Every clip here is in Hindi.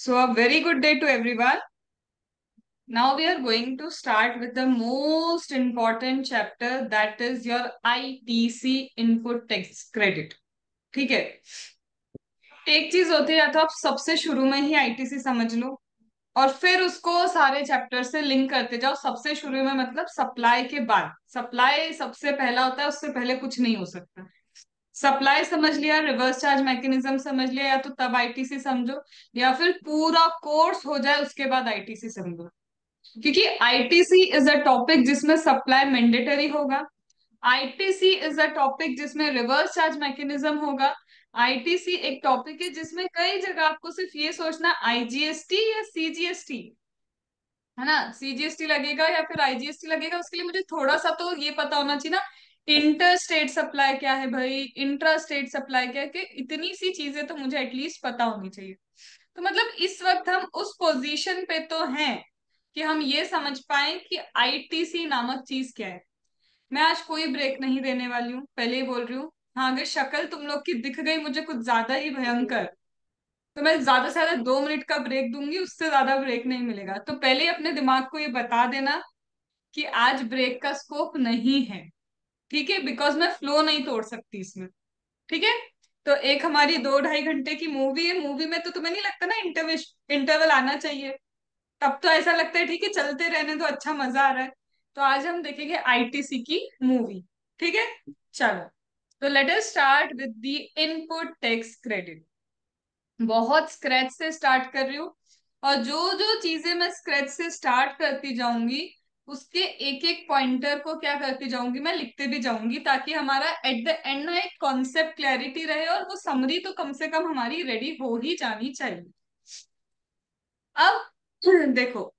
So, a very good day to everyone. Now, we are going to start with the most important chapter, that is your ITC input tax credit. ठीक है। एक चीज होती है, या तो आप सबसे शुरू में ही आईटीसी समझ लो और फिर उसको सारे चैप्टर से लिंक करते जाओ। सबसे शुरू में मतलब सप्लाई के बाद, सप्लाई सबसे पहला होता है, उससे पहले कुछ नहीं हो सकता। सप्लाई समझ लिया, रिवर्स चार्ज मैकेनिज्म समझ लिया, या तो तब आईटीसी समझो, या फिर पूरा कोर्स हो जाए उसके बाद आईटीसी समझो। क्योंकि आईटीसी इज अ टॉपिक जिसमें सप्लाई मैंडेटरी होगा। आईटीसी इज अ टॉपिक जिसमें रिवर्स चार्ज मैकेनिज्म होगा। आईटीसी एक टॉपिक है जिसमें कई जगह आपको सिर्फ ये सोचना आईजीएसटी या सीजीएसटी, है ना, सीजीएसटी लगेगा या फिर आईजीएसटी लगेगा। उसके लिए मुझे थोड़ा सा तो ये पता होना चाहिए ना, इंटर स्टेट सप्लाई क्या है भाई, इंट्रा स्टेट सप्लाई क्या है, कि इतनी सी चीजें तो मुझे एटलीस्ट पता होनी चाहिए। तो मतलब इस वक्त हम उस पोजीशन पे तो हैं कि हम ये समझ पाए कि आईटीसी नामक चीज क्या है। मैं आज कोई ब्रेक नहीं देने वाली हूँ, पहले ही बोल रही हूँ। हाँ, अगर शक्ल तुम लोग की दिख गई मुझे कुछ ज्यादा ही भयंकर, तो मैं ज्यादा से ज्यादा 2 मिनट का ब्रेक दूंगी, उससे ज्यादा ब्रेक नहीं मिलेगा। तो पहले ही अपने दिमाग को ये बता देना कि आज ब्रेक का स्कोप नहीं है। ठीक है, बिकॉज मैं फ्लो नहीं तोड़ सकती इसमें। ठीक है। तो एक हमारी 2-2.5 घंटे की मूवी है, मूवी में तो तुम्हें नहीं लगता ना इंटरवल आना चाहिए? तब तो ऐसा लगता है ठीक है चलते रहने तो अच्छा, मजा आ रहा है। तो आज हम देखेंगे आईटीसी की मूवी। ठीक है, चलो। तो let us start with the input tax credit. बहुत स्क्रैच से स्टार्ट कर रही हूँ, और जो जो चीजें मैं स्क्रैच से स्टार्ट करती जाऊंगी उसके एक एक पॉइंटर को क्या करती जाऊंगी, मैं लिखते भी जाऊंगी, ताकि हमारा एट द एंड ना एक कॉन्सेप्ट क्लैरिटी रहे, और वो समरी तो कम से कम हमारी रेडी हो ही जानी चाहिए। अब देखो,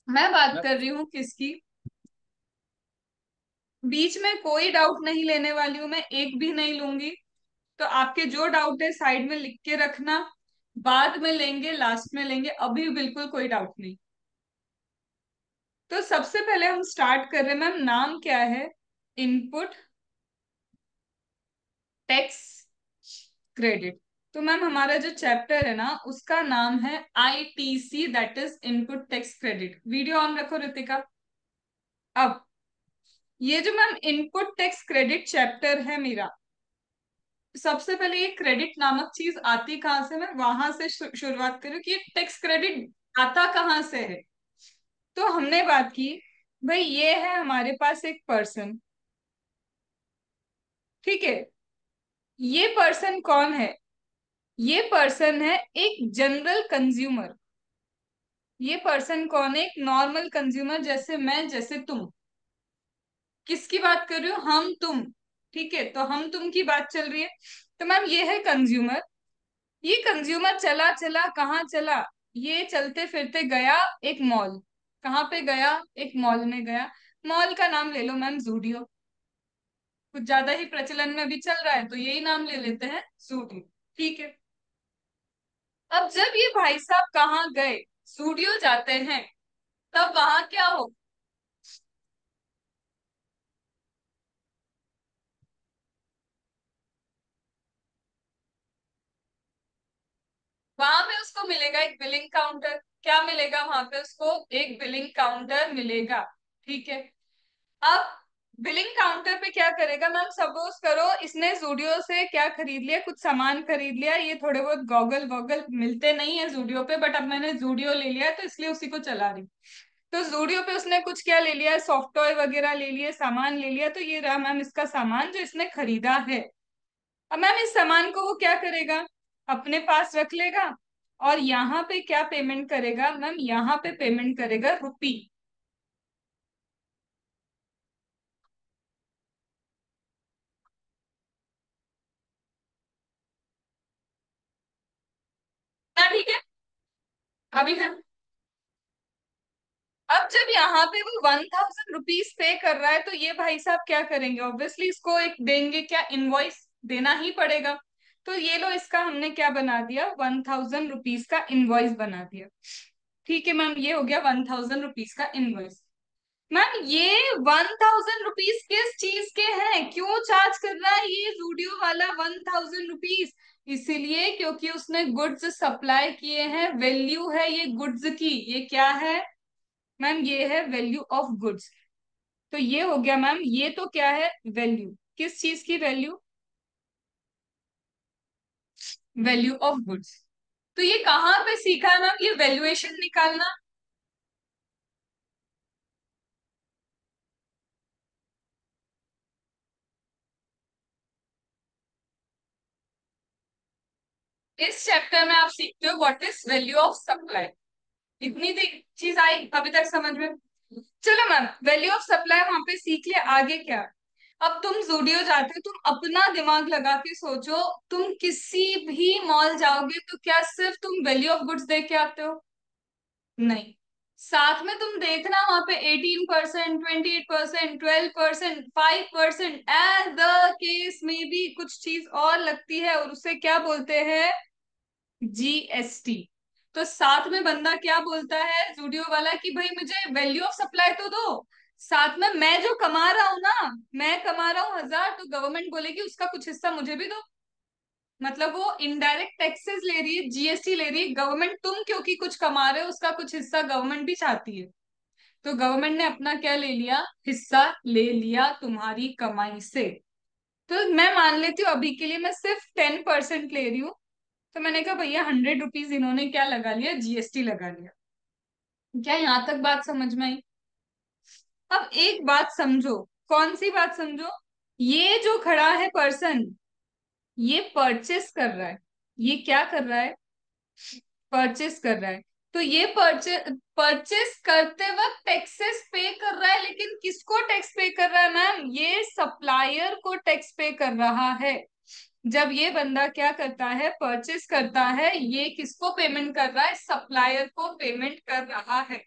मैं बात कर रही हूँ किसकी, बीच में कोई डाउट नहीं लेने वाली हूं, मैं एक भी नहीं लूंगी। तो आपके जो डाउट है साइड में लिख के रखना, बाद में लेंगे, लास्ट में लेंगे, अभी बिल्कुल कोई डाउट नहीं। तो सबसे पहले हम स्टार्ट कर रहे हैं, मैम नाम क्या है, इनपुट टैक्स क्रेडिट। तो मैम हमारा जो चैप्टर है ना उसका नाम है ITC, that is input tax credit. Video on रखो रितिका। अब ये जो ma'am input tax credit chapter है मेरा, सबसे पहले ये क्रेडिट नामक चीज आती कहाँ से, मैं वहां से शुरुआत करूँ कि ये टैक्स क्रेडिट आता कहाँ से है। तो हमने बात की, भाई ये है हमारे पास एक पर्सन। ठीक है, ये पर्सन कौन है? ये पर्सन है एक जनरल कंज्यूमर। ये पर्सन कौन है? एक नॉर्मल कंज्यूमर, जैसे मैं, जैसे तुम। किसकी बात कर रही हूँ? हम तुम। ठीक है, तो हम तुम की बात चल रही है। तो मैम ये है कंज्यूमर। ये कंज्यूमर चला चला कहाँ चला? ये चलते फिरते गया एक मॉल। कहाँ पे गया? एक मॉल में गया। मॉल का नाम ले लो मैम जूडियो, कुछ ज्यादा ही प्रचलन में अभी चल रहा है तो यही नाम ले लेते हैं, जूडियो। ठीक है। अब जब ये भाई साहब कहाँ गए, जूडियो जाते हैं, तब वहां क्या हो? वहां पे उसको मिलेगा एक बिलिंग काउंटर। क्या मिलेगा वहां पे उसको? एक बिलिंग काउंटर मिलेगा। ठीक है। अब बिलिंग काउंटर पे क्या करेगा मैम, सपोज करो इसने जूडियो से क्या खरीद लिया, कुछ सामान खरीद लिया। ये थोड़े बहुत गॉगल वॉगल मिलते नहीं है जूडियो पे, बट अब मैंने जूडियो ले लिया है तो इसलिए उसी को चला रही। तो जूडियो पे उसने कुछ क्या ले लिया, सॉफ्ट टॉय वगैरह ले लिए, सामान ले लिया। तो ये रहा मैम इसका सामान जो इसने खरीदा है। अब मैम इस सामान को वो क्या करेगा, अपने पास रख लेगा, और यहाँ पे क्या पेमेंट करेगा मैम, यहाँ पे पेमेंट करेगा रुपी। क्या? ठीक है। अभी हम, अब जब यहाँ पे वो 1,000 रुपीज पे कर रहा है, तो ये भाई साहब क्या करेंगे, ऑब्वियसली इसको एक देंगे, क्या, इनवॉइस देना ही पड़ेगा। तो ये लो, इसका हमने क्या बना दिया, 1,000 रुपीज का इनवॉइस बना दिया। ठीक है मैम, ये हो गया 1,000 रुपीज का इनवॉइस। मैम ये 1000 रुपीज किस चीज के हैं, क्यों चार्ज कर रहा है ये जूडियो वाला 1000 रुपीज? इसीलिए क्योंकि उसने गुड्स सप्लाई किए हैं, वैल्यू है ये गुड्स की। ये क्या है मैम? ये है वैल्यू ऑफ गुड्स। तो ये हो गया मैम, ये तो क्या है? वैल्यू, किस चीज की वैल्यू? Value of goods. तो ये कहाँ पे सीखा है मैम ये वैल्यूएशन निकालना? इस चैप्टर में आप सीखते हो what is value of supply. इतनी चीज आई अभी तक समझ में? चलो मैम, वैल्यू ऑफ सप्लाई वहां पे सीख लिया, आगे क्या? अब तुम जूडियो जाते हो, तुम अपना दिमाग लगा के सोचो। तुम किसी भी मॉल जाओगे तो क्या सिर्फ तुम वैल्यू ऑफ गुड्स देख के आते हो? नहीं, साथ में तुम देखना वहां पे 18%, 28%, 12%, 5%, एज द केस में भी कुछ चीज और लगती है, और उसे क्या बोलते हैं? जीएसटी। तो साथ में बंदा क्या बोलता है जूडियो वाला कि भाई मुझे वैल्यू ऑफ सप्लाई तो दो, साथ में मैं जो कमा रहा हूं ना, मैं कमा रहा हूँ 1000, तो गवर्नमेंट बोलेगी उसका कुछ हिस्सा मुझे भी दो। मतलब वो इनडायरेक्ट टैक्सेस ले रही है, जीएसटी ले रही है गवर्नमेंट। तुम क्योंकि कुछ कमा रहे हो उसका कुछ हिस्सा गवर्नमेंट भी चाहती है। तो गवर्नमेंट ने अपना क्या ले लिया? हिस्सा ले लिया तुम्हारी कमाई से। तो मैं मान लेती हूँ अभी के लिए मैं सिर्फ 10% ले रही हूँ। तो मैंने कहा भैया 100 रुपीज इन्होंने क्या लगा लिया? जीएसटी लगा लिया। क्या यहाँ तक बात समझ में आई? अब एक बात समझो। कौन सी बात समझो? ये जो खड़ा है पर्सन, ये परचेस कर रहा है। ये क्या कर रहा है? परचेस कर रहा है। तो ये परचेस करते वक्त टैक्सेस पे कर रहा है, लेकिन किसको टैक्स पे कर रहा है मैम? ये सप्लायर को टैक्स पे कर रहा है। जब ये बंदा क्या करता है? परचेस करता है, ये किसको पेमेंट कर रहा है? सप्लायर को पेमेंट कर रहा है।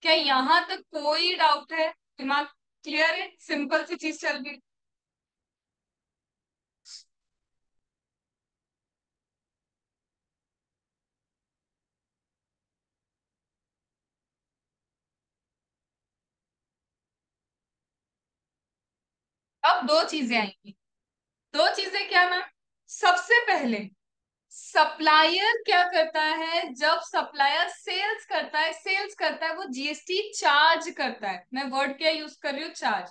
क्या यहाँ तक कोई डाउट है? दिमाग क्लियर है? सिंपल सी चीज चल रही है। अब दो चीजें आएंगी। दो चीजें क्या मैम? सबसे पहले सप्लायर क्या करता है? जब सप्लायर सेल्स करता है, सेल्स करता है वो जीएसटी चार्ज करता है। मैं वर्ड क्या यूज कर रही हूँ? चार्ज।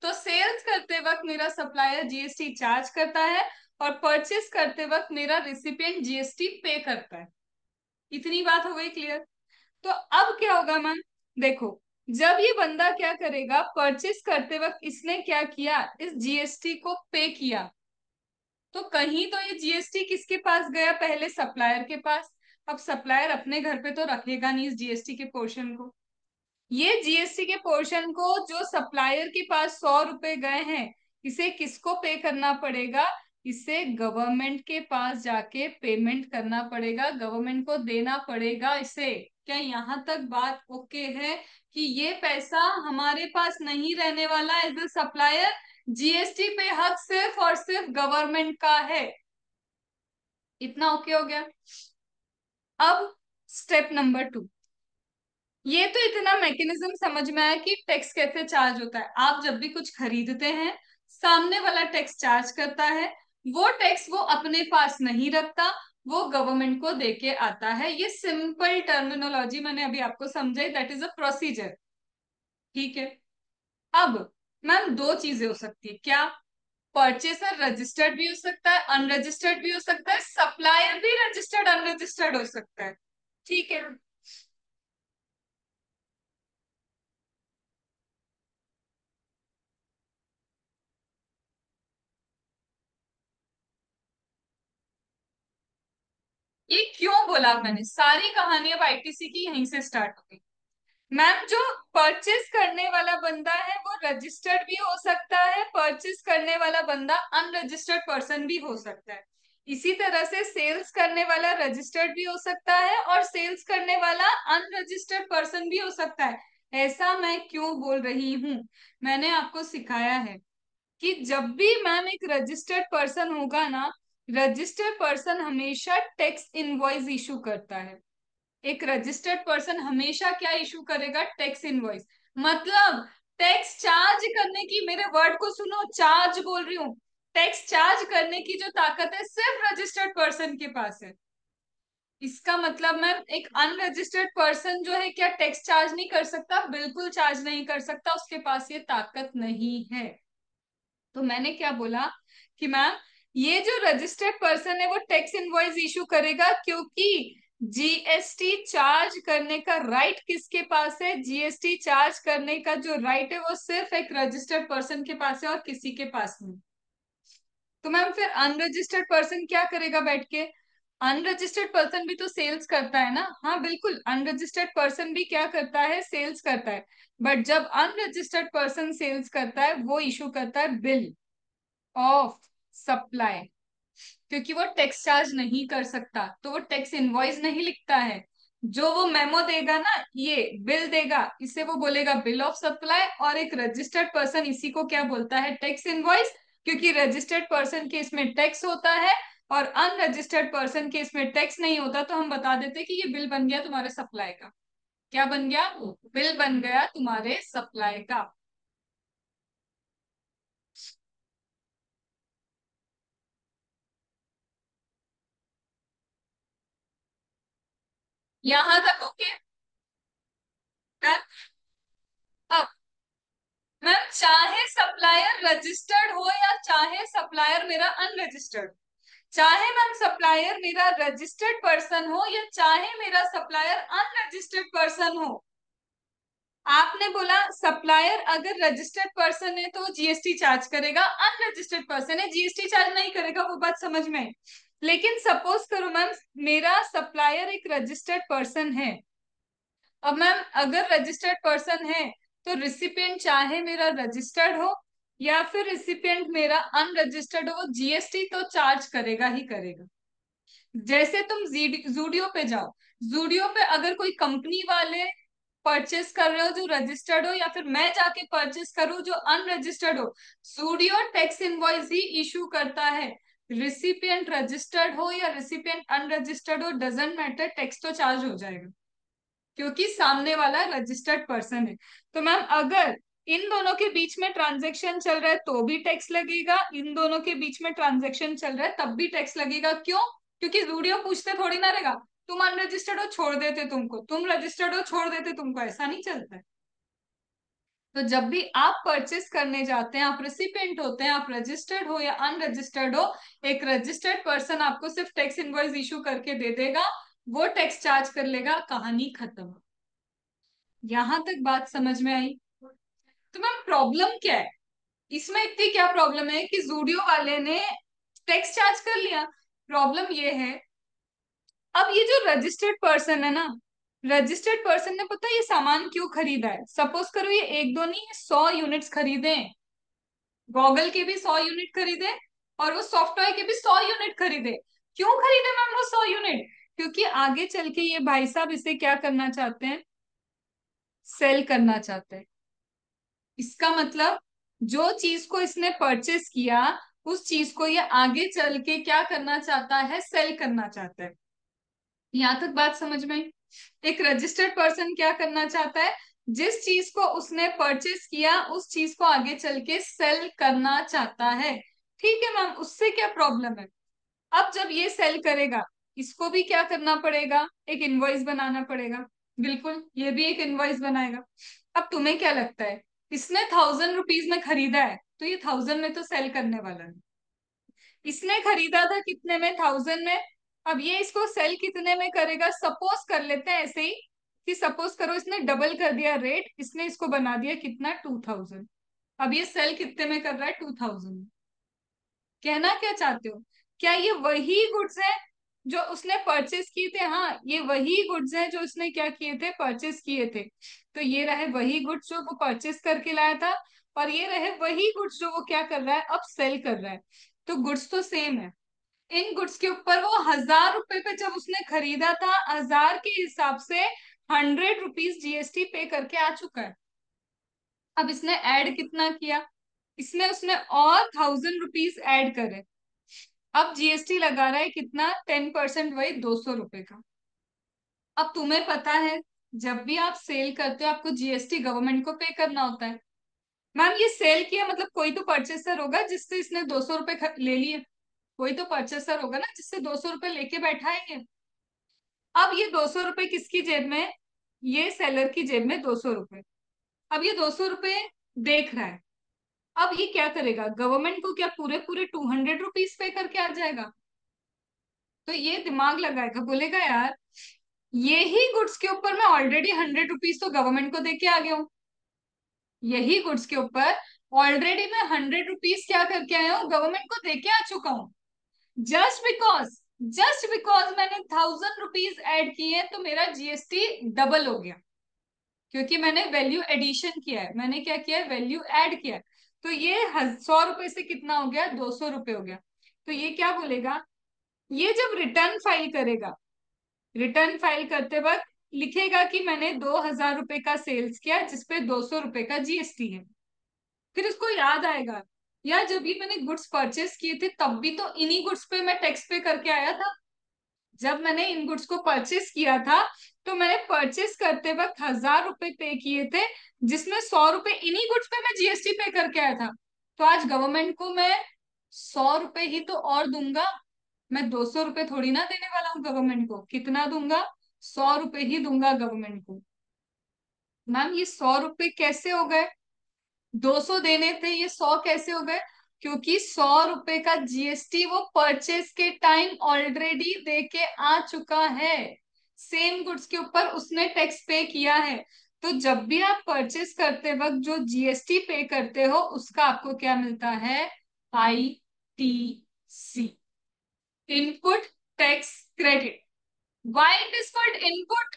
तो सेल्स करते वक्त मेरा सप्लायर जीएसटी चार्ज करता है, और परचेस करते वक्त मेरा रिसिपिएंट जीएसटी पे करता है। इतनी बात हो गई क्लियर? तो अब क्या होगा मैम? देखो, जब ये बंदा क्या करेगा? परचेस करते वक्त इसने क्या किया? इस जीएसटी को पे किया। तो कहीं तो ये जीएसटी किसके पास गया? पहले सप्लायर के पास। अब सप्लायर अपने घर पे तो रखेगा नहीं इस जीएसटी के पोर्शन को। ये जीएसटी के पोर्शन को जो सप्लायर के पास 100 रुपए गए हैं, इसे किसको पे करना पड़ेगा? इसे गवर्नमेंट के पास जाके पेमेंट करना पड़ेगा, गवर्नमेंट को देना पड़ेगा इसे। क्या यहाँ तक बात ओके है? कि ये पैसा हमारे पास नहीं रहने वाला एज अ सप्लायर। जीएसटी पे हक सिर्फ और सिर्फ गवर्नमेंट का है। इतना ओके हो गया? अब स्टेप नंबर 2। ये तो इतना मैकेनिज्म समझ में आया कि टैक्स कैसे चार्ज होता है। आप जब भी कुछ खरीदते हैं, सामने वाला टैक्स चार्ज करता है। वो टैक्स वो अपने पास नहीं रखता, वो गवर्नमेंट को देके आता है। ये सिंपल टर्मिनोलॉजी मैंने अभी आपको समझाई, दैट इज अ प्रोसीजर। ठीक है? अब मैम दो चीजें हो सकती है क्या? परचेसर रजिस्टर्ड भी हो सकता है, अनरजिस्टर्ड भी हो सकता है, सप्लायर भी रजिस्टर्ड अनरजिस्टर्ड हो सकता है। ठीक है? ये क्यों बोला मैंने? सारी कहानी अब आईटीसी की यहीं से स्टार्ट होगी। मैम जो परचेस करने वाला बंदा है वो रजिस्टर्ड भी हो सकता है, परचेस करने वाला बंदा अनरजिस्टर्ड पर्सन भी हो सकता है। इसी तरह से सेल्स करने वाला रजिस्टर्ड भी हो सकता है, और सेल्स करने वाला अनरजिस्टर्ड पर्सन भी हो सकता है। ऐसा मैं क्यों बोल रही हूँ? मैंने आपको सिखाया है कि जब भी मैम एक रजिस्टर्ड पर्सन होगा ना, रजिस्टर्ड पर्सन हमेशा टैक्स इनवॉइस इशू करता है। एक रजिस्टर्ड पर्सन हमेशा क्या इशू करेगा? Tax invoice. मतलब टैक्स चार्ज करने की, मेरे वर्ड को सुनो, चार्ज बोल रही हूँ। टैक्स चार्ज करने की जो ताकत है सिर्फ रजिस्टर्ड पर्सन के पास है। इसका मतलब मैम एक अनरजिस्टर्ड पर्सन जो है क्या टैक्स चार्ज नहीं कर सकता? बिल्कुल चार्ज नहीं कर सकता, उसके पास ये ताकत नहीं है। तो मैंने क्या बोला कि मैम ये जो रजिस्टर्ड पर्सन है वो टैक्स इनवॉइस इशू करेगा, क्योंकि जीएसटी चार्ज करने का राइट किसके पास है? जीएसटी चार्ज करने का जो राइट है वो सिर्फ एक रजिस्टर्ड पर्सन के पास है और किसी के पास नहीं। तो मैम फिर अनरजिस्टर्ड पर्सन क्या करेगा बैठ के? अनरजिस्टर्ड पर्सन भी तो सेल्स करता है ना। हाँ बिल्कुल, अनरजिस्टर्ड पर्सन भी क्या करता है? सेल्स करता है। बट जब अनरजिस्टर्ड पर्सन सेल्स करता है वो इशू करता है बिल ऑफ सप्लाई, क्योंकि वो टैक्स चार्ज नहीं कर सकता तो वो टैक्स इनवॉइस नहीं लिखता है। जो वो मेमो देगा ना, ये बिल देगा, इसे वो बोलेगा बिल ऑफ सप्लाई। और एक रजिस्टर्ड पर्सन इसी को क्या बोलता है? टैक्स इनवॉइस, क्योंकि रजिस्टर्ड पर्सन के इसमें टैक्स होता है और अनरजिस्टर्ड पर्सन के इसमें टैक्स नहीं होता। तो हम बता देते कि ये बिल बन गया तुम्हारे सप्लाई का। क्या बन गया? बिल बन गया तुम्हारे सप्लाई का। यहां तक ओके? अब मैम चाहे सप्लायर रजिस्टर्ड हो या चाहे सप्लायर मेरा अनरजिस्टर्ड, चाहे मैम सप्लायर मेरा रजिस्टर्ड पर्सन हो या चाहे मेरा सप्लायर अनरजिस्टर्ड पर्सन हो, आपने बोला सप्लायर अगर रजिस्टर्ड पर्सन है तो जीएसटी चार्ज करेगा, अनरजिस्टर्ड पर्सन है जीएसटी चार्ज नहीं करेगा। वो बात समझ में आई। लेकिन सपोज करो मैम मेरा सप्लायर एक रजिस्टर्ड पर्सन है। अब मैम अगर रजिस्टर्ड पर्सन है तो रिसिपिएंट चाहे मेरा रजिस्टर्ड हो या फिर रिसिपिएंट मेरा अनरजिस्टर्ड हो, जीएसटी तो चार्ज करेगा ही करेगा। जैसे तुम जूडियो पे जाओ, जूडियो पे अगर कोई कंपनी वाले परचेस कर रहे हो जो रजिस्टर्ड हो या फिर मैं जाके परचेस करूं जो अनरजिस्टर्ड हो, जूडियो टैक्स इनवॉइस ही इशू करता है। रिसिपिएंट रजिस्टर्ड हो या रिसिपिएंट अनरजिस्टर्ड हो, डजेंट मैटर, टैक्स तो चार्ज हो जाएगा क्योंकि सामने वाला रजिस्टर्ड पर्सन है। तो मैम अगर इन दोनों के बीच में ट्रांजेक्शन चल रहा है तो भी टैक्स लगेगा, इन दोनों के बीच में ट्रांजेक्शन चल रहा है तब भी टैक्स लगेगा। क्यों? क्योंकि जूडियो पूछते थोड़ी ना रहेगा तुम अनरजिस्टर्ड हो छोड़ देते तुमको, तुम रजिस्टर्ड हो छोड़ देते तुमको, ऐसा नहीं चलता है। तो जब भी आप परचेस करने जाते हैं, आप रिसिपिएंट होते हैं, आप रजिस्टर्ड हो या अनरजिस्टर्ड हो, एक रजिस्टर्ड पर्सन आपको सिर्फ टैक्स इनवॉइस इशू करके दे देगा, वो टैक्स चार्ज कर लेगा, कहानी खत्म। यहां तक बात समझ में आई? तो मैम प्रॉब्लम क्या है इसमें? इतनी क्या प्रॉब्लम है कि जूडियो वाले ने टैक्स चार्ज कर लिया? प्रॉब्लम ये है, अब ये जो रजिस्टर्ड पर्सन है ना, रजिस्टर्ड पर्सन ने पता है ये सामान क्यों खरीदा है? सपोज करो ये एक दो नहीं 100 यूनिट्स खरीदे, गॉगल के भी 100 यूनिट खरीदे और वो सॉफ्टवेयर के भी 100 यूनिट खरीदे। क्यों खरीदे मैम वो 100 यूनिट? क्योंकि आगे चल के ये भाई साहब इसे क्या करना चाहते हैं? सेल करना चाहते हैं। इसका मतलब जो चीज को इसने परचेस किया उस चीज को ये आगे चल के क्या करना चाहता है? सेल करना चाहता है। यहां तक बात समझ में आई? एक रजिस्टर्ड पर्सन क्या करना चाहता है? जिस चीज को उसने परचेस किया उस चीज को आगे चल के सेल करना चाहता है। ठीक है मैम, उससे क्या प्रॉब्लम है? अब जब ये सेल करेगा इसको भी क्या करना पड़ेगा? एक इनवॉइस बनाना पड़ेगा। बिल्कुल, ये भी एक इनवॉइस बनाएगा। अब तुम्हें क्या लगता है, इसने 1000 रुपीज में खरीदा है तो ये 1000 में तो सेल करने वाला है। इसने खरीदा था कितने में? 1000 में। अब ये इसको सेल कितने में करेगा? सपोज कर लेते हैं ऐसे ही कि सपोज करो इसने डबल कर दिया रेट, इसने इसको बना दिया कितना? 2000। अब ये सेल कितने में कर रहा है? 2000। कहना क्या चाहते हो? क्या ये वही गुड्स है जो उसने परचेस किए थे? हाँ, ये वही गुड्स है जो उसने क्या किए थे? परचेस किए थे। तो ये रहे वही गुड्स जो वो परचेस करके लाया था और ये रहे वही गुड्स जो वो क्या कर रहा है? अब सेल कर रहा है। तो गुड्स तो सेम है। इन गुड्स के ऊपर वो 1000 रुपए पे जब उसने खरीदा था, 1000 के हिसाब से 100 रुपीज जीएसटी पे करके आ चुका है। अब इसने ऐड कितना किया? इसमें उसने और 1000 रुपीज ऐड करे। अब जीएसटी लगा रहा है कितना? 10%, वही 200 रुपए का। अब तुम्हें पता है जब भी आप सेल करते हो आपको जीएसटी गवर्नमेंट को पे करना होता है। मैम ये सेल किया मतलब कोई तो परचेसर होगा जिससे इसने 200 रुपए ले लिए। कोई तो परचेसर होगा ना जिससे 200 रुपए लेके बैठा है ये। अब ये 200 रुपए किसकी जेब में? ये सेलर की जेब में 200 रुपए। अब ये 200 रुपए देख रहा है। अब ये क्या करेगा? गवर्नमेंट को क्या पूरे पूरे 200 रुपीज पे करके आ जाएगा? तो ये दिमाग लगाएगा, बोलेगा यार ये ही गुड्स के ऊपर मैं ऑलरेडी 100 रुपीज तो गवर्नमेंट को दे के आ गया हूँ। यही गुड्स के ऊपर ऑलरेडी मैं 100 रुपीज क्या करके आया हूँ, गवर्नमेंट को दे के आ चुका हूँ। जस्ट बिकॉज मैंने 1000 रुपीज ऐड किए तो मेरा जीएसटी डबल हो गया। क्योंकि मैंने वैल्यू एडिशन किया है, मैंने क्या किया है, वैल्यू ऐड किया है। तो ये 100 रुपए से कितना हो गया, 200 रुपए हो गया। तो ये क्या बोलेगा, ये जब रिटर्न फाइल करेगा, रिटर्न फाइल करते वक्त लिखेगा कि मैंने 2000 रुपए का सेल्स किया जिसपे 200 रुपए का जीएसटी है। फिर उसको याद आएगा, यार जब ये मैंने गुड्स परचेस किए थे तब भी तो इन्हीं गुड्स पे मैं टैक्स पे करके आया था। जब मैंने इन गुड्स को परचेस किया था तो मैंने परचेस करते वक्त 1000 रुपए पे किए थे, जिसमें 100 रुपए इन्हीं गुड्स पे मैं जीएसटी पे करके आया था। तो आज गवर्नमेंट को मैं 100 रुपए ही तो और दूंगा। मैं 200 रुपए थोड़ी ना देने वाला हूँ गवर्नमेंट को। कितना दूंगा? 100 रुपए ही दूंगा गवर्नमेंट को। मैम ये 100 रुपए कैसे हो गए? 200 देने थे, ये 100 कैसे हो गए? क्योंकि 100 रुपए का जीएसटी वो परचेस के टाइम ऑलरेडी दे के आ चुका है। सेम गुड्स के ऊपर उसने टैक्स पे किया है। तो जब भी आप परचेस करते वक्त जो जीएसटी पे करते हो उसका आपको क्या मिलता है? ITC, input tax credit. Why it is called input?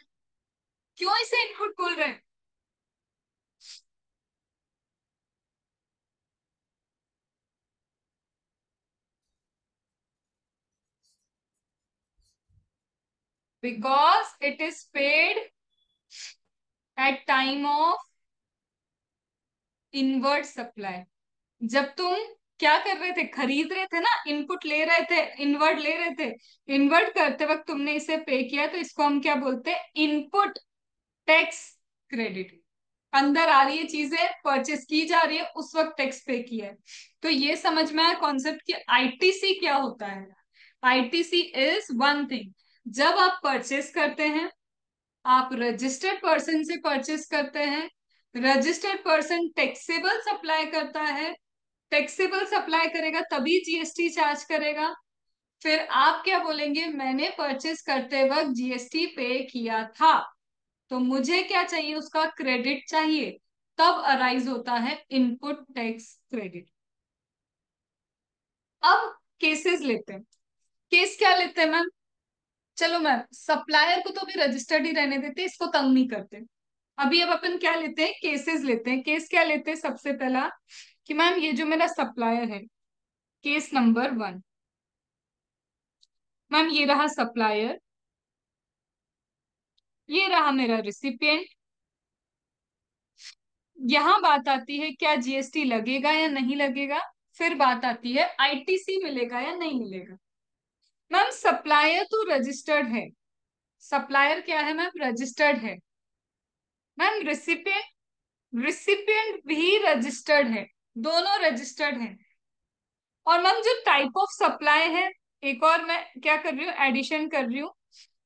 क्यों इसे इनपुट बोल रहे हैं? Because it is paid at time of inward supply. जब तुम क्या कर रहे थे, खरीद रहे थे ना, इनपुट ले रहे थे, इनवर्ड ले रहे थे, इनवर्ड करते वक्त तुमने इसे पे किया तो इसको हम क्या बोलते हैं? Input tax credit. अंदर आ रही है चीजें, परचेस की जा रही है, उस वक्त टैक्स पे किया है। तो ये समझ में आया कॉन्सेप्ट कि आईटीसी क्या होता है। आईटीसी इज वन थिंग, जब आप परचेस करते हैं, आप रजिस्टर्ड पर्सन से परचेस करते हैं, रजिस्टर्ड पर्सन टैक्सेबल सप्लाई करता है, टैक्सेबल सप्लाई करेगा तभी जीएसटी चार्ज करेगा। फिर आप क्या बोलेंगे, मैंने परचेस करते वक्त जीएसटी पे किया था तो मुझे क्या चाहिए, उसका क्रेडिट चाहिए। तब अराइज होता है इनपुट टैक्स क्रेडिट। अब केसेस लेते हैं। केस क्या लेते हैं मैम? चलो मैम सप्लायर को तो अभी रजिस्टर्ड ही रहने देते, इसको तंग नहीं करते। अभी अब अपन क्या लेते हैं, केसेस लेते हैं। केस क्या लेते हैं सबसे पहला, कि मैम ये जो मेरा सप्लायर है, केस नंबर 1। मैम ये रहा सप्लायर, ये रहा मेरा रिसिपिएंट। यहाँ बात आती है क्या जीएसटी लगेगा या नहीं लगेगा। फिर बात आती है आईटीसी मिलेगा या नहीं मिलेगा। मैम सप्लायर तो रजिस्टर्ड है, सप्लायर क्या है मैम, रजिस्टर्ड है। मैम रिसिपिएंट, रिसिपिएंट भी रजिस्टर्ड है, दोनों रजिस्टर्ड है। और मैम जो टाइप ऑफ सप्लाई है, एक और मैं क्या कर रही हूँ, एडिशन कर रही हूँ।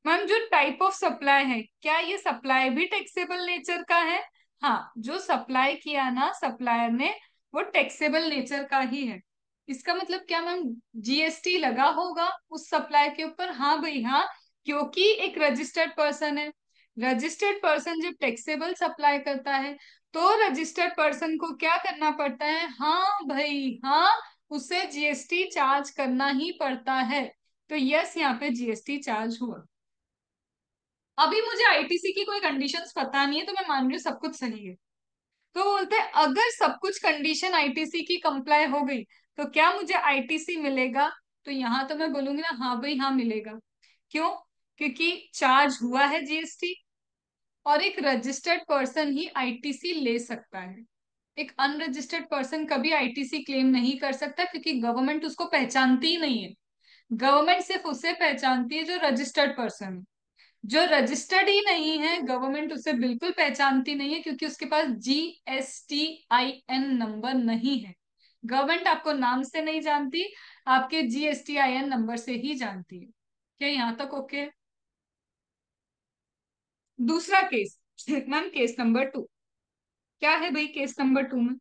मैम जो टाइप ऑफ सप्लाई है, क्या ये सप्लाई भी टैक्सेबल नेचर का है? हाँ, जो सप्लाई किया ना सप्लायर ने, वो टैक्सेबल नेचर का ही है। इसका मतलब क्या मैम, जीएसटी लगा होगा उस सप्लाई के ऊपर? हाँ भाई हाँ, क्योंकि एक रजिस्टर्ड पर्सन है। रजिस्टर्ड पर्सन जब टैक्सेबल सप्लाई करता है तो रजिस्टर्ड पर्सन को क्या करना पड़ता है? हाँ भाई हाँ, उसे जीएसटी चार्ज करना ही पड़ता है। तो यस, यहाँ पे जीएसटी चार्ज हुआ। अभी मुझे आईटीसी की कोई कंडीशंस पता नहीं है तो मैं मान रही हूँ सब कुछ सही है। तो बोलते हैं अगर सब कुछ कंडीशन आईटीसी की कंप्लाई हो गई तो क्या मुझे आईटीसी मिलेगा? तो यहाँ तो मैं बोलूंगी ना, हाँ भाई हाँ मिलेगा। क्यों? क्योंकि चार्ज हुआ है जीएसटी, और एक रजिस्टर्ड पर्सन ही आईटीसी ले सकता है। एक अनरजिस्टर्ड पर्सन कभी आईटीसी क्लेम नहीं कर सकता क्योंकि गवर्नमेंट उसको पहचानती ही नहीं है। गवर्नमेंट सिर्फ उसे पहचानती है जो रजिस्टर्ड पर्सन है। जो रजिस्टर्ड ही नहीं है, गवर्नमेंट उसे बिल्कुल पहचानती नहीं है, क्योंकि उसके पास GSTIN नंबर नहीं है। गवर्नमेंट आपको नाम से नहीं जानती, आपके GSTIN नंबर से ही जानती है। क्या यहाँ तक ओके? दूसरा केस, मैम केस नंबर 2। क्या है भाई केस नंबर 2 में?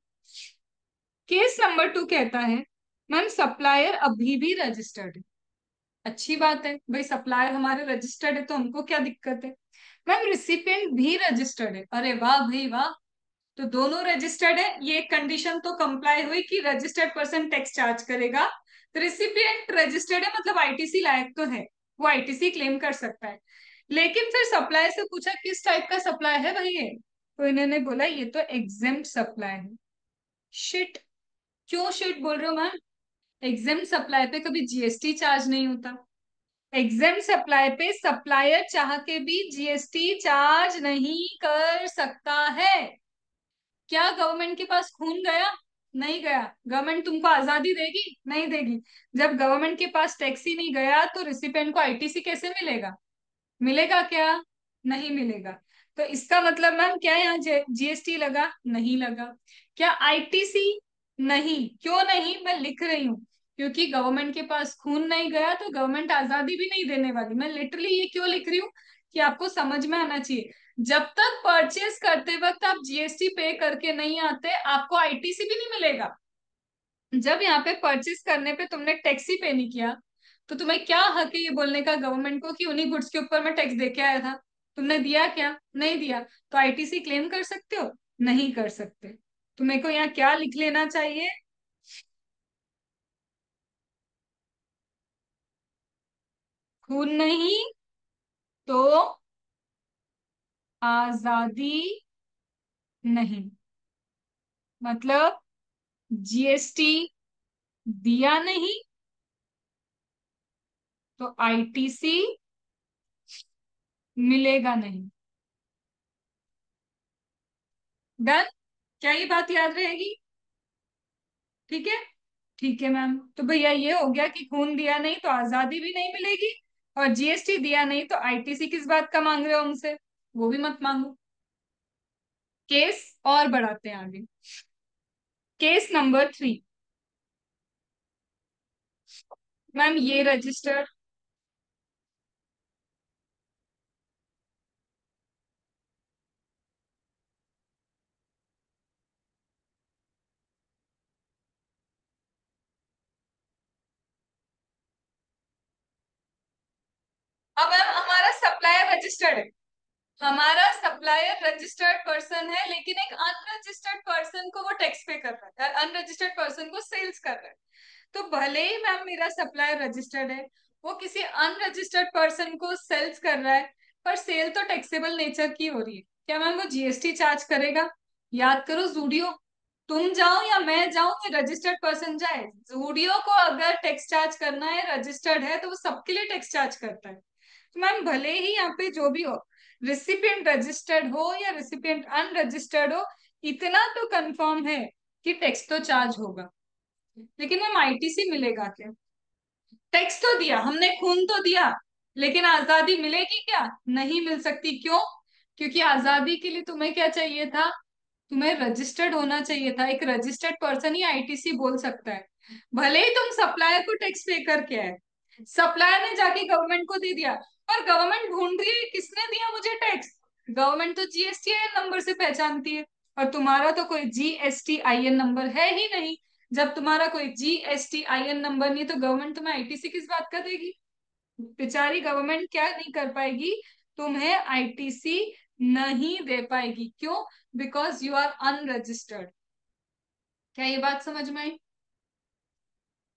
केस नंबर 2 कहता है, मैम सप्लायर अभी भी रजिस्टर्ड है। अच्छी बात है भाई, सप्लायर हमारे रजिस्टर्ड है तो हमको क्या दिक्कत है। मैम रिसिपिएंट भी रजिस्टर्ड है। अरे वाह भाई वाह, तो दोनों रजिस्टर्ड है। ये कंडीशन तो कंप्लाई हुई कि रजिस्टर्ड पर्सन टैक्स चार्ज करेगा। तो रिसिपिएंट रजिस्टर्ड है, मतलब आईटीसी लायक तो है, वो आईटीसी क्लेम कर सकता है। लेकिन फिर सप्लाई से पूछा किस टाइप का सप्लाई है भाई ये, तो इन्होंने बोला ये तो एग्जेम्प्ट सप्लाई है। शिट। क्यों शिट बोल रहे हो मैम? एग्जेम्प्ट सप्लाई पे कभी जीएसटी चार्ज नहीं होता। एग्जेम्प्ट सप्लाई पे सप्लायर चाह के भी जीएसटी चार्ज नहीं कर सकता है। क्या गवर्नमेंट के पास खून गया? नहीं गया। गवर्नमेंट तुमको आजादी देगी? नहीं देगी। जब गवर्नमेंट के पास टैक्स ही नहीं गया तो रिसिपेंट को आईटीसी कैसे मिलेगा? मिलेगा क्या? नहीं मिलेगा। तो इसका मतलब मैम क्या यहाँ जीएसटी लगा? नहीं लगा। क्या आईटीसी? नहीं। क्यों नहीं? मैं लिख रही हूँ, क्योंकि गवर्नमेंट के पास खून नहीं गया तो गवर्नमेंट आजादी भी नहीं देने वाली। मैं लिटरली ये क्यों लिख रही हूँ कि आपको समझ में आना चाहिए। जब तक परचेस करते वक्त आप जीएसटी पे करके नहीं आते, आपको आईटीसी भी नहीं मिलेगा। जब यहाँ पे परचेस करने पे तुमने टैक्स ही पे नहीं किया, तो तुम्हें क्या हक है ये बोलने का गवर्नमेंट को कि उन्हीं गुड्स के ऊपर मैं टैक्स दे के आया था? तुमने दिया क्या? नहीं दिया। तो आईटीसी क्लेम कर सकते हो? नहीं कर सकते। तुम्हें को यहाँ क्या लिख लेना चाहिए? खून नहीं तो आजादी नहीं। मतलब जीएसटी दिया नहीं तो आईटीसी मिलेगा नहीं। डन? क्या ये बात याद रहेगी? ठीक है। ठीक है मैम, तो भैया ये हो गया कि खून दिया नहीं तो आजादी भी नहीं मिलेगी, और जीएसटी दिया नहीं तो आईटीसी किस बात का मांग रहे हो हमसे? वो भी मत मांगो। केस और बढ़ाते हैं आगे। Case number 3। मैम ये रजिस्टर, अब मैम हमारा सप्लायर रजिस्टर्ड है। हमारा सप्लायर रजिस्टर्ड पर्सन है, लेकिन एक अनरजिस्टर्ड पर्सन को वो टैक्स पे कर रहा है, अनरजिस्टर्ड पर्सन को सेल्स कर रहा है। तो भले ही मैम मेरा सप्लायर रजिस्टर्ड है, वो किसी अनरजिस्टर्ड पर्सन को सेल्स कर रहा है, पर सेल तो टैक्सेबल नेचर की हो रही है। क्या मैम वो जीएसटी चार्ज करेगा? याद करो जूडियो। तुम जाओ या मैं जाऊं या रजिस्टर्ड पर्सन जाए, जूडियो को अगर टैक्स चार्ज करना है, रजिस्टर्ड है, तो वो सबके लिए टैक्स चार्ज करता है। तो मैम भले ही यहाँ पे जो भी हो, रिसिपिएंट रजिस्टर्ड हो या रिसिपिएंट अनरजिस्टर्ड हो, इतना तो कंफर्म है कि टैक्स तो चार्ज होगा। लेकिन मैम आईटीसी मिलेगा क्या? टैक्स तो दिया हमने, खून तो दिया, लेकिन आजादी मिलेगी क्या? नहीं मिल सकती। क्यों? क्योंकि आजादी के लिए तुम्हें क्या चाहिए था? तुम्हें रजिस्टर्ड होना चाहिए था। एक रजिस्टर्ड पर्सन ही आईटीसी बोल सकता है। भले ही तुम सप्लायर को टैक्स पे करके आए, सप्लायर ने जाके गवर्नमेंट को दे दिया, पर गवर्नमेंट ढूंढ रही है किसने दिया मुझे टैक्स। गवर्नमेंट तो जीएसटीआईएन नंबर से पहचानती है, और तुम्हारा तो कोई जीएसटीआईएन नंबर है ही नहीं। जब तुम्हारा कोई जीएसटीआईएन नंबर नहीं, तो गवर्नमेंट तुम्हें आईटीसी किस बात का देगी? बेचारी गवर्नमेंट क्या नहीं कर पाएगी, तुम्हें आईटीसी नहीं दे पाएगी। क्यों? Because you are unregistered. क्या ये बात समझ में आई?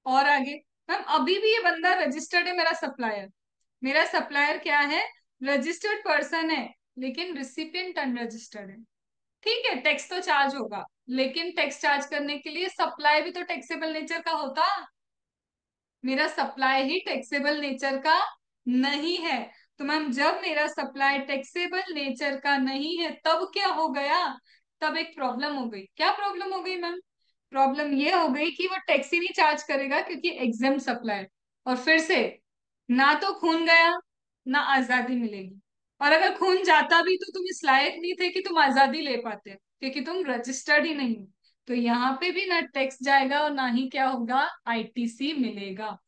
और आगे, मैम अभी भी ये बंदा रजिस्टर्ड है, मेरा सप्लायर। मेरा सप्लायर क्या है? रजिस्टर्ड पर्सन है, लेकिन रिसिपिएंट अनरजिस्टर्ड है। ठीक है, टैक्स तो चार्ज होगा, लेकिन टैक्स चार्ज करने के लिए सप्लाई भी तो टैक्सेबल नेचर का होता। मेरा सप्लाई ही टैक्सेबल नेचर का नहीं है। तो मैम जब मेरा सप्लाई टैक्सेबल नेचर का नहीं है, तब क्या हो गया? तब एक प्रॉब्लम हो गई। क्या प्रॉब्लम हो गई मैम? प्रॉब्लम ये हो गई कि वो टैक्स ही नहीं चार्ज करेगा, क्योंकि एग्जाम सप्लाई। और फिर से ना तो खून गया, ना आजादी मिलेगी। और अगर खून जाता भी तो तुम इस लायक नहीं थे कि तुम आजादी ले पाते, क्योंकि तुम रजिस्टर्ड ही नहीं हो। तो यहाँ पे भी ना टैक्स जाएगा और ना ही क्या होगा, आईटीसी मिलेगा।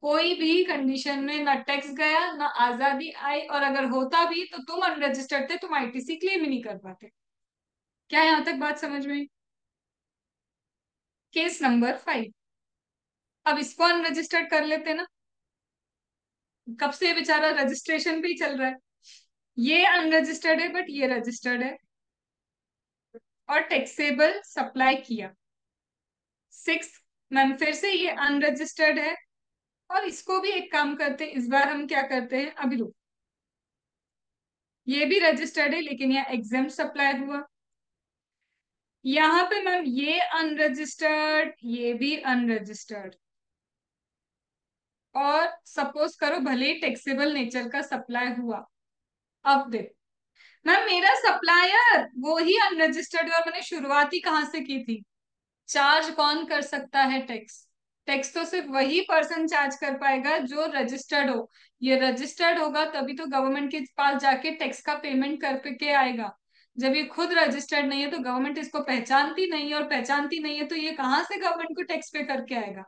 कोई भी कंडीशन में ना टैक्स गया ना आजादी आई, और अगर होता भी तो तुम अनरजिस्टर्ड थे, तुम आईटीसी क्लेम ही नहीं कर पाते। क्या यहाँ तक बात समझ में आई? Case number 5। अब इसको अनरजिस्टर्ड कर लेते ना। कब से ये बेचारा रजिस्ट्रेशन पे ही चल रहा है। ये अनरजिस्टर्ड है बट ये रजिस्टर्ड है, और टैक्सेबल सप्लाई किया। 6, मैम फिर से ये अनरजिस्टर्ड है, और इसको भी एक काम करते हैं, इस बार हम क्या करते हैं, अभी रुक। ये भी रजिस्टर्ड है लेकिन यहाँ एग्जाम्प्ट सप्लाई हुआ। यहाँ पे मैम ये अनरजिस्टर्ड, ये भी अनरजिस्टर्ड, और सपोज करो भले ही टैक्सेबल नेचर का सप्लाई हुआ। अब देखो मैम, मेरा सप्लायर वो ही अनरजिस्टर्ड है, और मैंने शुरुआत ही कहाँ से की थी। चार्ज कौन कर सकता है टैक्स? टैक्स तो सिर्फ वही पर्सन चार्ज कर पाएगा जो रजिस्टर्ड हो। ये रजिस्टर्ड होगा तभी तो गवर्नमेंट के पास जाके टैक्स का पेमेंट कर के आएगा। जब ये खुद रजिस्टर्ड नहीं है तो गवर्नमेंट इसको पहचानती नहीं है, और पहचानती नहीं है तो ये कहाँ से गवर्नमेंट को टैक्स पे करके आएगा।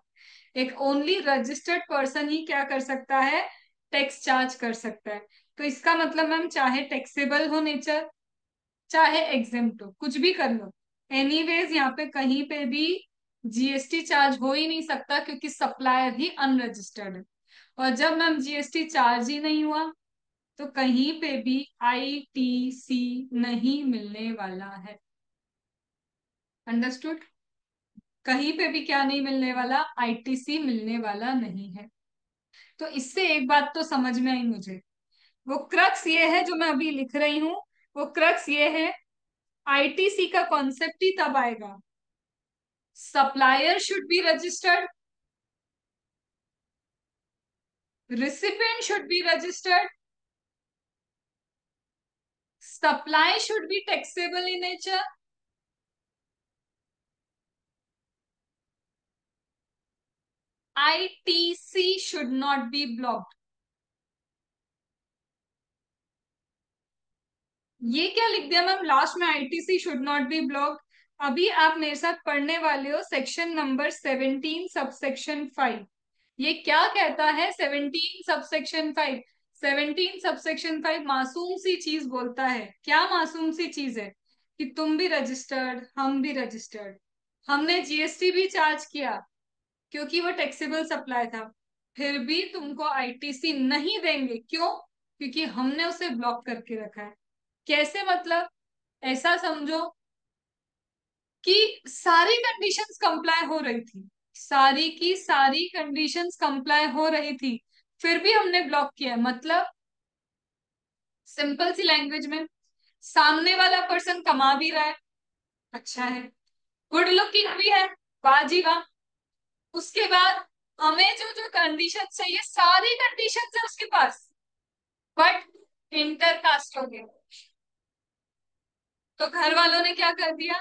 एक ओनली रजिस्टर्ड पर्सन ही क्या कर सकता है, टैक्स चार्ज कर सकता है। तो इसका मतलब मैम चाहे टैक्सेबल हो नेचर, चाहे एग्जेम्प्ट हो, कुछ भी कर लो, एनीवेज यहाँ पे कहीं पे भी जीएसटी चार्ज हो ही नहीं सकता, क्योंकि सप्लायर ही अनरजिस्टर्ड है। और जब मैम जीएसटी चार्ज ही नहीं हुआ तो कहीं पे भी आईटीसी नहीं मिलने वाला है। अंडरस्टूड? कहीं पे भी क्या नहीं मिलने वाला, आईटीसी मिलने वाला नहीं है। तो इससे एक बात तो समझ में आई मुझे, वो क्रक्स ये है जो मैं अभी लिख रही हूँ, वो क्रक्स ये है, आईटीसी का कॉन्सेप्ट ही तब आएगा, supplier should be registered, recipient should be registered, supply should be taxable in nature, ITC should not be blocked। ये क्या लिख दिया मैम लास्ट में, ITC should not be blocked. अभी आप मेरे साथ पढ़ने वाले हो सेक्शन नंबर 17 सबसेक्शन 5। ये क्या कहता है 17 सबसेक्शन 5? 17 सबसेक्शन 5 मासूम सी चीज बोलता है। क्या मासूम सी चीज है? कि तुम भी रजिस्टर्ड, हम भी रजिस्टर्ड, हमने जीएसटी भी चार्ज किया क्योंकि वो टैक्सेबल सप्लाई था, फिर भी तुमको आईटीसी नहीं देंगे। क्यों? क्योंकि हमने उसे ब्लॉक करके रखा है। कैसे मतलब? ऐसा समझो कि सारी कंडीशंस कंप्लाई हो रही थी, सारी की सारी कंडीशंस कंप्लाई हो रही थी, फिर भी हमने ब्लॉक किया। मतलब सिंपल सी लैंग्वेज में, सामने वाला पर्सन कमा भी रहा है, अच्छा है, गुड लुकिंग भी है, वाह जी वाह, उसके बाद हमें जो जो कंडीशन चाहिए सारी कंडीशन है उसके पास, बट इंटरकास्ट हो गया। तो घर वालों ने क्या कर दिया,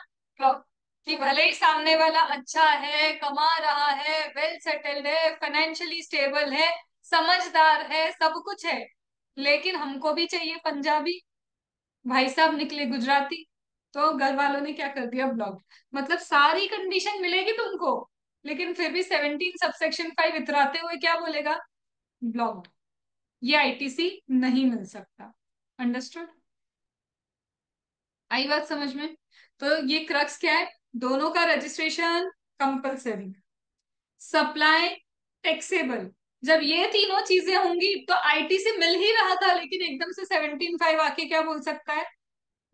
कि भले ही सामने वाला अच्छा है, कमा रहा है, वेल सेटल्ड है, फाइनेंशियली स्टेबल है, समझदार है, सब कुछ है, लेकिन हमको भी चाहिए पंजाबी, भाई साहब निकले गुजराती। तो घर वालों ने क्या कर दिया, ब्लॉक। मतलब सारी कंडीशन मिलेगी तुमको, लेकिन फिर भी 17 सबसेक्शन 5 इतराते हुए क्या बोलेगा, ब्लॉक्ड, ये आईटीसी नहीं मिल सकता। अंडरस्टूड? आई बात समझ में? तो ये क्रक्स क्या है, दोनों का रजिस्ट्रेशन कंपलसरी, सप्लाई टैक्सेबल। जब ये तीनों चीजें होंगी तो आईटीसी मिल ही रहा था, लेकिन एकदम से 17(5) आके क्या बोल सकता है,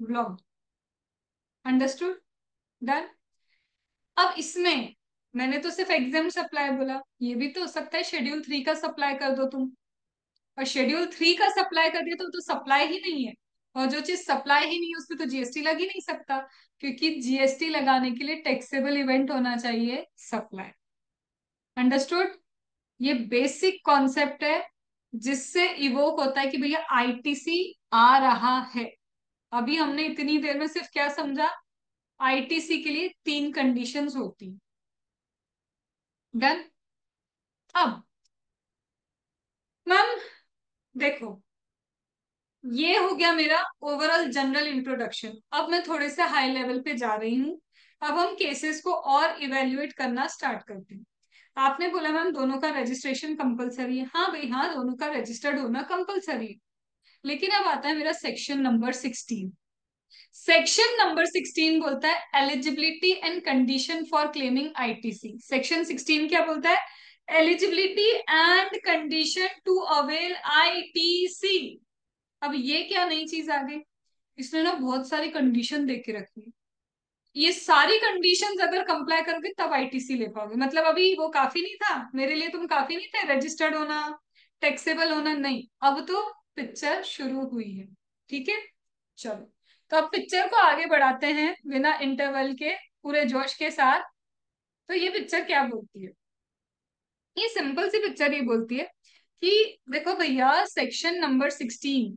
ब्लॉक। अंडरस्टूड? डन? अब इसमें मैंने तो सिर्फ एग्जाम सप्लाई बोला, ये भी तो हो सकता है शेड्यूल 3 का सप्लाई कर दो तुम, और शेड्यूल 3 का सप्लाई कर दिया तो सप्लाई ही नहीं है, और जो चीज सप्लाई ही नहीं है उस पर तो जीएसटी लग ही नहीं सकता, क्योंकि जीएसटी लगाने के लिए टैक्सेबल इवेंट होना चाहिए सप्लाई। अंडरस्टूड? ये बेसिक कॉन्सेप्ट है जिससे इवोक होता है कि भैया आईटीसी आ रहा है। अभी हमने इतनी देर में सिर्फ क्या समझा, आईटीसी के लिए 3 कंडीशंस होती। डन? अब मैम देखो, ये हो गया मेरा ओवरऑल जनरल इंट्रोडक्शन। अब मैं थोड़े से हाई लेवल पे जा रही हूँ। अब हम केसेस को और इवेल्युएट करना स्टार्ट करते हैं। आपने बोला मैम दोनों का रजिस्ट्रेशन कंपलसरी है। हाँ भाई हाँ, दोनों का रजिस्टर्ड होना कंपलसरी है। लेकिन अब आता है मेरा सेक्शन नंबर 16। सेक्शन नंबर 16 बोलता है eligibility and condition for claiming ITC. Section 16 क्या बोलता है? Eligibility and condition to avail ITC. अब ये क्या नई चीज आ गई? इसने ना बहुत सारी कंडीशन दे के रखी है। ये सारी कंडीशंस अगर कंप्लाई करोगे तब आईटीसी ले पाओगे। मतलब अभी वो काफी नहीं था मेरे लिए, तुम काफी नहीं थे रजिस्टर्ड होना, टैक्सेबल होना, नहीं, अब तो पिक्चर शुरू हुई है। ठीक है, चलो। तो अब पिक्चर को आगे बढ़ाते हैं बिना इंटरवल के, पूरे जोश के साथ। तो ये पिक्चर क्या बोलती है? ये सिंपल सी पिक्चर ये बोलती है कि देखो भैया, सेक्शन नंबर 16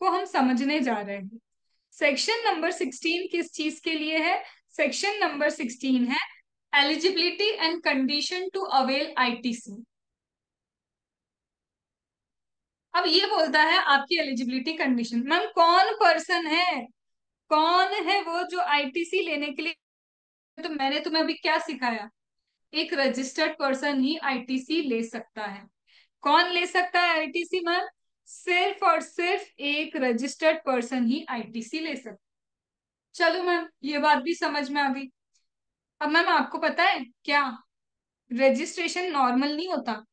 को हम समझने जा रहे हैं। सेक्शन नंबर 16 किस चीज के लिए है? सेक्शन नंबर 16 है eligibility and condition to avail ITC. अब ये बोलता है आपकी एलिजिबिलिटी कंडीशन। मैम कौन पर्सन है, कौन है वो जो आईटीसी लेने के लिए? तो मैंने तुम्हें अभी क्या सिखाया? एक रजिस्टर्ड पर्सन ही आईटीसी ले सकता है। कौन ले सकता है आईटीसी मैम? सिर्फ और सिर्फ एक रजिस्टर्ड पर्सन ही आईटीसी ले सकता है। चलो मैम, ये बात भी समझ में आ गई। अब मैम आपको पता है क्या, रजिस्ट्रेशन नॉर्मल नहीं होता।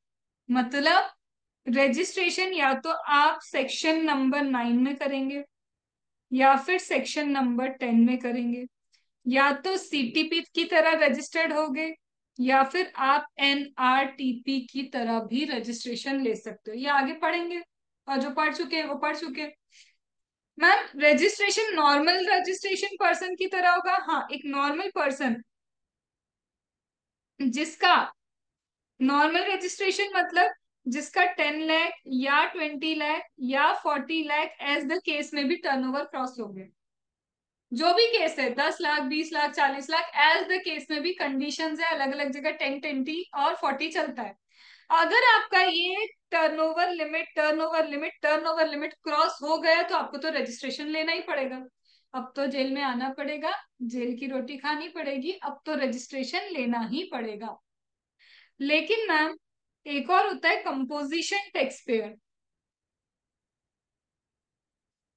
मतलब रजिस्ट्रेशन या तो आप सेक्शन नंबर 9 में करेंगे, या फिर सेक्शन नंबर 10 में करेंगे, या तो सीटीपी की तरह रजिस्टर्ड होगे, या फिर आप एनआरटीपी की तरह भी रजिस्ट्रेशन ले सकते हो। ये आगे पढ़ेंगे, और जो पढ़ चुके हैं वो पढ़ चुके हैं। Ma'am registration normal registration person की तरह होगा। हाँ, एक नॉर्मल पर्सन जिसका नॉर्मल रजिस्ट्रेशन मतलब जिसका 10 लाख या 20 लाख या 40 लाख एज द केस में भी टर्नओवर क्रॉस हो गए। जो भी केस है, 10 lakh, 20 lakh, 40 lakh, as the case में भी कंडीशंस है अलग अलग जगह, 10, 20 और 40 चलता है। अगर आपका ये टर्नओवर लिमिट क्रॉस हो गया तो आपको तो रजिस्ट्रेशन लेना ही पड़ेगा। अब तो जेल में आना पड़ेगा, जेल की रोटी खानी पड़ेगी, अब तो रजिस्ट्रेशन लेना ही पड़ेगा। लेकिन मैम एक और होता है कंपोजिशन टैक्स पेयर।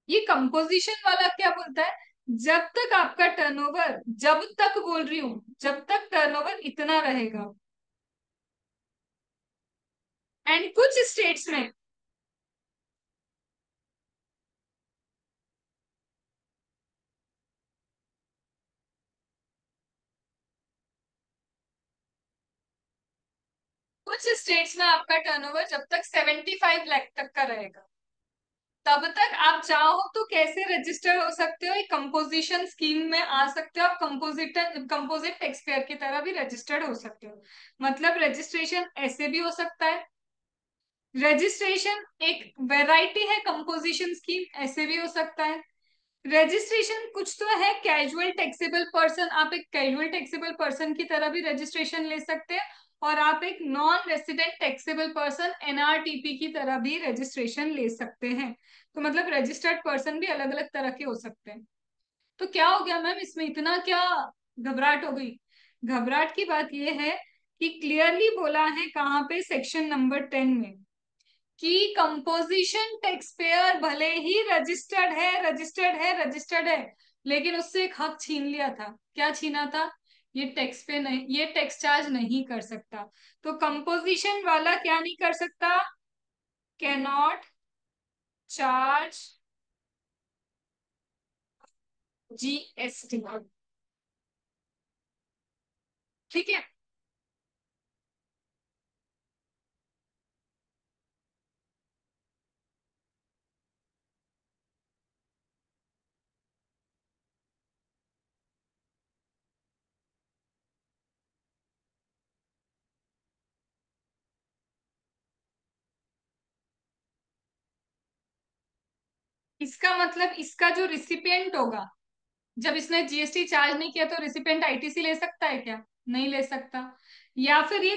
ये कंपोजिशन वाला क्या बोलता है? जब तक आपका टर्नओवर, जब तक बोल रही हूं, जब तक टर्नओवर इतना रहेगा। एंड कुछ स्टेट्स में, कुछ स्टेट्स में आपका टर्नओवर जब तक 75 लाख तक का रहेगा, तब तक आप चाहो तो कैसे रजिस्टर हो सकते हो, एक कंपोजिशन स्कीम में आ सकते हो। आप कंपोजिट टैक्स पेयर की तरह भी रजिस्टर्ड हो सकते हो। मतलब रजिस्ट्रेशन ऐसे भी हो सकता है। रजिस्ट्रेशन एक वैरायटी है, कंपोजिशन स्कीम ऐसे भी हो सकता है। रजिस्ट्रेशन कुछ तो है कैजुअल टैक्सेबल पर्सन, आप एक कैजुअल टैक्सेबल पर्सन की तरह भी रजिस्ट्रेशन ले सकते हैं। और आप एक non resident taxable person NRTP की तरह भी रजिस्ट्रेशन ले सकते हैं। तो मतलब रजिस्टर्ड पर्सन भी अलग अलग तरह के हो सकते हैं। तो क्या हो गया मैम, इसमें इतना क्या घबराहट हो गई? घबराहट की बात यह है कि क्लियरली बोला है कहाँ पे, सेक्शन नंबर 10 में, कि कंपोजिशन टैक्स पेयर भले ही रजिस्टर्ड है, लेकिन उससे एक हक छीन लिया था। क्या छीना था? ये टैक्स पे नहीं, ये टैक्स चार्ज नहीं कर सकता। तो कंपोजिशन वाला क्या नहीं कर सकता? Can not charge GST. ठीक है। इसका मतलब इसका जो रिसिपिएंट होगा, जब इसने जीएसटी चार्ज नहीं किया तो रिसिपिएंट आईटीसी ले सकता है क्या? नहीं ले सकता। या फिर ये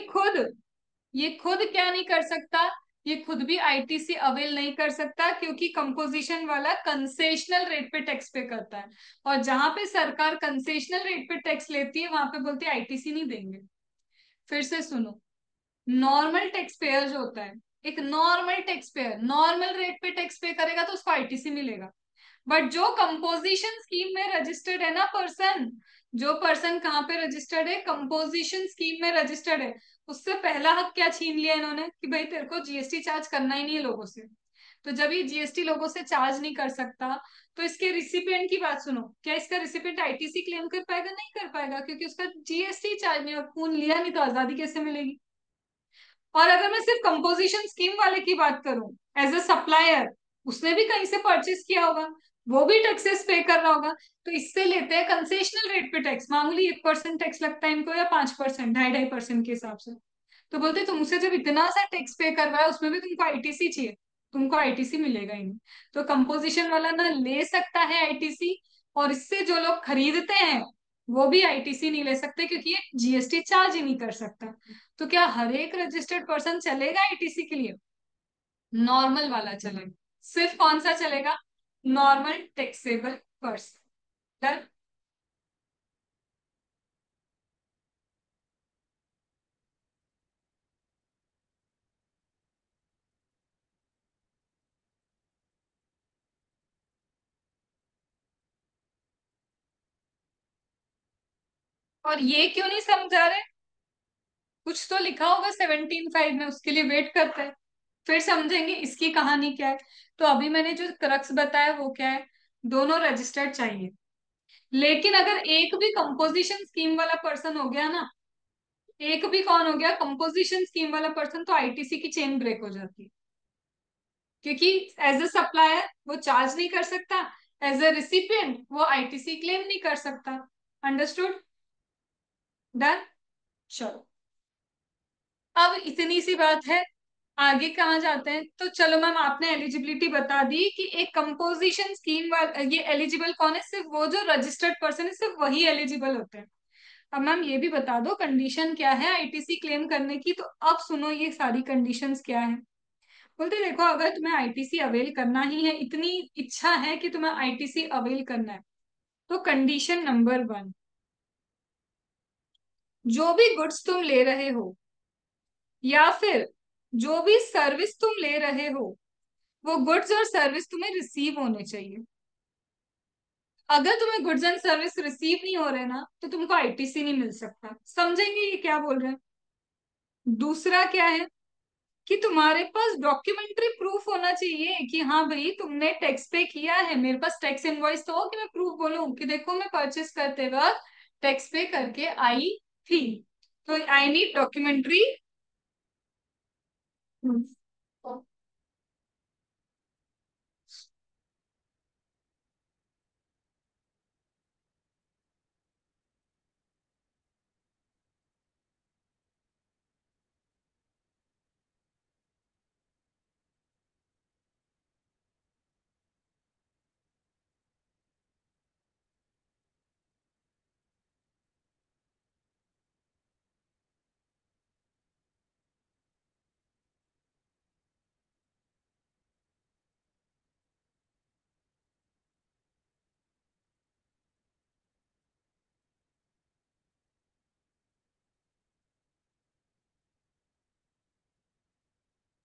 खुद क्या नहीं कर सकता? ये खुद भी आईटीसी अवेल नहीं कर सकता, क्योंकि कंपोजिशन वाला कंसेशनल रेट पे टैक्स पे करता है। और जहां पे सरकार कंसेशनल रेट पे टैक्स लेती है, वहां पे बोलती है आईटीसी नहीं देंगे। फिर से सुनो, नॉर्मल टैक्स पेयर जो होता है, एक normal tax payer normal rate पे टैक्स पे करेगा तो उसको आईटीसी मिलेगा। बट जो कंपोजिशन स्कीम में रजिस्टर्ड है ना पर्सन, जो पर्सन कहाँ पे रजिस्टर्ड है, कंपोजिशन स्कीम में रजिस्टर्ड है, उससे पहला हक क्या छीन लिया इन्होंने कि भाई तेरे को जीएसटी चार्ज करना ही नहीं है लोगों से। तो जब ये जीएसटी लोगों से चार्ज नहीं कर सकता, तो इसके रिसिपिएंट की बात सुनो, क्या इसका रिसिपिएंट आईटीसी क्लेम कर पाएगा? नहीं कर पाएगा, क्योंकि उसका जीएसटी चार्ज नहीं, खून लिया नहीं तो आजादी कैसे मिलेगी। और अगर मैं सिर्फ कंपोजिशन स्कीम वाले की बात करूं, एज अ सप्लायर, उसने भी कहीं से परचेस किया होगा, वो भी टैक्सेस पे कर रहा होगा। तो इससे लेते हैं कंसेशनल रेट पे टैक्स, मामूली 1% टैक्स लगता है इनको, या 5%, 2.5% के हिसाब से। तो बोलते तुमसे जब इतना सा टैक्स पे करवाया, उसमें भी तुमको आईटीसी चाहिए, तुमको आईटीसी मिलेगा ही नहीं। तो कंपोजिशन वाला ना ले सकता है आईटीसी, और इससे जो लोग खरीदते हैं वो भी आईटीसी नहीं ले सकते, क्योंकि ये जीएसटी चार्ज ही नहीं कर सकता। तो क्या हर एक रजिस्टर्ड पर्सन चलेगा आईटीसी के लिए? नॉर्मल वाला चलेगा। सिर्फ कौन सा चलेगा? Normal taxable person. और ये क्यों नहीं समझा रहे? कुछ तो लिखा होगा 17(5) में, उसके लिए वेट करते हैं, फिर समझेंगे इसकी कहानी क्या है। तो अभी मैंने जो क्रक्स बताया वो क्या है, दोनों रजिस्टर्ड चाहिए। लेकिन अगर एक भी कंपोजिशन स्कीम वाला पर्सन हो गया ना, एक भी कौन हो गया, कंपोजिशन स्कीम वाला पर्सन, तो आईटीसी की चेन ब्रेक हो जाती है। क्योंकि एज अ सप्लायर वो चार्ज नहीं कर सकता, एज अ रिसिपिएंट वो आईटीसी क्लेम नहीं कर सकता। अंडरस्टूड? डन। चलो, अब इतनी सी बात है, आगे कहाँ जाते हैं? तो चलो मैम, आपने एलिजिबिलिटी बता दी कि एक कंपोजिशन स्कीम वाला, ये एलिजिबल कौन है? सिर्फ वो जो रजिस्टर्ड पर्सन है, सिर्फ वही एलिजिबल होते हैं। अब मैम ये भी बता दो कंडीशन क्या है आईटीसी क्लेम करने की। तो अब सुनो ये सारी कंडीशंस क्या है। बोलते देखो, अगर तुम्हें आईटीसी अवेल करना ही है, इतनी इच्छा है कि तुम्हें आईटीसी अवेल करना है, तो कंडीशन नंबर 1, जो भी गुड्स तुम ले रहे हो या फिर जो भी सर्विस तुम ले रहे हो, वो गुड्स और सर्विस तुम्हें रिसीव होने चाहिए। अगर तुम्हें गुड्स एंड सर्विस रिसीव नहीं हो रहे ना, तो तुमको आईटीसी नहीं मिल सकता। समझेंगे ये क्या बोल रहे हैं? दूसरा क्या है कि तुम्हारे पास डॉक्यूमेंट्री प्रूफ होना चाहिए कि हाँ भाई तुमने टैक्स पे किया है। मेरे पास टैक्स इनवॉइस तो हो कि मैं प्रूफ बोलूं कि देखो मैं परचेस करते वक्त टैक्स पे करके आई थी। तो आई नीड डॉक्यूमेंट्री।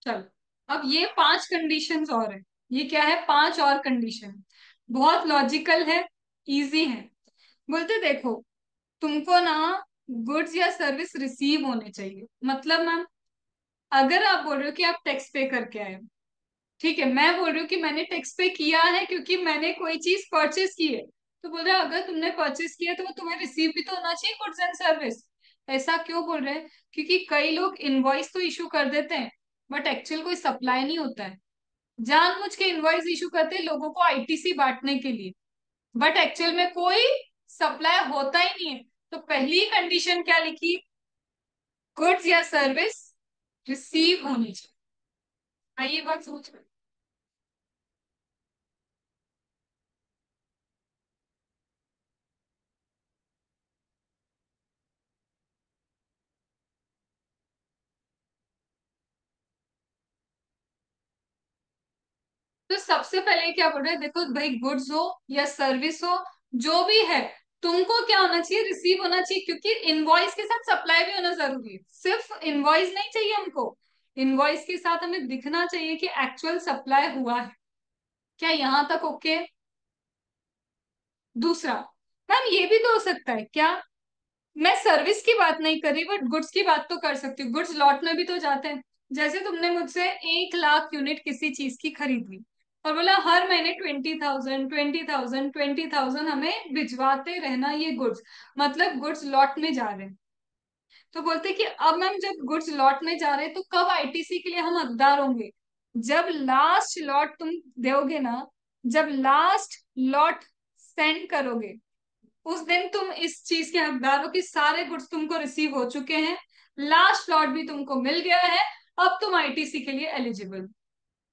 चलो, अब ये 5 कंडीशंस और है। ये क्या है? 5 और कंडीशन, बहुत लॉजिकल है, इजी है। बोलते देखो, तुमको ना गुड्स या सर्विस रिसीव होने चाहिए। मतलब मैम, अगर आप बोल रहे हो कि आप टैक्स पे करके आए हो, ठीक है, मैं बोल रही हूँ कि मैंने टैक्स पे किया है क्योंकि मैंने कोई चीज परचेस की है, तो बोल रहे हैं अगर तुमने परचेस किया तो वो तुम्हें रिसीव भी तो होना चाहिए, गुड्स एंड सर्विस। ऐसा क्यों बोल रहे हैं? क्योंकि कई लोग इनवॉइस तो इशू कर देते हैं, बट एक्चुअल कोई सप्लाई नहीं होता है। जानबूझ के इनवॉइस इशू करते हैं लोगों को आईटीसी बांटने के लिए, बट एक्चुअल में कोई सप्लाई होता ही नहीं है। तो पहली कंडीशन क्या लिखी? गुड्स या सर्विस रिसीव होनी चाहिए। आइए बात सोच। तो सबसे पहले क्या बोल रहे हैं, देखो भाई, गुड्स हो या सर्विस हो, जो भी है, तुमको क्या होना चाहिए, रिसीव होना चाहिए, क्योंकि इनवॉइस के साथ सप्लाई भी होना जरूरी है। सिर्फ इनवॉइस नहीं चाहिए हमको, इनवॉइस के साथ हमें दिखना चाहिए कि एक्चुअल सप्लाई हुआ है। क्या यहां तक ओके? दूसरा, मैम ये भी तो हो सकता है क्या, मैं सर्विस की बात नहीं कर रही, बट गुड्स की बात तो कर सकती हूँ, गुड्स लॉट में भी तो जाते हैं। जैसे तुमने मुझसे 1 लाख यूनिट किसी चीज की खरीद ली और बोला हर महीने 20,000 20,000 20,000 हमें भिजवाते रहना, ये गुड्स, मतलब गुड्स लॉट में जा रहे हैं। तो बोलते कि अब मैम जब गुड्स लॉट में जा रहे हैं तो कब आईटीसी के लिए हम हकदार होंगे? जब लास्ट लॉट तुम दोगे ना, जब लास्ट लॉट सेंड करोगे, उस दिन तुम इस चीज के हकदार हो कि सारे गुड्स तुमको रिसीव हो चुके हैं, लास्ट लॉट भी तुमको मिल गया है, अब तुम आईटीसी के लिए एलिजिबल।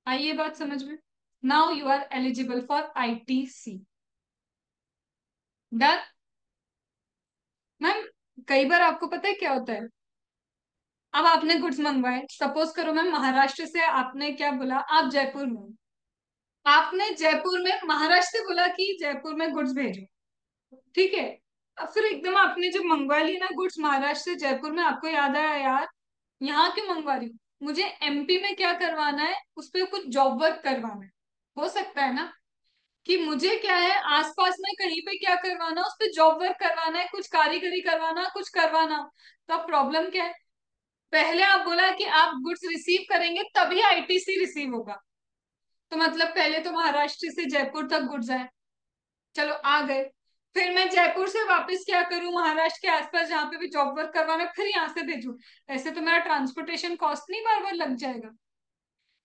आइए बात समझ में। Now you are eligible for ITC. Done. Ma'am कई बार आपको पता है क्या होता है, अब आपने गुड्स मंगवाए, सपोज करो मैम महाराष्ट्र से, आपने क्या बोला, आप जयपुर में हो। आपने जयपुर में महाराष्ट्र से बोला कि जयपुर में गुड्स भेजो, ठीक है। अब फिर एकदम आपने जब मंगवा ली ना गुड्स महाराष्ट्र से जयपुर में, आपको याद आया यार यहाँ क्यों मंगवा रही हूँ, मुझे एमपी में क्या करवाना है, उस पर कुछ जॉब वर्क करवाना है। हो सकता है ना कि मुझे क्या है, आसपास में कहीं पे क्या करवाना, उस पर जॉब वर्क करवाना है, कुछ कारीगरी करवाना, कुछ करवाना। तो अब प्रॉब्लम क्या है, पहले आप बोला कि आप गुड्स रिसीव करेंगे तभी आईटीसी रिसीव होगा, तो मतलब पहले तो महाराष्ट्र से जयपुर तक गुड्स आए, चलो आ गए, फिर मैं जयपुर से वापस क्या करूं, महाराष्ट्र के आसपास जहां पे भी जॉब वर्क करवाना है, फिर यहाँ से भेजूं, ऐसे तो मेरा ट्रांसपोर्टेशन कॉस्ट नहीं बार बार लग जाएगा।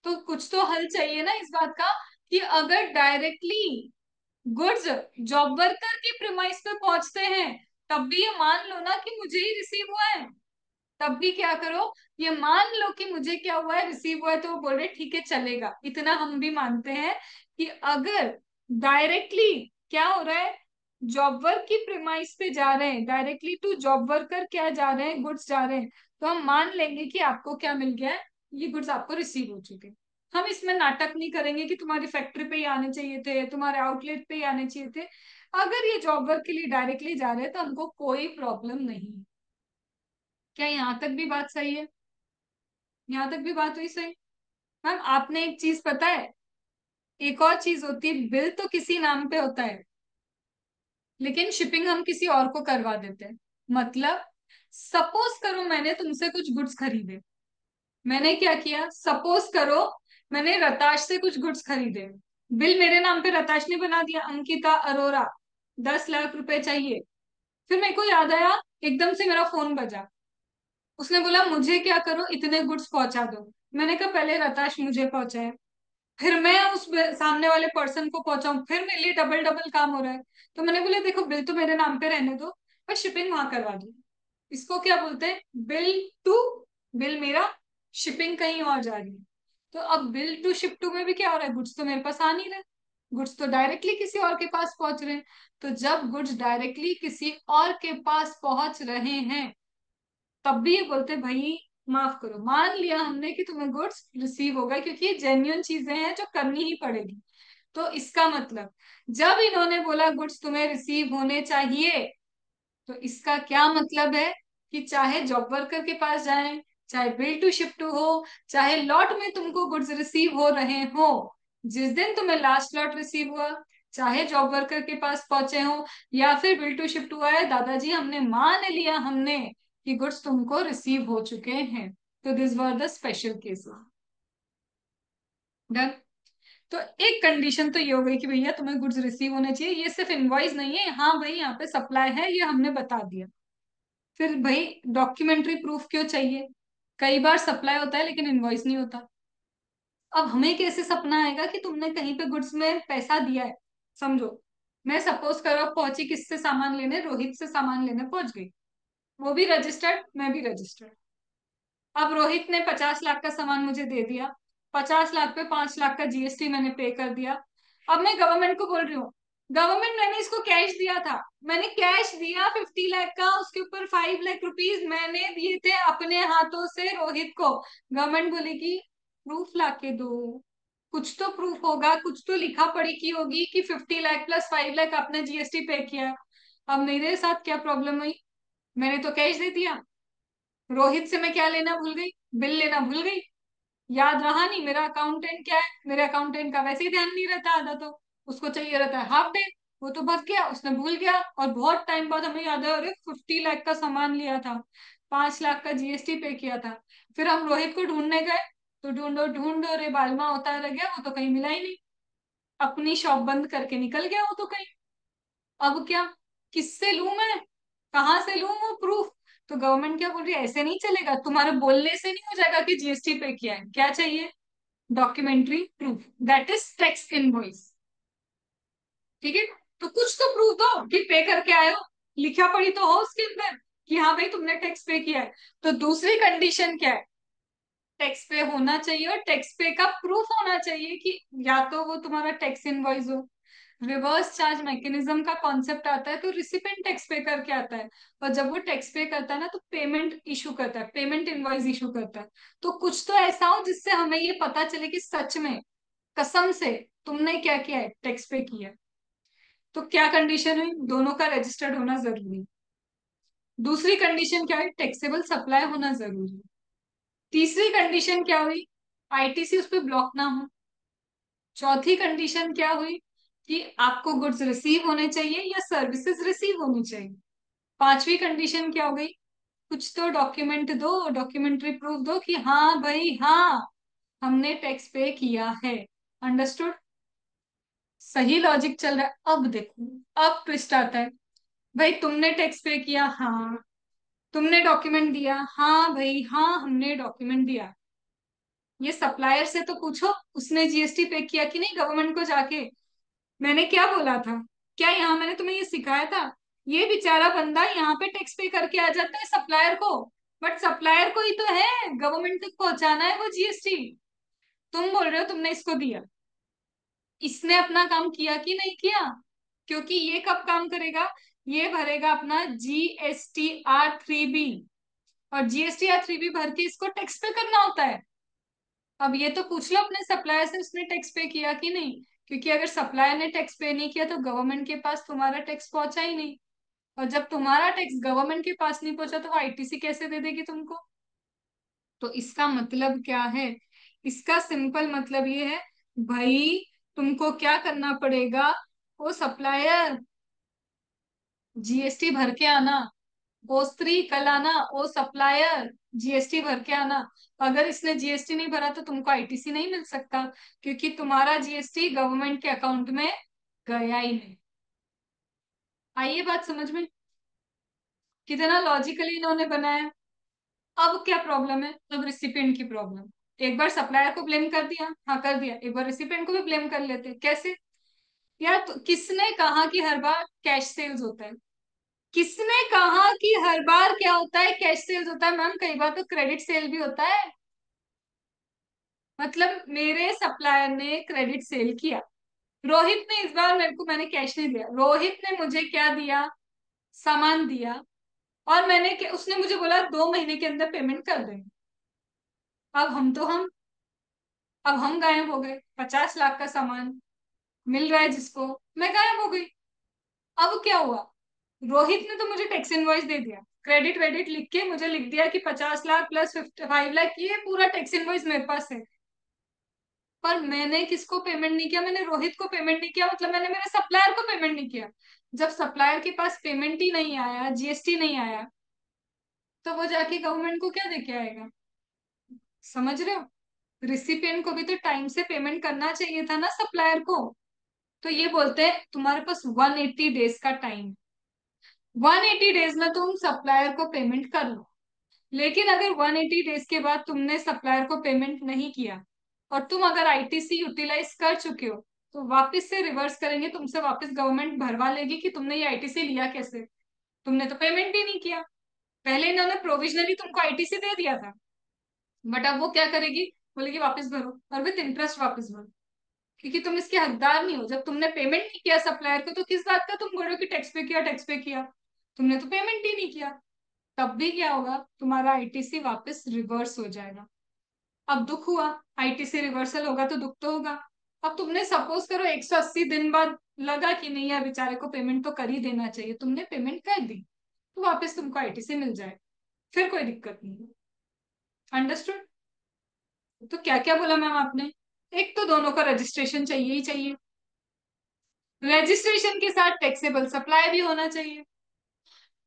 तो कुछ तो हल चाहिए ना इस बात का, कि अगर डायरेक्टली गुड्स जॉब वर्कर की प्रिमाइस पे पहुंचते हैं, तब भी ये मान लो ना कि मुझे ही रिसीव हुआ है, तब भी क्या करो, ये मान लो कि मुझे क्या हुआ है, रिसीव हुआ है, तो वो बोल रहे ठीक है चलेगा, इतना हम भी मानते हैं कि अगर डायरेक्टली क्या हो रहा है, जॉब वर्क की प्रेमाइस पे जा रहे हैं, डायरेक्टली टू जॉब वर्कर क्या जा रहे हैं, गुड्स जा रहे हैं, तो हम मान लेंगे कि आपको क्या मिल गया है, ये गुड्स आपको रिसीव हो चुके हैं। हम इसमें नाटक नहीं करेंगे कि तुम्हारी फैक्ट्री पे ही आने चाहिए थे, तुम्हारे आउटलेट पे ही आने चाहिए थे। अगर ये जॉब वर्क के लिए डायरेक्टली जा रहे हैं तो हमको कोई प्रॉब्लम नहीं है। क्या यहाँ तक भी बात सही है? यहाँ तक भी बात हुई सही? मैम आपने एक चीज पता है, एक और चीज होती है, बिल तो किसी नाम पे होता है, लेकिन शिपिंग हम किसी और को करवा देते हैं। मतलब सपोज करो मैंने तुमसे कुछ गुड्स खरीदे, मैंने क्या किया, सपोज करो मैंने रताश से कुछ गुड्स खरीदे, बिल मेरे नाम पे रताश ने बना दिया, अंकिता अरोरा 10 लाख रुपए चाहिए। फिर मेरे को याद आया, एकदम से मेरा फोन बजा, उसने बोला मुझे क्या करो, इतने गुड्स पहुंचा दो। मैंने कहा पहले रताश मुझे पहुंचाए, फिर मैं उस सामने वाले पर्सन को पहुंचाऊं, फिर मेरे लिए डबल डबल काम हो रहा है। तो मैंने बोला देखो बिल तो मेरे नाम पे रहने दो, पर शिपिंग वहां करवा दो। इसको क्या बोलते हैं, बिल टू, बिल मेरा, शिपिंग कहीं और जा रही है। तो अब बिल टू शिप टू में भी क्या हो रहा है, गुड्स तो मेरे पास आ नहीं रहे, गुड्स तो डायरेक्टली किसी और के पास पहुंच रहे हैं। तो जब गुड्स डायरेक्टली किसी और के पास पहुंच रहे हैं, तब भी ये बोलते भाई माफ करो, मान लिया हमने कि तुम्हें गुड्स रिसीव होगा, क्योंकि ये जेन्युइन चीजें हैं जो करनी ही पड़ेगी। तो इसका मतलब, जब इन्होंने बोला गुड्स तुम्हें रिसीव होने चाहिए, तो इसका क्या मतलब है, कि चाहे जॉब वर्कर के पास जाए, चाहे बिल टू शिप टू हो, चाहे लॉट में तुमको गुड्स रिसीव हो रहे हो, जिस दिन तुम्हें लास्ट लॉट रिसीव हुआ, चाहे जॉब वर्कर के पास पहुंचे हो या फिर बिल टू शिप टू आए, दादाजी हमने मान लिया हमने कि गुड्स तुमको रिसीव हो चुके हैं। तो this were the special cases. Done. तो एक कंडीशन तो ये हो गई कि भैया तुम्हें गुड्स रिसीव होने चाहिए, ये सिर्फ इनवॉइस नहीं है, हाँ भाई यहाँ पे सप्लाई है, ये हमने बता दिया। फिर भाई डॉक्यूमेंट्री प्रूफ क्यों चाहिए, कई बार सप्लाई होता है लेकिन इनवॉइस नहीं होता। अब हमें कैसे सपना आएगा कि तुमने कहीं पे गुड्स में पैसा दिया है? समझो, मैं सपोज करो पहुंची किससे सामान लेने, रोहित से सामान लेने पहुंच गई, वो भी रजिस्टर्ड, मैं भी रजिस्टर्ड। अब रोहित ने 50 लाख का सामान मुझे दे दिया, 50 लाख पे 5 लाख का जीएसटी मैंने पे कर दिया। अब मैं गवर्नमेंट को बोल रही हूँ, गवर्नमेंट मैंने इसको कैश दिया था, मैंने कैश दिया 50 लाख का, उसके ऊपर 5 लाख रुपीज मैंने दिए थे अपने हाथों से रोहित को। गवर्नमेंट बोलेगी प्रूफ ला के दो, कुछ तो प्रूफ होगा, कुछ तो लिखा पढ़ी की होगी कि 50 लाख प्लस 5 लाख आपने जीएसटी पे किया। अब मेरे साथ क्या प्रॉब्लम हुई, मैंने तो कैश दे दिया, रोहित से मैं क्या लेना भूल गई, बिल लेना भूल गई, याद रहा नहीं मेरा अकाउंटेंट क्या है, मेरे अकाउंटेंट का वैसे ही ध्यान नहीं रहता आधा, तो उसको चाहिए रहता है हाफ डे, वो तो बच गया, उसने भूल गया, और बहुत टाइम बाद हमें याद है अरे 50 लाख का सामान लिया था, 5 लाख का जीएसटी पे किया था। फिर हम रोहित को ढूंढने गए, तो ढूंढो ढूंढो रे बालमा होता रह गया, वो तो कहीं मिला ही नहीं, अपनी शॉप बंद करके निकल गया वो तो कहीं। अब क्या, किससे लूं मैं, कहाँ से लूं वो प्रूफ। तो गवर्नमेंट क्या बोल रही है, ऐसे नहीं चलेगा, तुम्हारे बोलने से नहीं हो जाएगा कि जीएसटी पे किया है, क्या चाहिए, documentary proof, that is tax invoice. ठीक है, तो कुछ तो प्रूफ दो कि पे करके आए हो, लिखा पढ़ी तो हो उसके अंदर कि हाँ भाई तुमने टैक्स पे किया है। तो दूसरी कंडीशन क्या है, टैक्स पे होना चाहिए और टैक्स पे का प्रूफ होना चाहिए, कि या तो वो तुम्हारा टैक्स इनवॉइस हो, रिवर्स चार्ज मैकेनिज्म का कॉन्सेप्ट आता है तो रिसिपेंट टैक्स पे करके आता है, और जब वो टैक्स पे करता है ना तो पेमेंट इशू करता है, पेमेंट इनवॉइस इशू करता है। तो कुछ तो ऐसा हो जिससे हमें ये पता चले कि सच में, कसम से तुमने क्या किया है, टैक्स पे किया है। तो क्या कंडीशन है, दोनों का रजिस्टर्ड होना जरूरी है। दूसरी कंडीशन क्या है, टैक्सेबल सप्लाई होना जरूरी है। तीसरी कंडीशन क्या हुई, आईटीसी उस पर ब्लॉक ना हो। चौथी कंडीशन क्या हुई, कि आपको गुड्स रिसीव होने चाहिए या सर्विसेज रिसीव होनी चाहिए। पांचवी कंडीशन क्या हो गई, कुछ तो डॉक्यूमेंट दो, डॉक्यूमेंट्री प्रूफ दो कि हाँ भाई हाँ, हमने टैक्स पे किया है। अंडरस्टूड, सही लॉजिक चल रहा है। अब देखो, अब ट्विस्ट आता है, भाई तुमने टैक्स पे किया, हाँ, तुमने डॉक्यूमेंट दिया, हाँ भाई हाँ हमने डॉक्यूमेंट दिया, ये सप्लायर से तो पूछो उसने जीएसटी पे किया कि नहीं गवर्नमेंट को जाके। मैंने क्या बोला था, क्या यहाँ मैंने तुम्हें ये सिखाया था, ये बेचारा बंदा यहाँ पे टैक्स पे करके आ जाता है सप्लायर को, बट सप्लायर को ही तो है गवर्नमेंट तक पहुंचाना है वो जीएसटी। तुम बोल रहे हो तुमने इसको दिया, इसने अपना काम किया कि नहीं किया, क्योंकि ये कब काम करेगा, ये भरेगा अपना GSTR 3B, और GSTR 3B भर के इसको टैक्स पे करना होता है। अब ये तो पूछ लो अपने सप्लायर से उसने टैक्स पे किया कि नहीं, क्योंकि अगर सप्लायर ने टैक्स पे नहीं किया तो गवर्नमेंट के पास तुम्हारा टैक्स पहुंचा ही नहीं, और जब तुम्हारा टैक्स गवर्नमेंट के पास नहीं पहुंचा तो वो आईटीसी कैसे दे देगी तुमको। तो इसका मतलब क्या है, इसका सिंपल मतलब ये है, भाई तुमको क्या करना पड़ेगा, वो सप्लायर जीएसटी भर के आना, ओ स्त्री कल आना, ओ सप्लायर जीएसटी भर के आना। अगर इसने जीएसटी नहीं भरा तो तुमको आईटीसी नहीं मिल सकता, क्योंकि तुम्हारा जीएसटी गवर्नमेंट के अकाउंट में गया ही नहीं। आइए बात समझ में, कितना लॉजिकली इन्होंने बनाया। अब क्या प्रॉब्लम है, अब रिसिपिएंट की प्रॉब्लम। एक बार सप्लायर को ब्लेम कर दिया, हाँ कर दिया, एक बार रिसिपिएंट को भी ब्लेम कर लेते, कैसे। यार तो किसने कहा कि हर बार कैश सेल्स होता है, किसने कहा कि हर बार क्या होता है, कैश सेल्स होता है। मैम कई बार तो क्रेडिट सेल भी होता है, मतलब मेरे सप्लायर ने क्रेडिट सेल किया, रोहित ने इस बार मेरे को, मैंने कैश नहीं दिया, रोहित ने मुझे क्या दिया, सामान दिया, और उसने मुझे बोला 2 महीने के अंदर पेमेंट कर देंगे। अब हम गायब हो गए, 50 लाख का सामान मिल रहा है जिसको, मैं गायब हो गई। अब क्या हुआ, रोहित ने तो मुझे टैक्स इनवॉइस दे दिया, क्रेडिट वेडिट लिख के मुझे लिख दिया कि 50 लाख प्लस 5 लाख, ये पूरा टैक्स इनवॉइस मेरे पास है। पर मैंने किसको पेमेंट नहीं किया, मैंने रोहित को पेमेंट नहीं किया, मतलब मैंने मेरे सप्लायर को पेमेंट नहीं किया। जब सप्लायर के पास पेमेंट ही नहीं आया, जीएसटी नहीं आया, तो वो जाके गवर्नमेंट को क्या देके आएगा। समझ रहे हो, रिसिपिएंट को भी तो टाइम से पेमेंट करना चाहिए था ना सप्लायर को। तो ये बोलते हैं तुम्हारे पास 180 डेज का टाइम, 180 डेज में तुम सप्लायर को पेमेंट कर लो। लेकिन अगर 180 डेज के बाद तुमने सप्लायर को पेमेंट नहीं किया, और तुम अगर आईटीसी यूटिलाइज कर चुके हो, तो वापस से रिवर्स करेंगे तुमसे, वापस गवर्नमेंट भरवा लेगी कि तुमने ये आईटीसी लिया कैसे, तुमने तो पेमेंट ही नहीं किया। पहले इन्होंने प्रोविजनली तुमको आईटीसी दे दिया था, बट अब वो क्या करेगी, बोलेगी वापस भरो, और विद इंटरेस्ट वापस भरो, क्योंकि तुम इसके हकदार नहीं हो। जब तुमने पेमेंट नहीं किया सप्लायर को, तो किस बात का तुम बोल रहे हो कि टैक्स पे किया, टैक्स पे किया, तुमने तो पेमेंट ही नहीं किया। तब भी क्या होगा, तुम्हारा आईटीसी वापस रिवर्स हो जाएगा। अब दुख हुआ, आईटीसी रिवर्सल होगा तो दुख तो होगा। अब तुमने सपोज करो 180 दिन बाद लगा कि नहीं यार बेचारे को पेमेंट तो कर ही देना चाहिए, तुमने पेमेंट कर दी, तो वापस तुमको आईटीसी मिल जाए, फिर कोई दिक्कत नहीं है। अंडरस्टूड? तो क्या क्या बोला मैम आपने? एक तो दोनों का रजिस्ट्रेशन चाहिए ही चाहिए, रजिस्ट्रेशन के साथ टैक्सेबल सप्लाई भी होना चाहिए।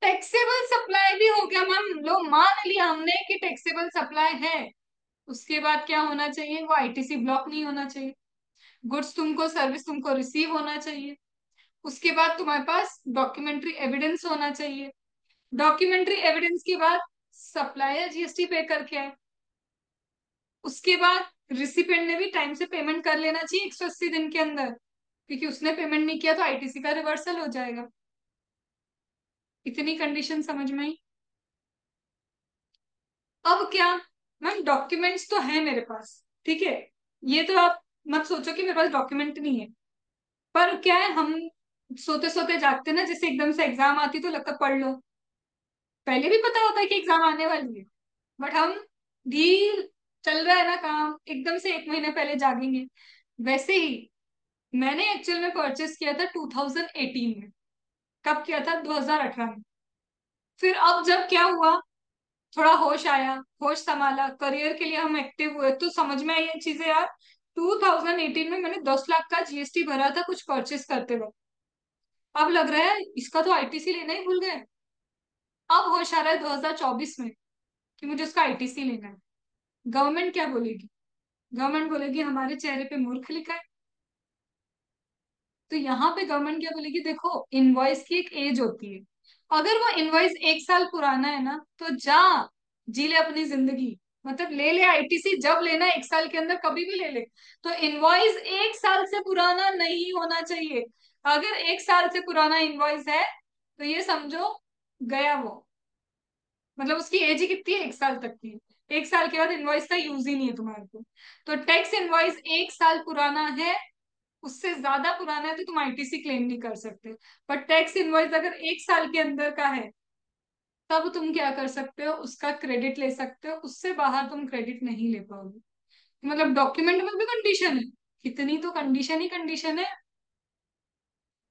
टैक्सेबल सप्लाई भी हो गया मैम, लो मान लिया हमने कि टैक्सेबल सप्लाई है, उसके बाद क्या होना चाहिए? वो आईटीसी ब्लॉक नहीं होना चाहिए, गुड्स तुमको, सर्विस तुमको रिसीव होना चाहिए। उसके बाद तुम्हारे पास डॉक्यूमेंट्री एविडेंस होना चाहिए, डॉक्यूमेंट्री एविडेंस के बाद सप्लायर जीएसटी पे करके आए, उसके बाद रिसिपेंट ने भी टाइम से पेमेंट कर लेना चाहिए 180 दिन के अंदर, क्योंकि उसने पेमेंट नहीं किया तो आईटीसी का रिवर्सल हो जाएगा। इतनी कंडीशन समझ में आई? अब क्या मैम, डॉक्यूमेंट्स तो है मेरे पास, ठीक है, ये तो आप मत सोचो कि मेरे पास डॉक्यूमेंट नहीं है। पर क्या है, हम सोते सोते जागते ना, जैसे एकदम से एग्जाम आती तो लगता पढ़ लो, पहले भी पता होता है कि एग्जाम आने वाली है, बट हम धीर चल रहा है ना काम, एकदम से एक महीने पहले जागेंगे। वैसे ही मैंने एक्चुअल में परचेस किया था 2018 में। कब किया था? 2018 में। फिर अब जब क्या हुआ, थोड़ा होश आया, होश संभाला, करियर के लिए हम एक्टिव हुए, तो समझ में आई ये चीजें यार। 2018 में मैंने 10 लाख का जीएसटी भरा था कुछ परचेस करते वक्त, अब लग रहा है इसका तो आईटीसी लेना ही भूल गए। अब होश आ रहा है 2024 में कि मुझे उसका आईटीसी लेना है। गवर्नमेंट क्या बोलेगी? गवर्नमेंट बोलेगी हमारे चेहरे पे मूर्ख लिखा है। तो यहाँ पे गवर्नमेंट क्या बोलेगी, देखो इनवॉइस की एक एज होती है, अगर वो इनवॉइस 1 साल पुराना है ना, तो जा जी ले अपनी जिंदगी, मतलब ले ले आईटीसी जब लेना है, 1 साल के अंदर कभी भी ले ले। तो इनवॉइस 1 साल से पुराना नहीं होना चाहिए। अगर 1 साल से पुराना इनवॉइस है तो ये समझो गया वो, मतलब उसकी एज ही कितनी है? 1 साल तक की। 1 साल के बाद इनवॉइस का यूज ही नहीं है तुम्हारे को। तो टैक्स इनवॉइस 1 साल पुराना है, उससे ज्यादा पुराना है तो तुम आईटीसी क्लेम नहीं कर सकते। पर टैक्स इनवॉइस अगर 1 साल के अंदर का है, तब तुम क्या कर सकते हो, उसका क्रेडिट ले सकते हो, उससे बाहर तुम क्रेडिट नहीं ले पाओगे। मतलब डॉक्यूमेंट में भी कंडीशन है, कितनी तो कंडीशन ही कंडीशन है।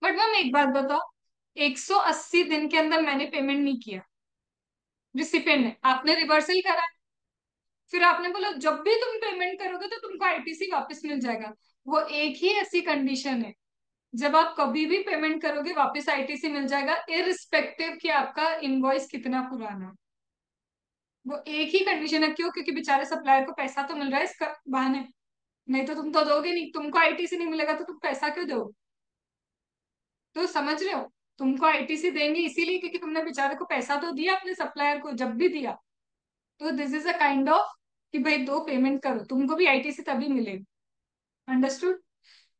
बट मैम एक बात बताओ, 180 दिन के अंदर मैंने पेमेंट नहीं किया, रिसिपेंट ने, आपने रिवर्सल करा, फिर आपने बोला जब भी तुम पेमेंट करोगे तो तुमको आईटीसी वापस मिल जाएगा। वो एक ही ऐसी कंडीशन है, जब आप कभी भी पेमेंट करोगे वापस आईटीसी मिल जाएगा, इररिस्पेक्टिव कि आपका इनवॉइस कितना पुराना है। वो एक ही कंडीशन है, क्यों? क्योंकि बेचारे सप्लायर को पैसा तो मिल रहा है इसका बहाने, नहीं तो तुम तो दोगे नहीं, तुमको आईटीसी नहीं मिलेगा तो तुम पैसा क्यों दोगे? तो समझ रहे हो, तुमको आईटीसी देंगे इसीलिए क्योंकि तुमने बेचारे को पैसा तो दिया, अपने सप्लायर को जब भी दिया। तो this is a kind of कि भाई दो, पेमेंट करो, तुमको भी आईटीसी तभी मिलेगी। अंडरस्टूड?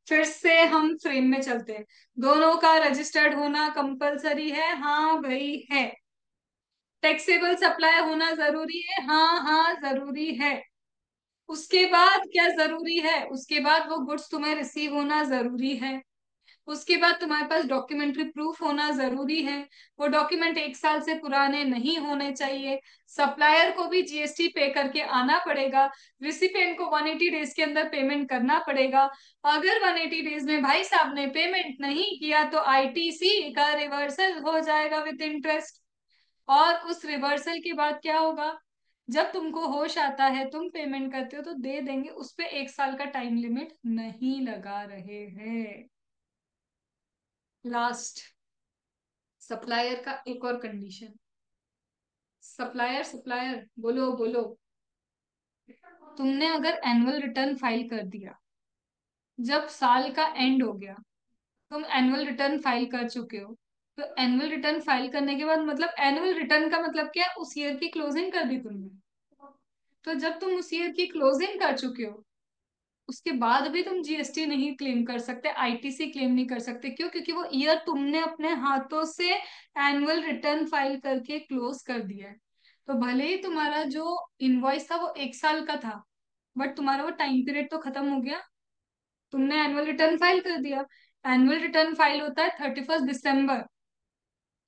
फिर से हम फ्रेम में चलते हैं। दोनों का रजिस्टर्ड होना कंपलसरी है, हाँ भाई है। टैक्सेबल सप्लाई होना जरूरी है, हाँ हाँ जरूरी है। उसके बाद क्या जरूरी है? उसके बाद वो गुड्स तुम्हें रिसीव होना जरूरी है। उसके बाद तुम्हारे पास डॉक्यूमेंट्री प्रूफ होना जरूरी है। वो डॉक्यूमेंट 1 साल से पुराने नहीं होने चाहिए। सप्लायर को भी जीएसटी पे करके आना पड़ेगा। रिसिपेंट को 180 डेज के अंदर पेमेंट करना पड़ेगा। अगर 180 डेज में भाई साहब ने पेमेंट नहीं किया तो आईटीसी का रिवर्सल हो जाएगा विद इंटरेस्ट। और उस रिवर्सल के बाद क्या होगा? जब तुमको होश आता है, तुम पेमेंट करते हो तो दे देंगे, उस पे 1 साल का टाइम लिमिट नहीं लगा रहे हैं। लास्ट, सप्लायर का एक और कंडीशन। सप्लायर सप्लायर बोलो बोलो, तुमने अगर एनुअल रिटर्न फाइल कर दिया, जब साल का एंड हो गया, तुम एनुअल रिटर्न फाइल कर चुके हो, तो एनुअल रिटर्न फाइल करने के बाद मतलब एनुअल रिटर्न का मतलब क्या है? उस ईयर की क्लोजिंग कर दी तुमने। तो जब तुम उस ईयर की क्लोजिंग कर चुके हो, उसके बाद भी तुम जीएसटी नहीं क्लेम कर सकते, आईटीसी क्लेम नहीं कर सकते। क्यों? क्योंकि वो ईयर तुमने अपने हाथों से एनुअल रिटर्न फाइल करके क्लोज कर दिया है। तो भले ही तुम्हारा जो इनवॉइस था वो 1 साल का था, बट तुम्हारा वो टाइम पीरियड तो खत्म हो गया, तुमने एनुअल रिटर्न फाइल कर दिया। एनुअल रिटर्न फाइल होता है 31 दिसंबर।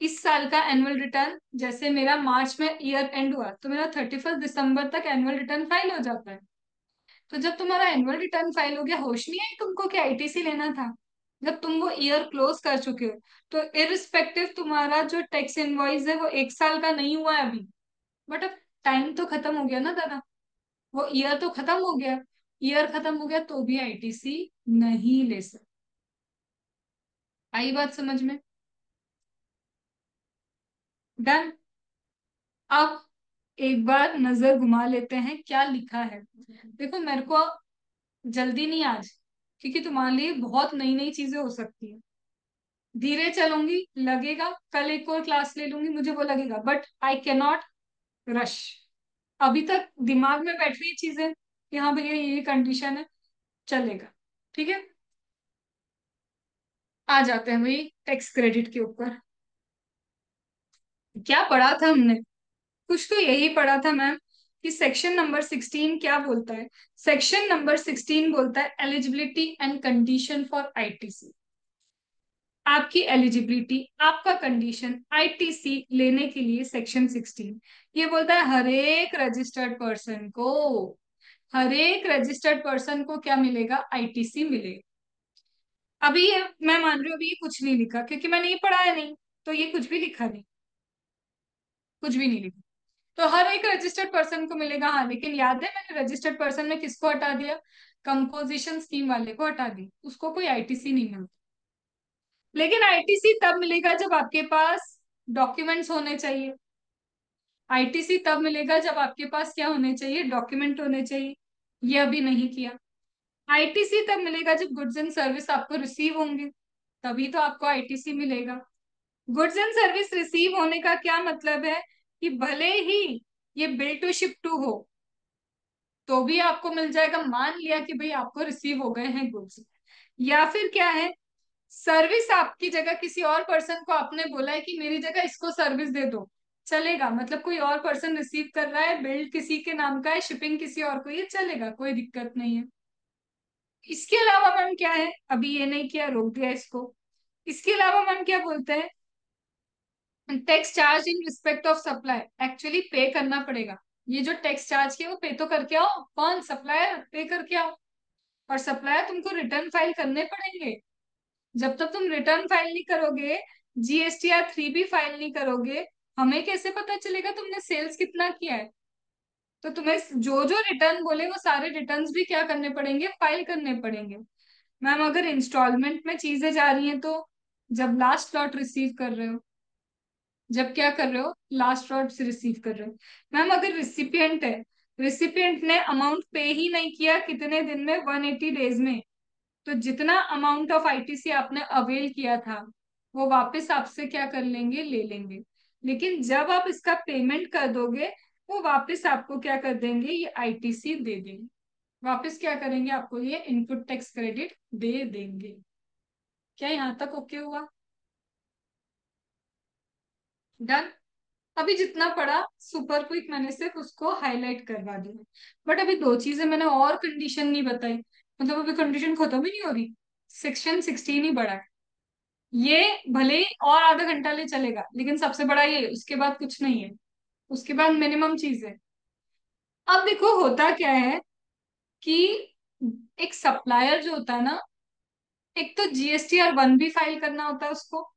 इस साल का एनुअल रिटर्न, जैसे मेरा मार्च में ईयर एंड हुआ, तो मेरा 31 दिसंबर तक एनुअल रिटर्न फाइल हो जाता है। तो जब तुम्हारा एनुअल रिटर्न फाइल हो गया, होश नहीं आई तुमको कि आईटीसी लेना था? जब तुम वो ईयर क्लोज कर चुके हो, तो इरिस्पेक्टिव तुम्हारा जो टैक्स इनवॉइस है वो 1 साल का नहीं हुआ है अभी, बट अब टाइम तो खत्म हो गया ना दादा, वो ईयर तो खत्म हो गया। ईयर खत्म हो गया तो भी आईटीसी नहीं ले सकते। आई बात समझ में? डन। अब एक बार नजर घुमा लेते हैं क्या लिखा है। देखो मेरे को जल्दी नहीं आज, क्योंकि तुम्हारे लिए बहुत नई नई चीजें हो सकती है। धीरे चलूंगी, लगेगा कल एक और क्लास ले लूंगी, मुझे वो लगेगा, but I can not rush. अभी तक दिमाग में बैठ रही है चीजें कि हाँ भैया ये कंडीशन है, चलेगा। ठीक है, आ जाते हैं भाई टैक्स क्रेडिट के ऊपर। क्या पढ़ा था हमने? कुछ तो यही पढ़ा था मैम, कि सेक्शन नंबर 16 क्या बोलता है। सेक्शन नंबर 16 बोलता है eligibility and condition for ITC. आपकी एलिजिबिलिटी, आपका कंडीशन आईटीसी लेने के लिए सेक्शन 16 ये बोलता है हर एक रजिस्टर्ड पर्सन को क्या मिलेगा? आईटीसी मिलेगा। अभी ये मैं मान रही हूँ अभी ये कुछ नहीं लिखा, क्योंकि मैंने ये पढ़ाया नहीं, तो ये कुछ भी लिखा नहीं, कुछ भी नहीं लिखा। तो हर एक रजिस्टर्ड पर्सन को मिलेगा, हाँ, लेकिन याद है मैंने रजिस्टर्ड पर्सन में किसको हटा दिया? कंपोजिशन स्कीम वाले को हटा दी, उसको कोई आईटीसी नहीं मिलता। लेकिन आईटीसी तब मिलेगा जब आपके पास डॉक्यूमेंट्स होने चाहिए। आईटीसी तब मिलेगा जब आपके पास क्या होने चाहिए? डॉक्यूमेंट होने चाहिए। ये अभी नहीं किया। आईटीसी तब मिलेगा जब गुड्स एंड सर्विस आपको रिसीव होंगे, तभी तो आपको आईटीसी मिलेगा। गुड्स एंड सर्विस रिसीव होने का क्या मतलब है? कि भले ही ये बिल टू शिप टू हो, तो भी आपको मिल जाएगा। मान लिया कि भाई आपको रिसीव हो गए हैं गुड्स, या फिर क्या है, सर्विस आपकी जगह किसी और पर्सन को आपने बोला है कि मेरी जगह इसको सर्विस दे दो, चलेगा। मतलब कोई और पर्सन रिसीव कर रहा है, बिल किसी के नाम का है, शिपिंग किसी और को, ये चलेगा, कोई दिक्कत नहीं है। इसके अलावा मैम क्या है, अभी ये नहीं किया, रोक दिया इसको। इसके अलावा मैम क्या बोलते हैं? Tax charge in respect of supply, actually पे करना पड़ेगा। ये जो टैक्स चार्ज किया वो पे तो करके आओ, कौन? सप्लायर पे करके आओ। और सप्लायर तुमको रिटर्न फाइल करने पड़ेंगे। जब तक तुम रिटर्न फाइल नहीं करोगे, जीएसटीआर 3 भी फाइल नहीं करोगे, हमें कैसे पता चलेगा तुमने सेल्स कितना किया है? तो तुम्हें जो जो रिटर्न बोले वो सारे रिटर्न्स भी क्या करने पड़ेंगे? फाइल करने पड़ेंगे। मैम अगर इंस्टॉलमेंट में चीजें जा रही हैं तो जब लास्ट लॉट रिसीव कर रहे हो, जब क्या कर रहे हो? लास्ट लॉट से रिसीव कर रहे हो। मैम अगर रिसिपिएंट है, रिसिपिएंट ने अमाउंट पे ही नहीं किया कितने दिन में? 180 डेज में। तो जितना अमाउंट ऑफ आईटीसी आपने अवेल किया था वो वापस आपसे क्या कर लेंगे? ले लेंगे। लेकिन जब आप इसका पेमेंट कर दोगे, वो वापस आपको क्या कर देंगे? ये आईटीसी दे देंगे। वापस क्या करेंगे? आपको ये इनपुट टैक्स क्रेडिट दे देंगे। क्या यहाँ तक ओके हुआ? डन। अभी जितना पढ़ा सुपर क्विक, मैंने सिर्फ उसको हाईलाइट करवा दिया। बट अभी दो चीजें मैंने और कंडीशन नहीं बताई, मतलब अभी कंडीशन खत्म ही नहीं हो रही। सेक्शन 16 ही बड़ा है। ये भले ही और आधा घंटा ले चलेगा, लेकिन सबसे बड़ा ये, उसके बाद कुछ नहीं है। उसके बाद मिनिमम चीज है। अब देखो होता क्या है कि एक सप्लायर जो होता है ना, एक तो जीएसटीआर 1 भी फाइल करना होता है उसको,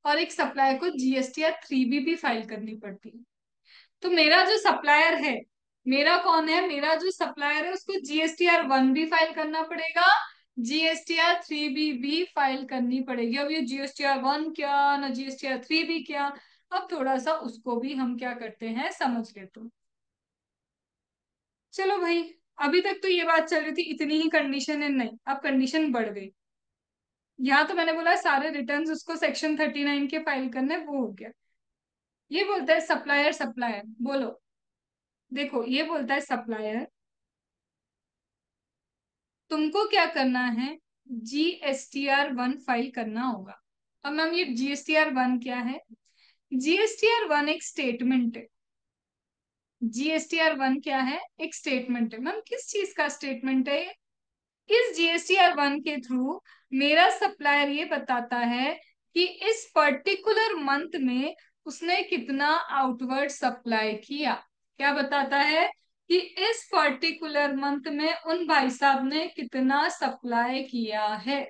और एक सप्लायर को जीएसटीआर 3 भी फाइल करनी पड़ती है। तो मेरा जो सप्लायर है, मेरा कौन है? मेरा जो सप्लायर है उसको जीएसटीआर 1 भी फाइल करना पड़ेगा, जीएसटीआर 3 भी फाइल करनी पड़ेगी। अब ये जीएसटीआर 1 क्या ना, जीएसटीआर 3 भी क्या, अब थोड़ा सा उसको भी हम क्या करते हैं, समझ लेते हैं। चलो भाई, अभी तक तो ये बात चल रही थी, इतनी ही कंडीशन है, नहीं अब कंडीशन बढ़ गई। यहाँ तो मैंने बोला सारे रिटर्न्स उसको सेक्शन 39 के फाइल करने, वो हो गया। ये बोलता है सप्लायर, सप्लायर बोलो, देखो ये बोलता है सप्लायर, तुमको क्या करना है? जीएसटीआर 1 फाइल करना होगा। अब मैम ये जीएसटीआर 1 क्या है? जीएसटीआर 1 एक स्टेटमेंट है। जीएसटीआर 1 क्या है? एक स्टेटमेंट है। मैम किस चीज का स्टेटमेंट है ये? इस जीएसटीआर 1 के थ्रू मेरा सप्लायर ये बताता है कि इस पर्टिकुलर मंथ में उसने कितना आउटवर्ड सप्लाई किया। क्या बताता है? कि इस पर्टिकुलर मंथ में उन भाई साहब ने कितना सप्लाई किया है।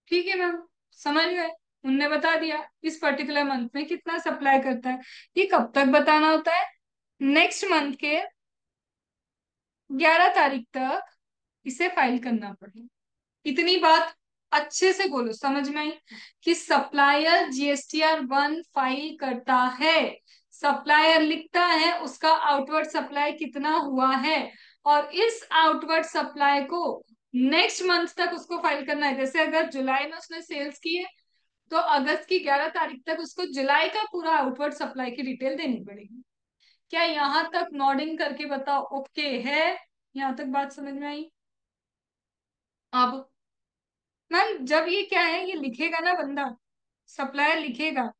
ठीक है मैम, समझ गए। उनने बता दिया इस पर्टिकुलर मंथ में कितना सप्लाई करता है। ये कब तक बताना होता है? नेक्स्ट मंथ के 11 तारीख तक इसे फाइल करना पड़ेगा। इतनी बात अच्छे से बोलो, समझ में आई? कि सप्लायर GSTR 1 फाइल करता है, सप्लायर लिखता है उसका आउटवर्ड सप्लाई कितना हुआ है, और इस आउटवर्ड सप्लाई को नेक्स्ट मंथ तक उसको फाइल करना है। जैसे अगर जुलाई में उसने सेल्स की है, तो अगस्त की 11 तारीख तक उसको जुलाई का पूरा आउटवर्ड सप्लाई की डिटेल देनी पड़ेगी। क्या यहाँ तक नोडिंग करके बताओ ओके है? यहाँ तक बात समझ में आई? अब मैम जब ये क्या है, ये लिखेगा ना बंदा, सप्लायर लिखेगा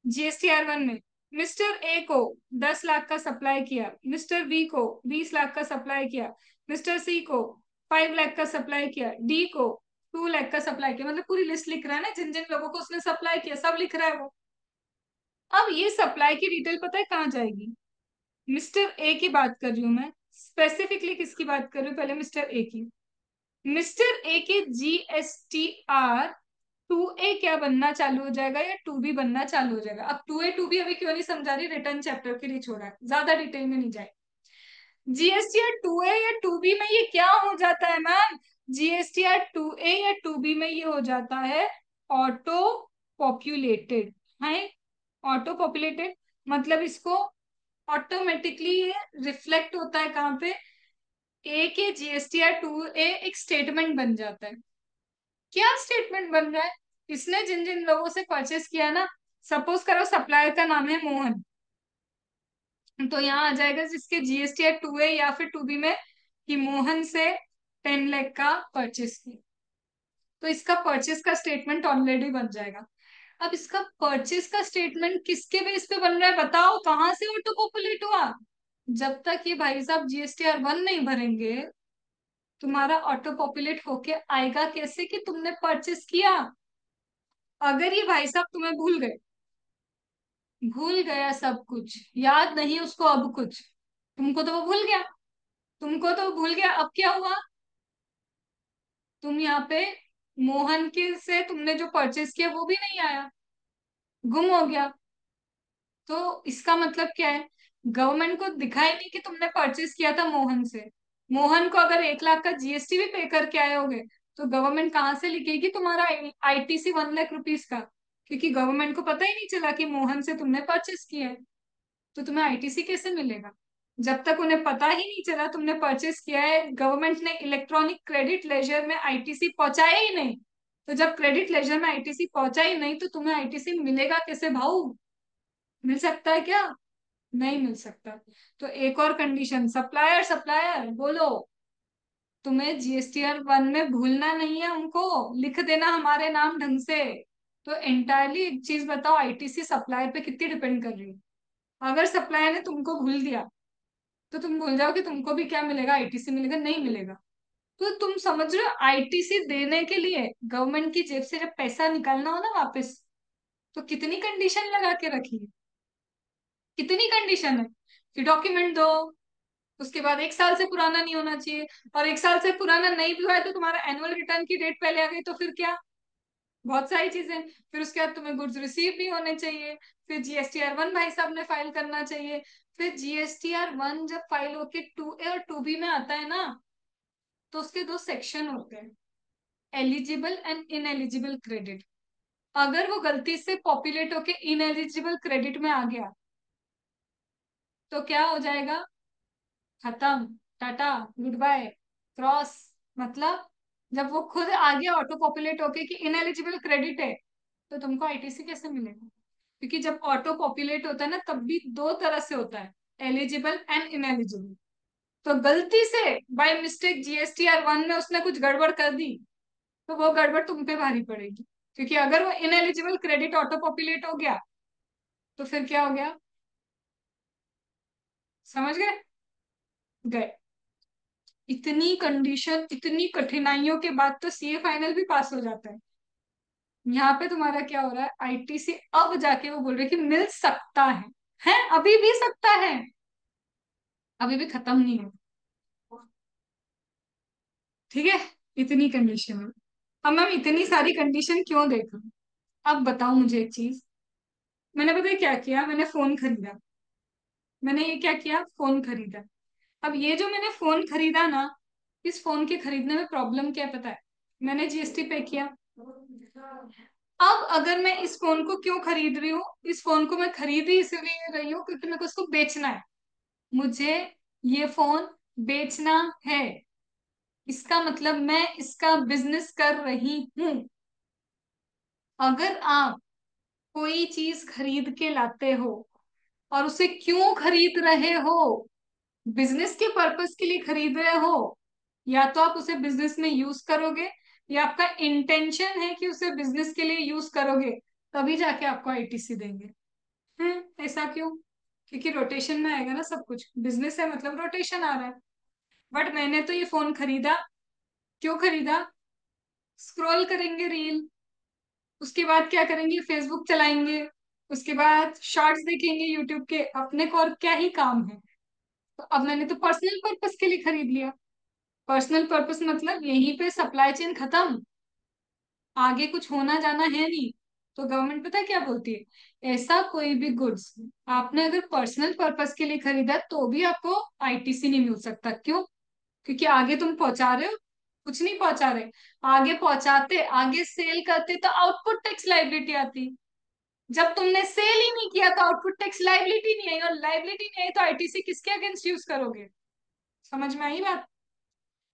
GSTR 1 में, मिस्टर ए को 10 लाख का सप्लाई किया, मिस्टर बी को 20 लाख का सप्लाई किया, मिस्टर सी को 5 लाख का सप्लाई किया, डी को 2 लाख का सप्लाई किया, मतलब पूरी लिस्ट लिख रहा है ना, जिन जिन लोगों को उसने सप्लाई किया सब लिख रहा है वो। अब ये सप्लाई की डिटेल पता है कहाँ जाएगी? मिस्टर ए की बात कर रही हूँ मैं, स्पेसिफिकली किसकी बात कर रही हूँ, पहले मिस्टर ए की। मिस्टर ए के GSTR 2A क्या बनना चालू हो जाएगा, या 2B बनना चालू हो जाएगा? अब 2A 2B अभी क्यों नहीं समझा रही, रिटर्न चैप्टर के लिए छोड़ा है, ज्यादा डिटेल में नहीं जाए। GSTR 2A या 2B में ये क्या हो जाता है मैम? GSTR 2A या 2B में ये हो जाता है ऑटो पॉपुलेटेड है। ऑटो पॉपुलेटेड मतलब इसको ऑटोमेटिकली रिफ्लेक्ट होता है कहाँ पे? ए के GSTR 2A एक स्टेटमेंट बन जाता है। क्या स्टेटमेंट बन रहा है? इसने जिन जिन लोगों से परचेस किया ना, सपोज करो सप्लायर का नाम है मोहन, तो यहाँ आ जाएगा जिसके GSTR 2A या फिर 2B में कि मोहन से 10 लाख का परचेस किया, तो इसका परचेस का स्टेटमेंट ऑलरेडी बन जाएगा। अब इसका परचेस का स्टेटमेंट किसके बेस पे बन रहा है बताओ, कहाँ से ऑटो पॉपुलेट हुआ? जब तक ये भाई साहब GSTR 1 नहीं भरेंगे, तुम्हारा ऑटो पॉपुलेट होके आएगा कैसे कि तुमने परचेस किया? अगर ये भाई साहब तुम्हें भूल गए, भूल गया सब कुछ, याद नहीं उसको अब कुछ, तुमको तो वो भूल गया, तुमको तो वो भूल गया, अब क्या हुआ? तुम यहाँ पे मोहन के से तुमने जो परचेस किया वो भी नहीं आया, गुम हो गया। तो इसका मतलब क्या है? गवर्नमेंट को दिखाई नहीं कि तुमने परचेस किया था मोहन से। मोहन को अगर 1 लाख का GST भी पे करके आए होगे, तो गवर्नमेंट कहाँ से लिखेगी तुम्हारा ITC 1 लाख रुपीज का? क्योंकि गवर्नमेंट को पता ही नहीं चला कि मोहन से तुमने परचेस किया है, तो तुम्हें ITC कैसे मिलेगा? जब तक उन्हें पता ही नहीं चला तुमने परचेस किया है, गवर्नमेंट ने इलेक्ट्रॉनिक क्रेडिट लेजर में ITC पहुंचाया ही नहीं, तो जब क्रेडिट लेजर में ITC पहुंचा ही नहीं, तो तुम्हें ITC मिलेगा कैसे भाऊ? मिल सकता है क्या? नहीं मिल सकता। तो एक और कंडीशन, सप्लायर सप्लायर बोलो, तुम्हें GSTR 1 में भूलना नहीं है, उनको लिख देना हमारे नाम ढंग से। तो एंटायरली एक चीज बताओ, ITC सप्लायर पे कितनी डिपेंड कर रही है? अगर सप्लायर ने तुमको भूल दिया, तो तुम भूल जाओ कि तुमको भी क्या मिलेगा, ITC मिलेगा? नहीं मिलेगा। तो तुम समझ रहे हो, ITC देने के लिए गवर्नमेंट की जेब से जब पैसा निकालना हो ना वापस, तो कितनी कंडीशन लगा के रखी है, कितनी कंडीशन है कि डॉक्यूमेंट दो, उसके बाद 1 साल से पुराना नहीं होना चाहिए, और 1 साल से पुराना नहीं भी हुआ है तो तुम्हारा एनुअल रिटर्न की डेट पहले आ गई, तो फिर क्या? बहुत सारी चीजें। फिर उसके बाद तुम्हें गुड्स रिसीव भी होने चाहिए, फिर GSTR 1 भाई साहब ने फाइल करना चाहिए। फिर GSTR 1 जब फाइल होके 2A और 2B में आता है ना, तो उसके दो सेक्शन होते हैं, एलिजिबल एंड इनएलिजिबल क्रेडिट। अगर वो गलती से पॉपुलेट होके इनएलिजिबल क्रेडिट में आ गया, तो क्या हो जाएगा? खत्म, टाटा, गुड बाय, क्रॉस। मतलब जब वो खुद आ गया ऑटो पॉपुलेट होके कि इनएलिजिबल क्रेडिट है, तो तुमको ITC कैसे मिलेगा? क्योंकि जब ऑटो पॉपुलेट होता है ना, तब भी दो तरह से होता है, एलिजिबल एंड इनएलिजिबल। तो गलती से बाय मिस्टेक GSTR 1 में उसने कुछ गड़बड़ कर दी, तो वो गड़बड़ तुम पे भारी पड़ेगी। क्योंकि अगर वो इनएलिजिबल क्रेडिट ऑटो पॉपुलेट हो गया, तो फिर क्या हो गया? समझ गए? गए। इतनी कंडीशन, इतनी कठिनाइयों के बाद तो CA फाइनल भी पास हो जाता है। यहाँ पे तुम्हारा क्या हो रहा है, ITC अब जाके वो बोल रहे कि मिल सकता है अभी भी सकता है। अभी भी खत्म नहीं है। ठीक है, इतनी कंडीशन है। अब मैम इतनी सारी कंडीशन क्यों देख रही हूँ? अब बताओ मुझे एक चीज। मैंने पता है क्या किया, मैंने फोन खरीदा। मैंने ये क्या किया, फोन खरीदा। अब ये जो मैंने फोन खरीदा ना, इस फोन के खरीदने में प्रॉब्लम क्या है पता है? मैंने जीएसटी पे किया। अब अगर मैं इस फोन को क्यों खरीद रही हूँ, इस फोन को मैं खरीद ही इसीलिए रही हूँ क्योंकि मेरे को उसको बेचना है। मुझे ये फोन बेचना है। इसका मतलब मैं इसका बिजनेस कर रही हूँ। अगर आप कोई चीज खरीद के लाते हो और उसे क्यों खरीद रहे हो, बिजनेस के पर्पस के लिए खरीद रहे हो, या तो आप उसे बिजनेस में यूज करोगे, या आपका इंटेंशन है कि उसे बिजनेस के लिए यूज करोगे, तभी जाके आपको आईटीसी देंगे। ऐसा क्यों? क्योंकि रोटेशन में आएगा ना सब कुछ, बिजनेस है मतलब रोटेशन आ रहा है। बट मैंने तो ये फोन खरीदा, क्यों खरीदा? स्क्रॉल करेंगे रील, उसके बाद क्या करेंगे, फेसबुक चलाएंगे, उसके बाद शॉर्ट्स देखेंगे यूट्यूब के, अपने को और क्या ही काम है। तो अब मैंने तो पर्सनल पर्पस के लिए खरीद लिया। पर्सनल पर्पस मतलब यहीं पे सप्लाई चेन खत्म, आगे कुछ होना जाना है नहीं। तो गवर्नमेंट पता है क्या बोलती है, ऐसा कोई भी गुड्स आपने अगर पर्सनल पर्पस के लिए खरीदा तो भी आपको आईटीसी नहीं मिल सकता। क्यों? क्योंकि आगे तुम पहुंचा रहे हो, कुछ नहीं पहुंचा रहे। आगे पहुंचाते, आगे सेल करते तो आउटपुट टैक्स लाइबिलिटी आती। जब तुमने सेल ही नहीं किया तो आउटपुट टैक्स लाइबिलिटी नहीं आई, और लाइबिलिटी नहीं आई तो आईटीसी किसके अगेंस्ट यूज करोगे? समझ में आई बात?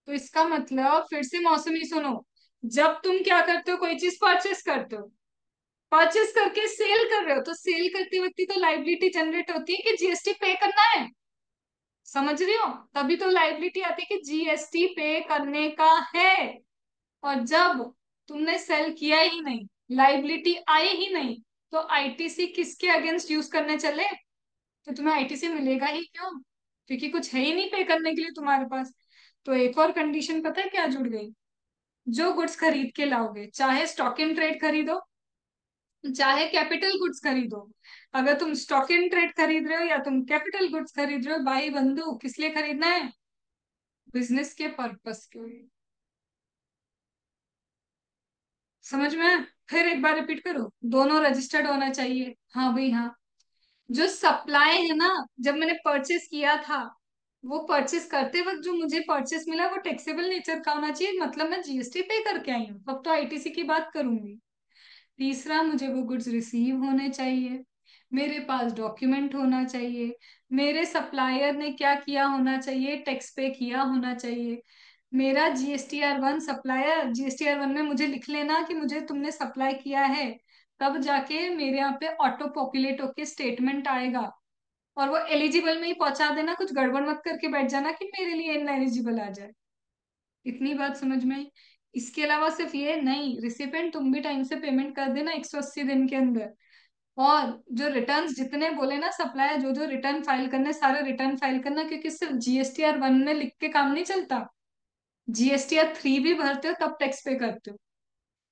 तो इसका मतलब फिर से मौसमी सुनो। जब तुम क्या करते हो, कोई चीज परचेस करते हो, परचेस करके सेल कर रहे हो, तो सेल करते वक्त ही तो लाइबिलिटी जनरेट होती है कि जीएसटी पे करना है। समझ रही हो? तभी तो लाइबिलिटी आती है कि जीएसटी पे करने का है। और जब तुमने सेल किया ही नहीं, लाइबिलिटी आई ही नहीं, तो आईटीसी किसके अगेंस्ट यूज करने चले? तो तुम्हें आईटीसी मिलेगा ही क्यों? क्योंकि कुछ है ही नहीं पे करने के लिए तुम्हारे पास। तो एक और कंडीशन पता है क्या जुड़ गई? जो गुड्स खरीद के लाओगे, चाहे स्टॉक इन ट्रेड खरीदो, चाहे कैपिटल गुड्स खरीदो, अगर तुम स्टॉक इन ट्रेड खरीद रहे हो या तुम कैपिटल गुड्स खरीद रहे हो, भाई बंधु किस लिए खरीदना है? बिजनेस के पर्पस के लिए। समझ में आया? फिर एक बार रिपीट करो, दोनों रजिस्टर्ड होना चाहिए। हाँ भाई हाँ। जो सप्लाई है ना, जब मैंने परचेस किया था, वो परचेस करते वक्त जो मुझे परचेस मिला वो टैक्सेबल नेचर का होना चाहिए, मतलब मैं जीएसटी पे करके आई हूँ, तब तो आईटीसी की बात करूंगी। तीसरा, मुझे वो गुड्स रिसीव होने चाहिए, मेरे पास डॉक्यूमेंट होना चाहिए, मेरे सप्लायर ने क्या किया होना चाहिए, टैक्स पे किया होना चाहिए। मेरा जीएसटीआर 1 सप्लायर, जीएसटीआर 1 में मुझे लिख लेना कि मुझे तुमने सप्लाई किया है, तब जाके मेरे यहाँ पे ऑटो पॉपुलेट होके स्टेटमेंट आएगा। और वो एलिजिबल में ही पहुंचा देना, कुछ गड़बड़ मत करके बैठ जाना कि मेरे लिए इन एलिजिबल आ जाए। इतनी बात समझ में आई? इसके अलावा सिर्फ ये नहीं, रिसिपेंट तुम भी टाइम से पेमेंट कर देना 180 दिन के अंदर। और जो रिटर्न्स जितने बोले ना सप्लायर, जो जो रिटर्न फाइल करने, सारे रिटर्न फाइल करना, क्योंकि सिर्फ जीएसटीआर 1 में लिख के काम नहीं चलता। जीएसटीआर 3 भी भरते हो तब टैक्स पे करते हो।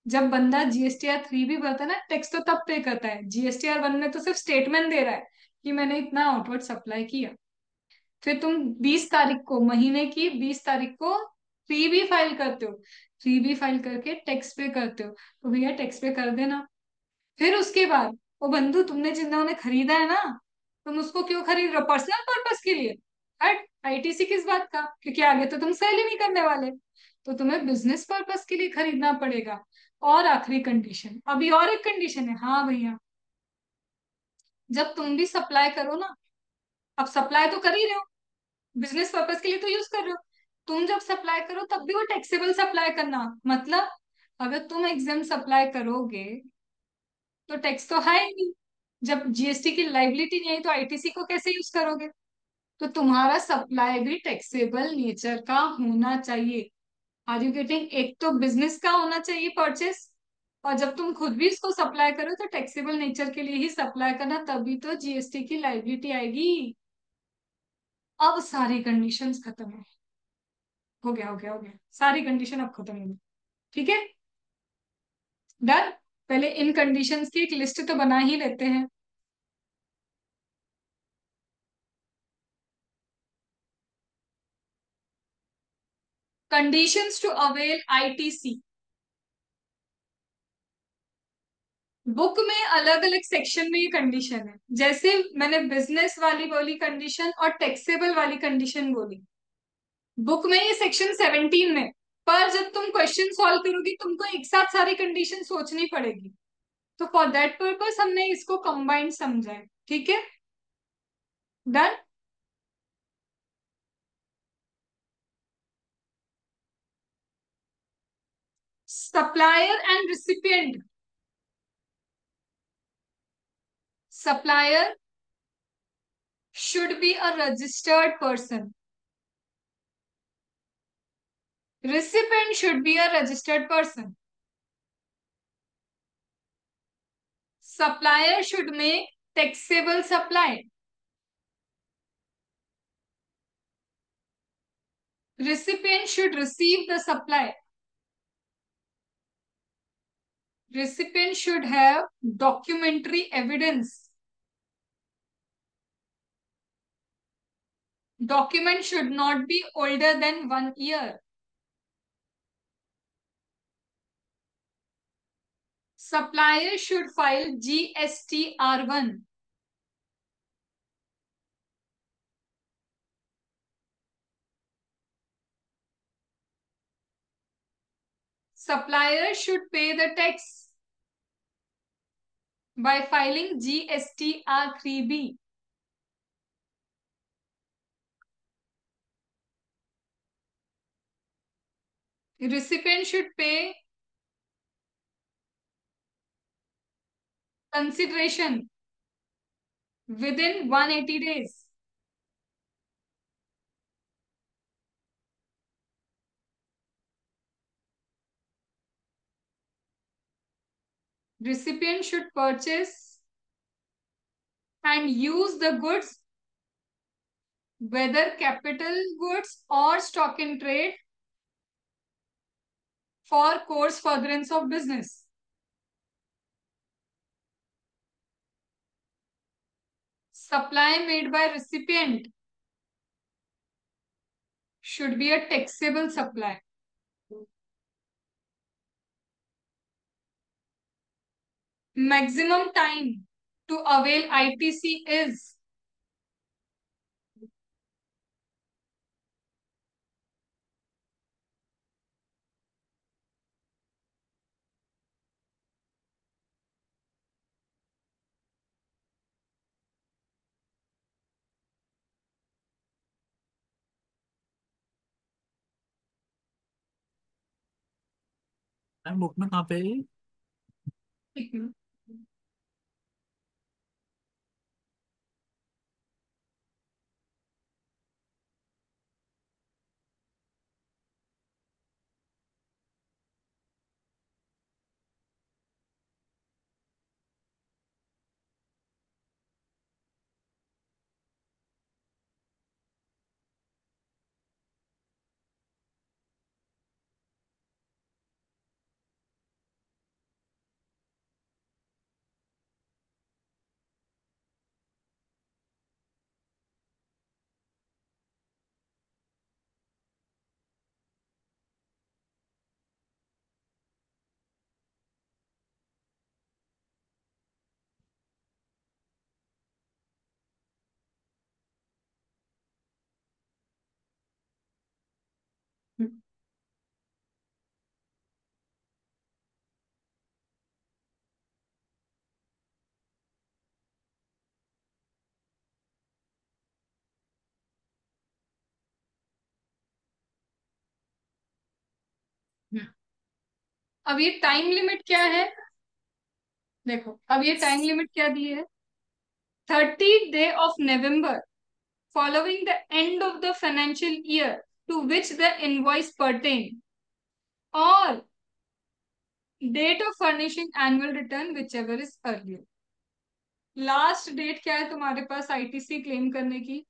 जब बंदा जीएसटीआर 3 भी भरता है ना, टैक्स तो तब पे करता है। जीएसटीआर 1 में तो सिर्फ स्टेटमेंट दे रहा है कि मैंने इतना आउटवर्ड सप्लाई किया। फिर तुम 20 तारीख को, महीने की 20 तारीख को 3 भी फाइल करते हो, 3 भी फाइल करके टैक्स पे करते हो, तो भैया टैक्स पे कर देना। फिर उसके बाद, वो बंधु तुमने जिन्होंने खरीदा है ना, तुम उसको क्यों खरीद रहे हो? पर्सनल पर्पस के लिए। हट, आईटीसी किस बात का? क्योंकि आगे तो तुम सेल ही नहीं करने वाले। तो तुम्हें बिजनेस पर्पस के लिए खरीदना पड़ेगा। और आखिरी कंडीशन, अभी और एक कंडीशन है, हाँ भैया, जब तुम भी सप्लाई करो ना, अब सप्लाई तो कर ही रहे हो, बिजनेस पर्पस के लिए तो यूज कर रहे हो, तुम जब सप्लाई करो तब भी वो टैक्सेबल सप्लाई करना। मतलब अगर तुम एग्जाम सप्लाई करोगे तो टैक्स तो है ही नहीं। जब जीएसटी की लाइबिलिटी नहीं है तो आईटीसी को कैसे यूज करोगे? तो तुम्हारा सप्लाई भी टैक्सेबल नेचर का होना चाहिए। Are you getting? एक तो बिजनेस का होना चाहिए परचेस, और जब तुम खुद भी इसको सप्लाई करो तो टैक्सेबल नेचर के लिए ही सप्लाई करना, तभी तो जीएसटी की लाइबिलिटी आएगी। अब सारी कंडीशंस खत्म है। हो गया हो गया हो गया, सारी कंडीशन अब खत्म हो गई। ठीक है, डन। पहले इन कंडीशंस की एक लिस्ट तो बना ही लेते हैं। Conditions to avail ITC. Book में अलग अलग सेक्शन में ये कंडीशन है, जैसे मैंने बिजनेस वाली बोली कंडीशन और टैक्सेबल वाली कंडीशन बोली, बुक में ये सेक्शन 17 में। पर जब तुम क्वेश्चन सॉल्व करोगी तुमको एक साथ सारी कंडीशन सोचनी पड़ेगी, तो फॉर दैट पर्पस हमने इसको कंबाइंड समझा है। ठीक है, done. Supplier and recipient. Supplier should be a registered person. Recipient should be a registered person. Supplier should make taxable supply. Recipient should receive the supply. Recipient should have documentary evidence. Document should not be older than 1 year. Supplier should file GSTR1. Supplier should pay the tax by filing GSTR3B. Recipient should pay consideration within 180 days. Recipient should purchase and use the goods, whether capital goods or stock in trade, for course furtherance of business. Supply made by recipient should be a taxable supply. Maximum time to avail ITC is ma'am book में कहाँ पे है ये? अब ये टाइम लिमिट क्या है, देखो अब ये टाइम लिमिट क्या दी है, 30 of November following the end of the financial year to which the invoice pertain, or date of furnishing annual return whichever is earlier. Last date क्या है तुम्हारे पास आईटीसी क्लेम करने की,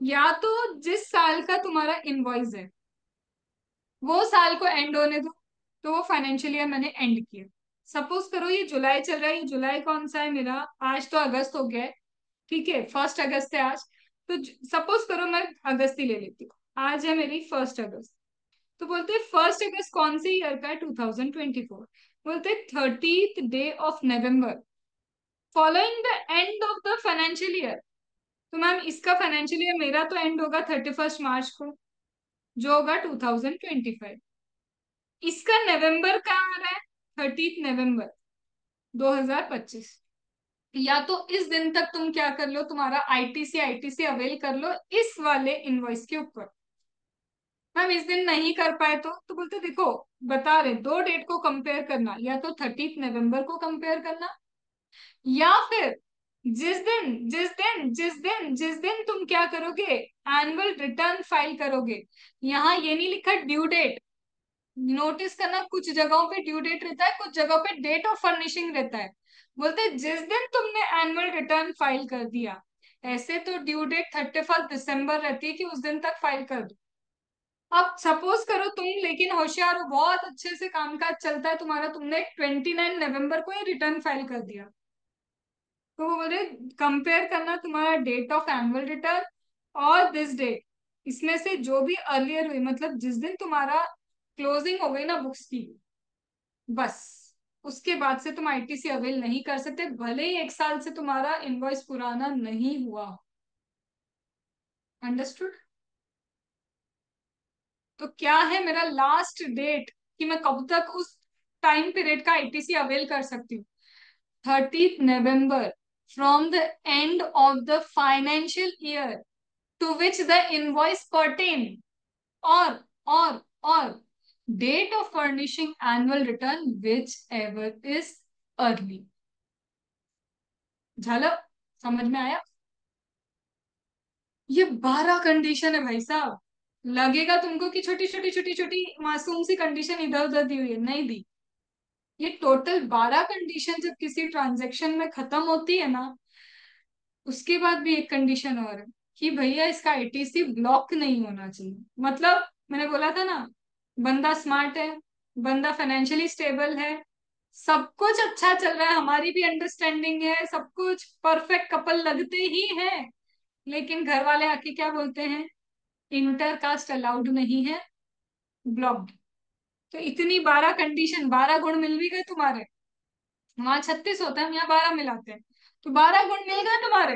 या तो जिस साल का तुम्हारा इनवॉइस है वो साल को एंड होने दो, तो वो फाइनेंशियल ईयर मैंने एंड किया। सपोज करो ये जुलाई चल रहा है, ये जुलाई कौन सा है मेरा, आज तो अगस्त हो गया है, ठीक है 1 अगस्त है आज, तो सपोज करो मैं अगस्त ही ले लेती हूँ, आज है मेरी 1 अगस्त। तो बोलते फर्स्ट अगस्त कौन से ईयर का है? 2024। बोलते 30th day of November following the end of the financial year. तो मैम इसका फाइनेंशियल ईयर मेरा तो एंड होगा 31 मार्च को, जो होगा 2025। इसका नवंबर का आ रहा है 30 नवंबर 2025। या तो इस दिन तक तुम क्या कर लो, तुम्हारा आईटीसी अवेल कर लो इस वाले इनवॉइस के ऊपर। हम इस दिन नहीं कर पाए तो बोलते देखो, बता रहे दो डेट को कंपेयर करना, या तो 30 नवंबर को कंपेयर करना, या फिर जिस दिन तुम क्या करोगे, एनुअल रिटर्न फाइल करोगे। यहाँ ये नहीं लिखा ड्यू डेट। नोटिस करना, कुछ जगहों पे ड्यू डेट रहता है, कुछ जगहों पे डेट ऑफ फर्निशिंग रहता है। बोलते जिस दिन तुमने एनुअल रिटर्न फाइल कर दिया, ऐसे तो ड्यू डेट 31 दिसंबर रहती है कि उस दिन तक फाइल कर दो। अब सपोज करो तुम लेकिन होशियार हो, बहुत अच्छे से कामकाज चलता है तुम्हारा, तुमने 29 नवंबर को ही रिटर्न फाइल कर दिया, तो वो बोले कंपेयर करना तुम्हारा डेट ऑफ एनुअल रिटर्न और दिस डेट, इसमें से जो भी अर्लियर हुई, मतलब जिस दिन तुम्हारा क्लोजिंग हो गई ना बुक्स की, बस उसके बाद से तुम आईटीसी अवेल नहीं कर सकते, भले ही 1 साल से तुम्हारा इनवॉइस पुराना नहीं हुआ। अंडरस्टूड? तो क्या है मेरा लास्ट डेट कि मैं कब तक उस टाइम पीरियड का आईटीसी अवेल कर सकती हूँ? 30 November from the end of the financial year to which the invoice pertain, और और date of furnishing annual return whichever is early. झालो, समझ में आया? ये 12 कंडीशन है भाई साहब। लगेगा तुमको कि छोटी छोटी छोटी छोटी मासूम सी कंडीशन इधर उधर दी हुई है, नहीं दी। ये टोटल 12 कंडीशन जब किसी ट्रांजेक्शन में खत्म होती है ना, उसके बाद भी एक कंडीशन और है कि भैया इसका आईटीसी ब्लॉक नहीं होना चाहिए। मतलब मैंने बोला था ना, बंदा स्मार्ट है, बंदा फाइनेंशियली स्टेबल है, सब कुछ अच्छा चल रहा है, हमारी भी अंडरस्टैंडिंग है, सब कुछ परफेक्ट कपल लगते ही है, लेकिन घर वाले आके क्या बोलते हैं, इंटरकास्ट अलाउड नहीं है, ब्लॉक्ड। तो इतनी 12 कंडीशन, 12 गुण मिल भी गए तुम्हारे। वहां 36 होता है, हम यहाँ 12 मिलाते हैं, तो 12 गुण मिल गए तुम्हारे।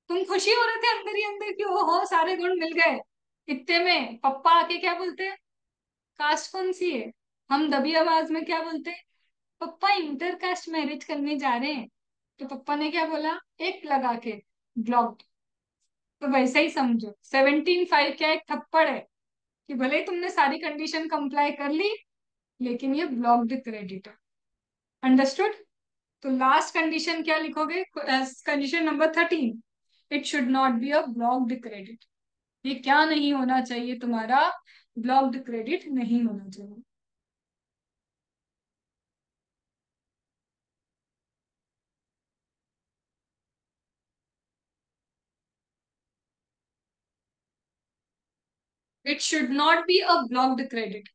तुम खुशी हो रहे थे अंदर ही अंदर कि ओहो सारे गुण मिल गए। इतने में पप्पा आके क्या बोलते हैं, कास्ट कौन सी है? हम दबी आवाज में क्या बोलते हैं, पप्पा इंटर कास्ट मैरिज करने जा रहे हैं। तो पप्पा ने क्या बोला, एक लगा के, ब्लॉक्ड। तो वैसे ही समझो 17/5 क्या एक थप्पड़ है कि भले ही तुमने सारी कंडीशन कंप्लाई कर ली, लेकिन ये ब्लॉक्ड क्रेडिट है। अंडरस्टूड? तो लास्ट कंडीशन क्या लिखोगे, condition number 13, it should not be a blocked credit. ये क्या नहीं होना चाहिए तुम्हारा, ब्लॉक्ड क्रेडिट नहीं होना चाहिए। It should not be a blocked credit.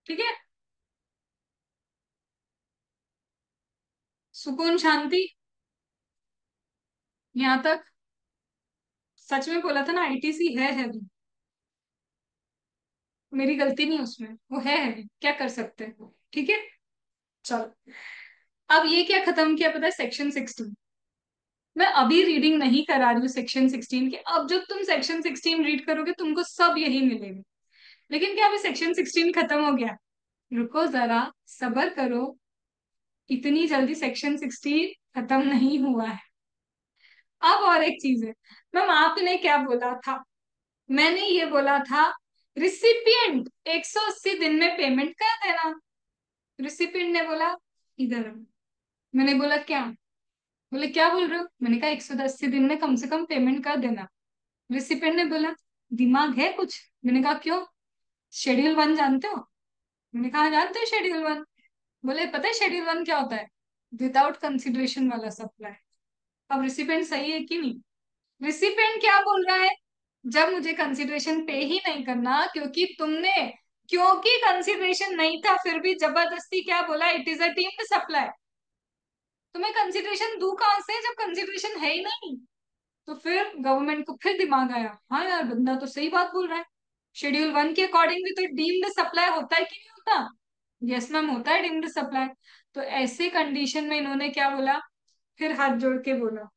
ठीक है? सुकून शांति यहां तक? सच में बोला था ना, आईटीसी है भी, मेरी गलती नहीं उसमें, वो है भी, क्या कर सकते हैं। ठीक है, चलो। अब ये क्या खत्म किया पता है, सेक्शन 16। मैं अभी रीडिंग नहीं करा रही हूँ सेक्शन 16 की, अब जब तुम सेक्शन 16 रीड करोगे तुमको सब यही मिलेगा। लेकिन क्या अभी सेक्शन 16 खत्म हो गया? रुको जरा, सबर करो, इतनी जल्दी सेक्शन 16 खत्म नहीं हुआ है। अब और एक चीज है, मैम आपने क्या बोला था? मैंने ये बोला था रिसिपिएंट 180 दिन में पेमेंट कर देना। रिसिपिएंट ने बोला इधर आओ। मैंने बोला क्या? बोले क्या बोल रहे हो? मैंने कहा 180 दिन में कम से कम पेमेंट कर देना। रिसिपिएंट ने बोला दिमाग है कुछ? मैंने कहा क्यों? शेड्यूल 1 जानते हो? मैंने कहा जानते हो शेड्यूल 1। बोले पता है शेड्यूल 1 क्या होता है? विदाउट कंसिडरेशन वाला सप्लाई। अब रिसिपेंट सही है कि नहीं? रिसिपेंट क्या बोल रहा है, जब मुझे कंसिडरेशन पे ही नहीं करना क्योंकि तुमने, क्योंकि कंसिडरेशन नहीं था फिर भी जबरदस्ती क्या बोला, it is a team supply. तो मैं कंसिडरेशन दूं कहां से जब कंसिडरेशन है ही नहीं? तो फिर गवर्नमेंट को फिर दिमाग आया, हाँ यार बंदा तो सही बात बोल रहा है, शेड्यूल 1 के अकॉर्डिंग भी तो डीम्ड सप्लाई होता है कि नहीं होता? यस मैम, होता है डीम्ड सप्लाई। तो ऐसे कंडीशन में इन्होंने क्या बोला, फिर हाथ जोड़ के बोला,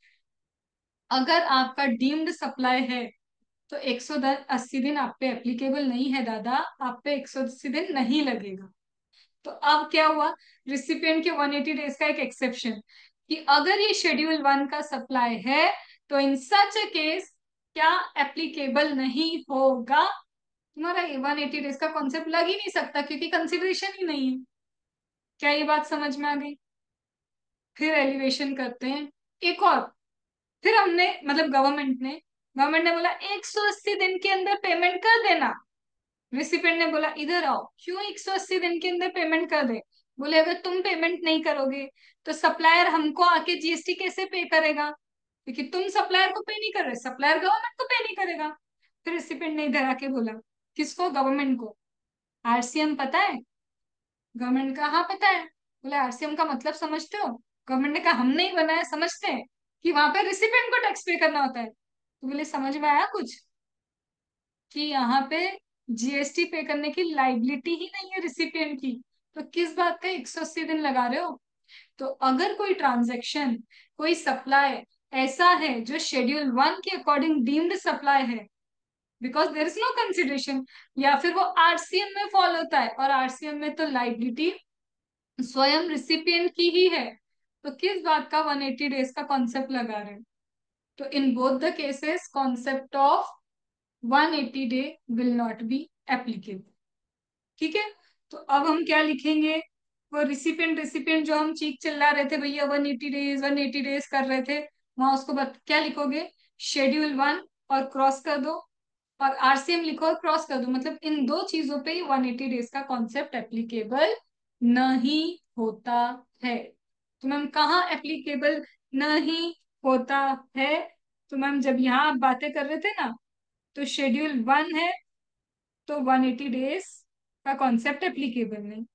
अगर आपका डीम्ड सप्लाई है तो 180 दिन आप पे एप्लीकेबल नहीं है दादा, आप पे 180 दिन नहीं लगेगा। तो अब क्या हुआ, रिसिपिएंट के 180 डेज का एक एक्सेप्शन, कि अगर ये शेड्यूल 1 का सप्लाई है तो इन सच ए केस क्या एप्लीकेबल नहीं होगा, तुम्हारा ये 180 डेज का कॉन्सेप्ट लग ही नहीं सकता क्योंकि कंसिडरेशन ही नहीं है। क्या ये बात समझ में आ गई? फिर एलिवेशन करते हैं एक और। फिर हमने मतलब गवर्नमेंट ने बोला 180 दिन के अंदर पेमेंट कर देना। रिसिपेंट ने बोला इधर आओ, क्यों 180 दिन के अंदर पेमेंट कर दे? बोले अगर तुम पेमेंट नहीं करोगे तो सप्लायर हमको आके जीएसटी कैसे पे करेगा, क्योंकि तुम सप्लायर को पे नहीं कर रहे, सप्लायर गवर्नमेंट को पे नहीं करेगा। फिर रिसिपेंट ने इधर आके बोला, किसको? गवर्नमेंट को। आरसीएम पता है? गवर्नमेंट का हाँ पता है। बोले आरसीएम का मतलब समझते हो? गवर्नमेंट ने कहा हम नहीं बनाया, समझते हैं कि वहां पे रिसिपेंट को टैक्स पे करना होता है। तो बोले समझ में आया कुछ, कि यहाँ पे जीएसटी पे करने की लाइबिलिटी ही नहीं है रिसिपिएंट की, तो किस बात का 180 दिन लगा रहे हो? तो अगर कोई ट्रांजैक्शन, कोई सप्लाई ऐसा है जो शेड्यूल 1 के अकॉर्डिंग डीम्ड सप्लाई है, because there is no consideration, या फिर वो आरसीएम में फॉल होता है, और आरसीएम में तो लाइबिलिटी स्वयं रिसिपिएंट की ही है, तो किस बात का 180 डेज का कॉन्सेप्ट लगा रहे हैं? तो in both the cases concept of 180 day will not be applicable. ठीक है, तो अब हम क्या लिखेंगे? वो रिसिपिएंट रिसिपिएंट जो हम चीख चिल्ला रहे थे भैया 180 डेज 180 डेज कर रहे थे, वहां उसको क्या लिखोगे? शेड्यूल 1 और क्रॉस कर दो, और आरसीएम लिखो और क्रॉस कर दो, मतलब इन दो चीजों पे 180 डेज का कॉन्सेप्ट एप्लीकेबल नहीं होता है। तो मैम कहाँ एप्लीकेबल नहीं होता है? तो मैम जब यहाँ आप बातें कर रहे थे ना, तो शेड्यूल 1 है तो 180 डेज का कॉन्सेप्ट एप्लीकेबल नहीं,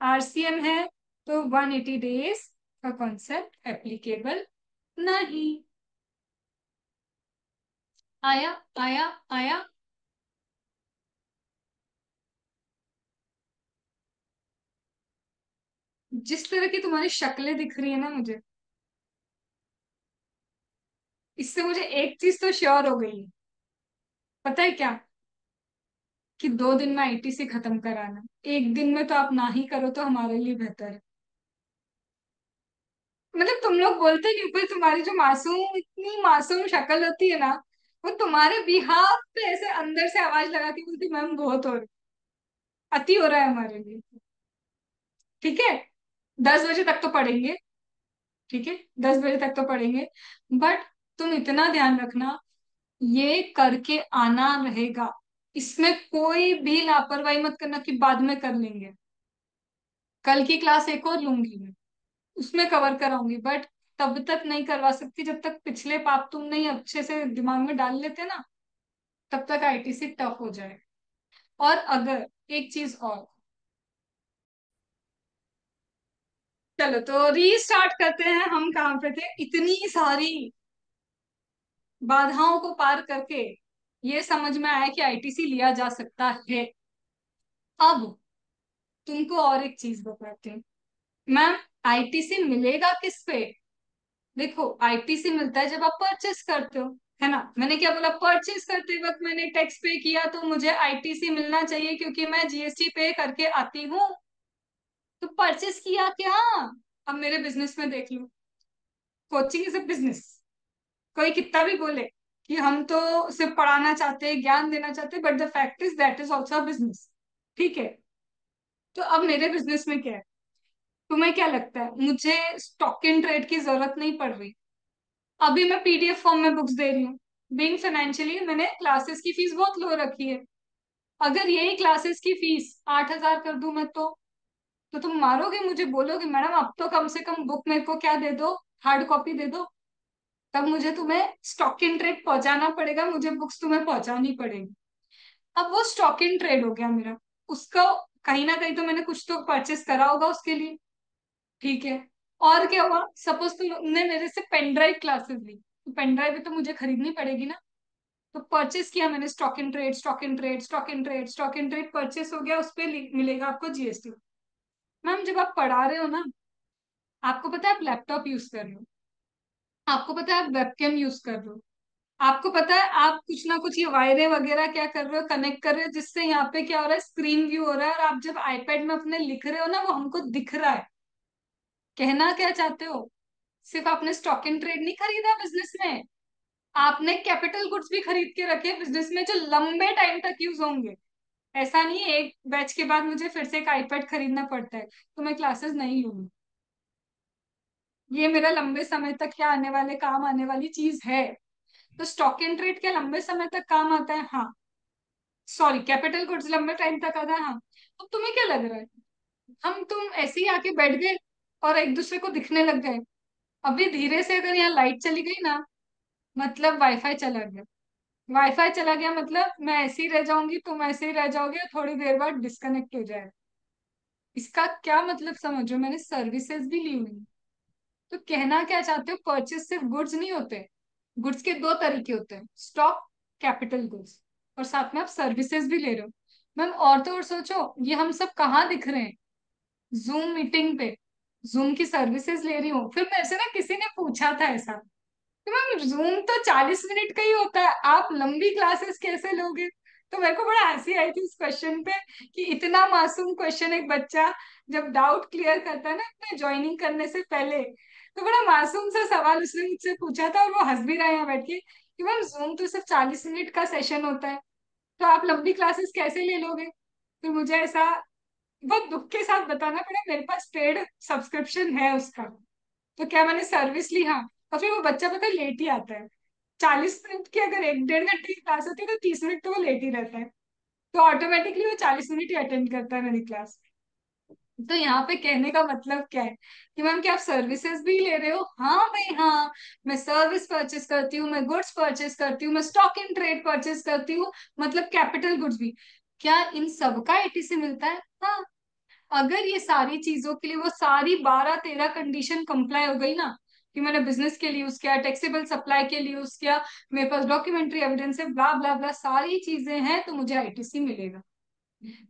आरसीएम है तो 180 डेज का कॉन्सेप्ट एप्लीकेबल नहीं। आया आया आया। जिस तरह की तुम्हारी शक्लें दिख रही है ना मुझे, इससे मुझे एक चीज तो श्योर हो गई है। पता है क्या? कि 2 दिन में आईटीसी खत्म कराना, एक दिन में तो आप ना ही करो तो हमारे लिए बेहतर है। मतलब तुम लोग बोलते नहीं, कोई तुम्हारी जो मासूम, इतनी मासूम शक्ल होती है ना, वो तुम्हारे बिहाफ पे ऐसे अंदर से आवाज लगाती बोलती मैम बहुत हो रहा है, अति हो रहा है हमारे लिए। ठीक है, 10 बजे तक तो पढ़ेंगे। ठीक है, 10 बजे तक तो पढ़ेंगे, बट तुम इतना ध्यान रखना, ये करके आना रहेगा, इसमें कोई भी लापरवाही मत करना कि बाद में कर लेंगे। कल की क्लास एक और लूंगी मैं, उसमें कवर कराऊंगी, बट तब तक नहीं करवा सकती जब तक पिछले पाप तुम नहीं अच्छे से दिमाग में डाल लेते ना, तब तक आईटीसी टफ हो जाए। और अगर एक चीज और, चलो तो रीस्टार्ट करते हैं, हम कहाँ पे थे? इतनी सारी बाधाओं को पार करके ये समझ में आया कि आईटीसी लिया जा सकता है। अब तुमको और एक चीज बताती हूँ। मैम आईटीसी मिलेगा किस पे? देखो आईटीसी मिलता है जब आप परचेस करते हो, है ना? मैंने क्या बोला? परचेस करते वक्त मैंने टैक्स पे किया तो मुझे आईटीसी मिलना चाहिए क्योंकि मैं जीएसटी पे करके आती हूँ। तो परचेस किया क्या? अब मेरे बिजनेस में देख लो, कोचिंग इज अ बिजनेस। कोई कितना भी बोले कि हम तो सिर्फ पढ़ाना चाहते हैं, ज्ञान देना चाहते हैं, but the fact is that is also business. ठीक है, तो अब मेरे बिजनेस में क्या है? तुम्हें क्या लगता है मुझे स्टॉक इन ट्रेड की जरूरत नहीं पड़ रही? अभी मैं पीडीएफ फॉर्म में बुक्स दे रही हूँ, बीइंग फाइनेंशियली मैंने क्लासेस की फीस बहुत लो रखी है। अगर यही क्लासेस की फीस 8,000 कर दूं मैं, तो तुम मारोगे मुझे, बोलोगे मैडम अब तो कम से कम बुक मेरे को क्या दे दो, हार्ड कॉपी दे दो। तब मुझे तुम्हें स्टॉक इन ट्रेड पहुंचाना पड़ेगा, मुझे बुक्स तुम्हें पहुंचानी पड़ेगी। अब वो स्टॉक इन ट्रेड हो गया मेरा, उसका कहीं ना कहीं तो मैंने कुछ तो परचेस करा होगा उसके लिए। ठीक है, और क्या हुआ? सपोज तुमने मेरे से पेन ड्राइव क्लासेस ली, तो पेन ड्राइव भी तो मुझे खरीदनी पड़ेगी ना। तो परचेस किया मैंने, stock in trade, stock in trade, stock in trade, stock in trade purchase हो गया, उस पर मिलेगा आपको जीएसटी। मैम जब आप पढ़ा रहे हो ना, आपको पता है आप लैपटॉप यूज कर रहे हो, आपको पता है आप वेबकैम यूज कर रहे हो, आपको पता है आप कुछ ना कुछ ये वायरें वगैरह क्या कर रहे हो, कनेक्ट कर रहे हो, जिससे यहाँ पे क्या हो रहा है, स्क्रीन व्यू हो रहा है, और आप जब आईपैड में अपने लिख रहे हो ना, वो हमको दिख रहा है। कहना क्या चाहते हो? सिर्फ आपने स्टॉक इन ट्रेड नहीं खरीदा बिजनेस में, आपने कैपिटल गुड्स भी खरीद के रखे बिजनेस में, जो लंबे टाइम तक यूज होंगे। ऐसा नहीं है एक बैच के बाद मुझे फिर से एक आईपैड खरीदना पड़ता है तो मैं क्लासेस नहीं लूंगी। ये मेरा लंबे समय तक क्या आने वाले काम आने वाली चीज है। तो स्टॉक इन ट्रेड क्या लंबे समय तक काम आता है? हाँ। सॉरी, कैपिटल गुड्स लंबे टाइम तक आता है, हाँ। अब तुम्हें क्या लग रहा है, हम तुम ऐसे ही आके बैठ गए और एक दूसरे को दिखने लग गए? अभी धीरे से अगर यहाँ लाइट चली गई ना, मतलब वाईफाई चला गया। वाईफाई चला गया मतलब मैं ऐसे ही रह जाऊंगी, तुम ऐसे ही रह जाओगे, थोड़ी देर बाद डिस्कनेक्ट हो जाएगा। इसका क्या मतलब समझो, मैंने सर्विसेज भी ली हुई। तो कहना क्या चाहते हो, परचेस सिर्फ गुड्स नहीं होते। गुड्स के दो तरीके होते हैं, स्टॉक, कैपिटल गुड्स, और साथ में आप सर्विसेज भी ले रहे हो। मैम और तो और सोचो, ये हम सब कहाँ दिख रहे हैं? जूम मीटिंग पे, जूम की सर्विसेज ले रही हूँ। फिर मेरे से ना किसी ने पूछा था ऐसा कि मैम जूम तो 40 मिनट का ही होता है, आप लंबी क्लासेस कैसे लोगे? तो मेरे को बड़ा हंसी आई थी इस क्वेश्चन पे, कि इतना मासूम क्वेश्चन एक बच्चा जब डाउट क्लियर करता है ना अपने ज्वाइनिंग करने से पहले, तो बड़ा मासूम सा सवाल उसने मुझसे पूछा था, और वो हंस भी रहा है यहाँ बैठ के कि मैम जूम तो सिर्फ 40 मिनट का सेशन होता है, तो आप लंबी क्लासेस कैसे ले लोगे? फिर मुझे ऐसा बहुत दुख के साथ बताना पड़ा, मेरे पास पेड सब्सक्रिप्शन है उसका। तो क्या मैंने सर्विस ली? हाँ। और फिर वो बच्चा पता है लेट ही आता है। 40 मिनट की अगर 1 1.5 घंटे की क्लास होती है तो 30 मिनट तो वो लेट ही रहता है। तो ऑटोमेटिकली वो 40 मिनट ही अटेंड करता है मेरी क्लास। तो यहाँ पे कहने का मतलब क्या है कि मैम क्या आप सर्विसेज भी ले रहे हो? हाँ भाई हाँ, मैं सर्विस परचेस करती हूँ, मैं गुड्स परचेस करती हूँ, मैं स्टॉक इन ट्रेड परचेस करती हूँ, मतलब कैपिटल गुड्स भी। क्या इन सबका एटीसी मिलता है? हाँ। अगर ये सारी चीजों के लिए वो सारी 12 13 कंडीशन कंप्लाई हो गई ना, कि मैंने बिजनेस के लिए यूज किया, टैक्सेबल सप्लाई के लिए यूज किया, मेरे पास डॉक्यूमेंट्री एविडेंस है, ब्ला ब्ला ब्ला, सारी चीजें हैं, तो मुझे आईटीसी मिलेगा।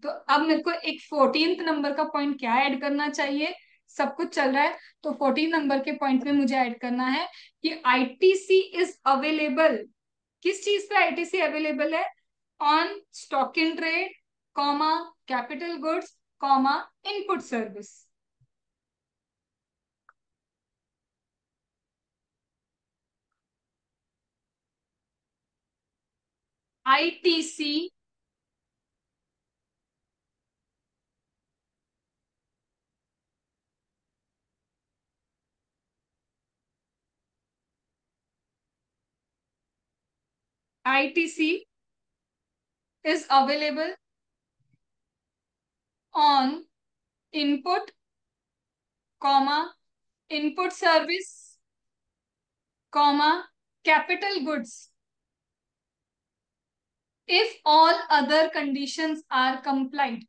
तो अब मेरे को एक 14th नंबर का पॉइंट क्या ऐड करना चाहिए? सब कुछ चल रहा है, तो 14 नंबर के पॉइंट में मुझे ऐड करना है कि आईटीसी इज अवेलेबल। किस चीज पे आईटीसी अवेलेबल है? On stock in trade, comma, capital goods, comma, input service. ITC, ITC is available on input, comma, input service, comma, capital goods, if all other conditions are complied।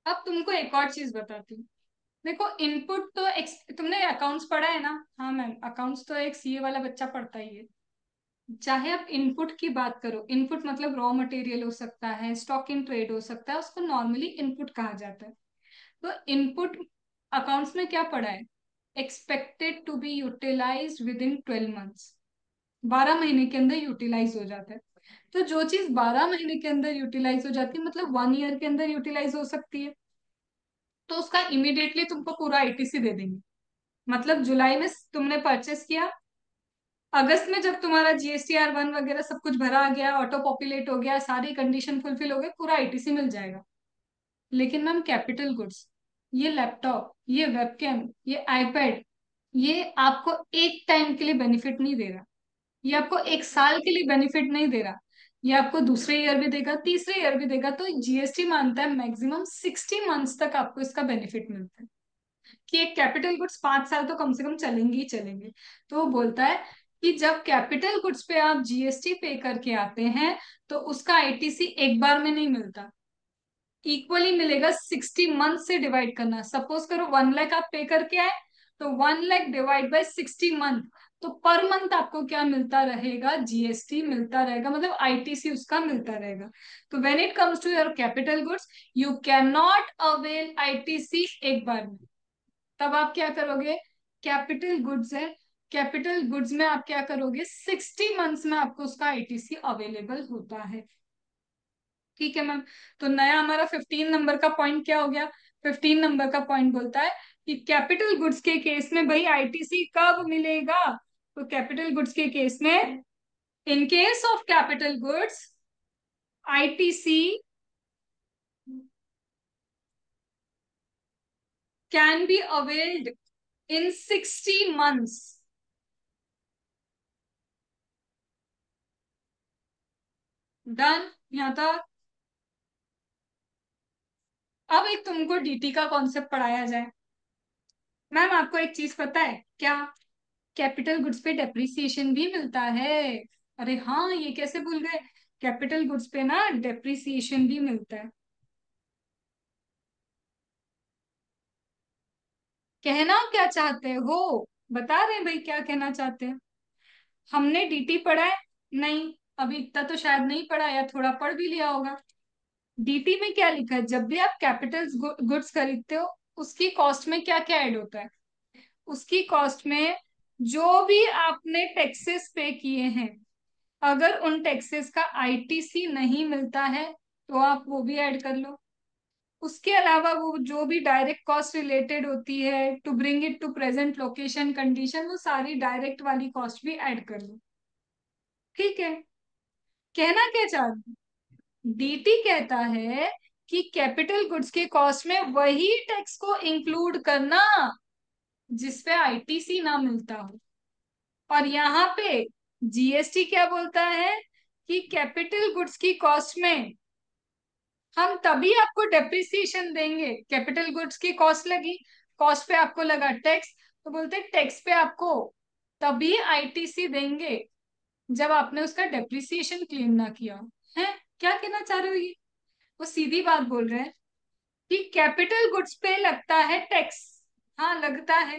अब तुमको एक और चीज बताती हूँ। देखो इनपुट तो तुमने अकाउंट्स पढ़ा है ना? हाँ मैम, अकाउंट्स तो एक सीए वाला बच्चा पढ़ता ही है। चाहे आप इनपुट की बात करो, इनपुट मतलब रॉ मटेरियल हो सकता है, स्टॉक इन ट्रेड हो सकता है, उसको नॉर्मली इनपुट कहा जाता है। तो इनपुट अकाउंट्स में क्या पढ़ा है? Expected to be utilise within 12 months, 12 महीने के अंदर यूटिलाइज हो जाता है। तो जो चीज 12 महीने के अंदर यूटिलाइज हो जाती है, मतलब 1 ईयर के अंदर यूटिलाइज हो सकती है, तो उसका इमीडिएटली तुमको पूरा आईटीसी दे देंगे। मतलब जुलाई में तुमने परचेस किया, अगस्त में जब तुम्हारा जीएसटीआर 1 वगैरह सब कुछ भरा गया, ऑटो पॉपुलेट हो गया, सारी कंडीशन फुलफिल हो गए, पूरा आईटीसी मिल जाएगा। लेकिन मैम कैपिटल गुड्स, ये लैपटॉप, ये वेबकैम, ये आईपैड, ये आपको एक टाइम के लिए बेनिफिट नहीं दे रहा, ये आपको एक साल के लिए बेनिफिट नहीं दे रहा। ये आपको दूसरे ईयर भी देगा, तीसरे ईयर भी देगा। तो जीएसटी मानता है मैक्सिमम 60 मंथ्स तक आपको इसका बेनिफिट मिलता है, कि एक कैपिटल गुड्स 5 साल तो कम से कम चलेंगे ही चलेंगे। तो वो बोलता है कि जब कैपिटल गुड्स पे आप जीएसटी पे करके आते हैं तो उसका आईटीसी एक बार में नहीं मिलता, इक्वली मिलेगा। 60 मंथ से डिवाइड करना, सपोज करो 1 लाख आप पे करके आए, तो 1 लाख डिवाइड बाय 60 मंथ, तो पर मंथ आपको क्या मिलता रहेगा, जीएसटी मिलता रहेगा, मतलब आईटीसी उसका मिलता रहेगा। तो when it comes to your capital goods, you can not avail ITC एक बार में। तब आप क्या करोगे, कैपिटल गुड्स है, कैपिटल गुड्स में आप क्या करोगे, 60 मंथ्स में आपको उसका आईटीसी अवेलेबल होता है। ठीक है मैम। तो नया हमारा 15 नंबर का पॉइंट क्या हो गया, 15 नंबर का पॉइंट बोलता है कि कैपिटल गुड्स के केस में भाई आईटीसी कब मिलेगा। तो कैपिटल गुड्स के केस में, in case of capital goods, ITC can be availed in 60 months. Done यहाँ तक। अब एक तुमको डीटी का कॉन्सेप्ट पढ़ाया जाए। मैम आपको एक चीज पता है क्या, कैपिटल गुड्स पे डेप्रिसिएशन भी मिलता है। अरे हाँ, ये कैसे भूल गए, कैपिटल गुड्स पे ना डेप्रिसिएशन भी मिलता है। कहना क्या चाहते हो, बता रहे हैं भाई क्या कहना चाहते हैं। हमने डीटी पढ़ा है, नहीं अभी इतना तो शायद नहीं पढ़ा, या थोड़ा पढ़ भी लिया होगा। डीटी में क्या लिखा है, जब भी आप कैपिटल गुड्स खरीदते हो, उसकी कॉस्ट में क्या क्या ऐड होता है, उसकी कॉस्ट में जो भी आपने टैक्सेस पे किए हैं, अगर उन टैक्सेस का आईटीसी नहीं मिलता है तो आप वो भी ऐड कर लो। उसके अलावा वो जो भी डायरेक्ट कॉस्ट रिलेटेड होती है to bring it to present location condition, वो सारी डायरेक्ट वाली कॉस्ट भी ऐड कर लो। ठीक है। कहना क्या चाह रहे, डीटी कहता है कि कैपिटल गुड्स के कॉस्ट में वही टैक्स को इंक्लूड करना जिसपे आईटीसी ना मिलता हो। और यहाँ पे जीएसटी क्या बोलता है कि कैपिटल गुड्स की कॉस्ट में हम तभी आपको डेप्रिसिएशन देंगे, कैपिटल गुड्स की कॉस्ट लगी, कॉस्ट पे आपको लगा टैक्स, तो बोलते हैं टैक्स पे आपको तभी आईटीसी देंगे जब आपने उसका डेप्रिसिएशन क्लेम ना किया हो। है, क्या कहना चाह रहे हो ये, वो सीधी बात बोल रहे हैं कि कैपिटल गुड्स पे लगता है टैक्स। हाँ लगता है,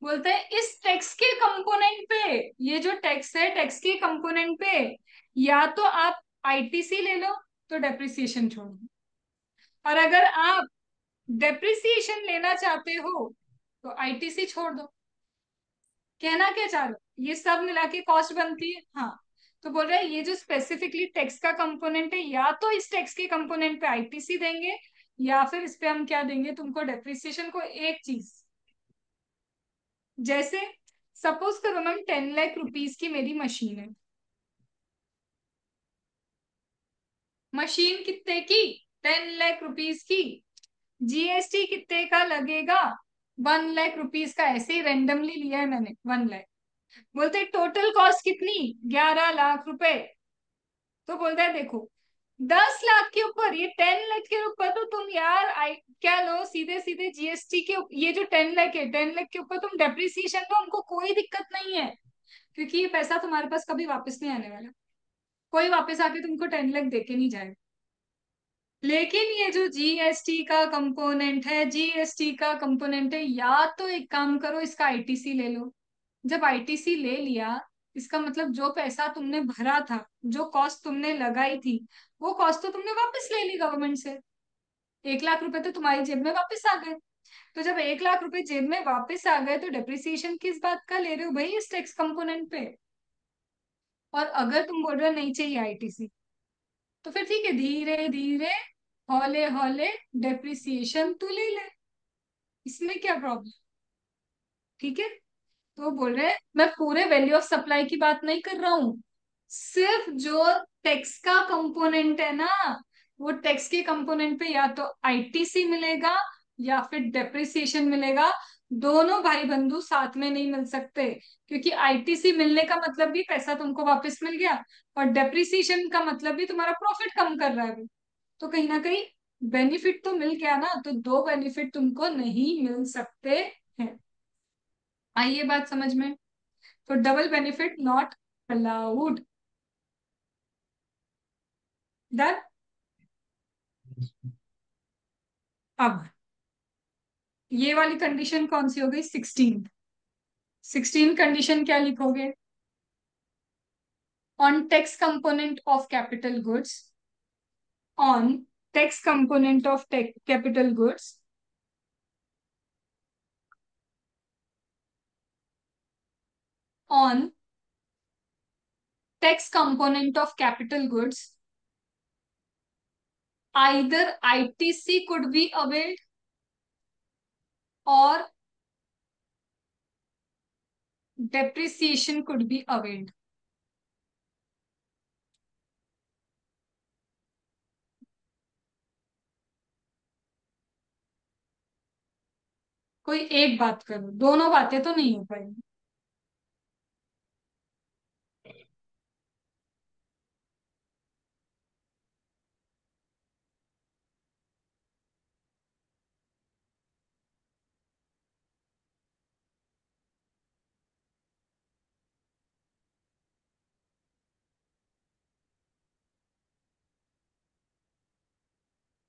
बोलते हैं इस टैक्स के कंपोनेंट पे, ये जो टैक्स है टैक्स के कंपोनेंट पे या तो आप आईटीसी ले लो तो डेप्रिसिएशन छोड़ दो, और अगर आप डेप्रिसिएशन लेना चाहते हो तो आईटीसी छोड़ दो। कहना क्या चाह रहे हो, ये सब मिला के कॉस्ट बनती है। हाँ, तो बोल रहे हैं ये जो स्पेसिफिकली टैक्स का कंपोनेंट है, या तो इस टैक्स के कंपोनेंट पे आईटीसी देंगे, या फिर इस पे हम क्या देंगे तुमको, डेप्रिसिएशन को। एक चीज, जैसे सपोज करो मैम 10 लाख रुपीज की मेरी मशीन है, मशीन कितने की, 10 लाख रुपीज की, जीएसटी कितने का लगेगा, 1 लाख रुपीज का, ऐसे ही रेंडमली लिया है मैंने 1 लाख। बोलते टोटल कॉस्ट कितनी, 11 लाख रुपए। तो बोलता है देखो 10 लाख के ऊपर, ये 10 लाख के ऊपर तो तुम यार क्या लो, सीधे सीधे जीएसटी के ये जो 10 लाख है, 10 लाख के ऊपर तुम डेप्रिसिएशन लो, हमको कोई दिक्कत नहीं है, क्योंकि ये पैसा तुम्हारे पास कभी वापस नहीं आने वाला, कोई वापस आके तुमको 10 लाख दे के नहीं जाएगा। लेकिन ये जो जीएसटी का कंपोनेंट है, जीएसटी का कंपोनेंट है, या तो एक काम करो इसका आईटीसी ले लो। जब आईटीसी ले लिया, इसका मतलब जो पैसा तुमने भरा था, जो कॉस्ट तुमने लगाई थी, वो कॉस्ट तो तुमने वापस ले ली गवर्नमेंट से। 1 लाख रुपए तो तुम्हारी जेब में वापस आ गए। तो जब 1 लाख रुपए जेब में वापस आ गए तो डेप्रिसिएशन किस बात का ले रहे हो भाई, इस टैक्स कंपोनेंट पे। और अगर तुम बोल रहे हो नहीं चाहिए आईटीसी, तो फिर ठीक है, धीरे धीरे हौले हौले डेप्रिसिएशन तू ले ले, इसमें क्या प्रॉब्लम। ठीक है। तो बोल रहे हैं मैं पूरे वैल्यू ऑफ सप्लाई की बात नहीं कर रहा हूं, सिर्फ जो टैक्स का कंपोनेंट है ना, वो टैक्स के कंपोनेंट पे या तो आईटीसी मिलेगा या फिर डेप्रिसिएशन मिलेगा। दोनों भाई बंधु साथ में नहीं मिल सकते, क्योंकि आईटीसी मिलने का मतलब भी पैसा तुमको वापस मिल गया, और डेप्रिसिएशन का मतलब भी तुम्हारा प्रॉफिट कम कर रहा है वो। तो कहीं ना कहीं बेनिफिट तो मिल गया ना, तो दो बेनिफिट तुमको नहीं मिल सकते हैं। आई ये बात समझ में? तो double benefit not allowed. Done. अब ये वाली कंडीशन कौन सी हो गई? 16। 16 कंडीशन क्या लिखोगे? On tax component of capital goods, on tax component of capital goods, on tax component of capital goods, either ITC could be availed or depreciation could be availed. कोई एक बात करो, दोनों बातें तो नहीं हो पाएंगी।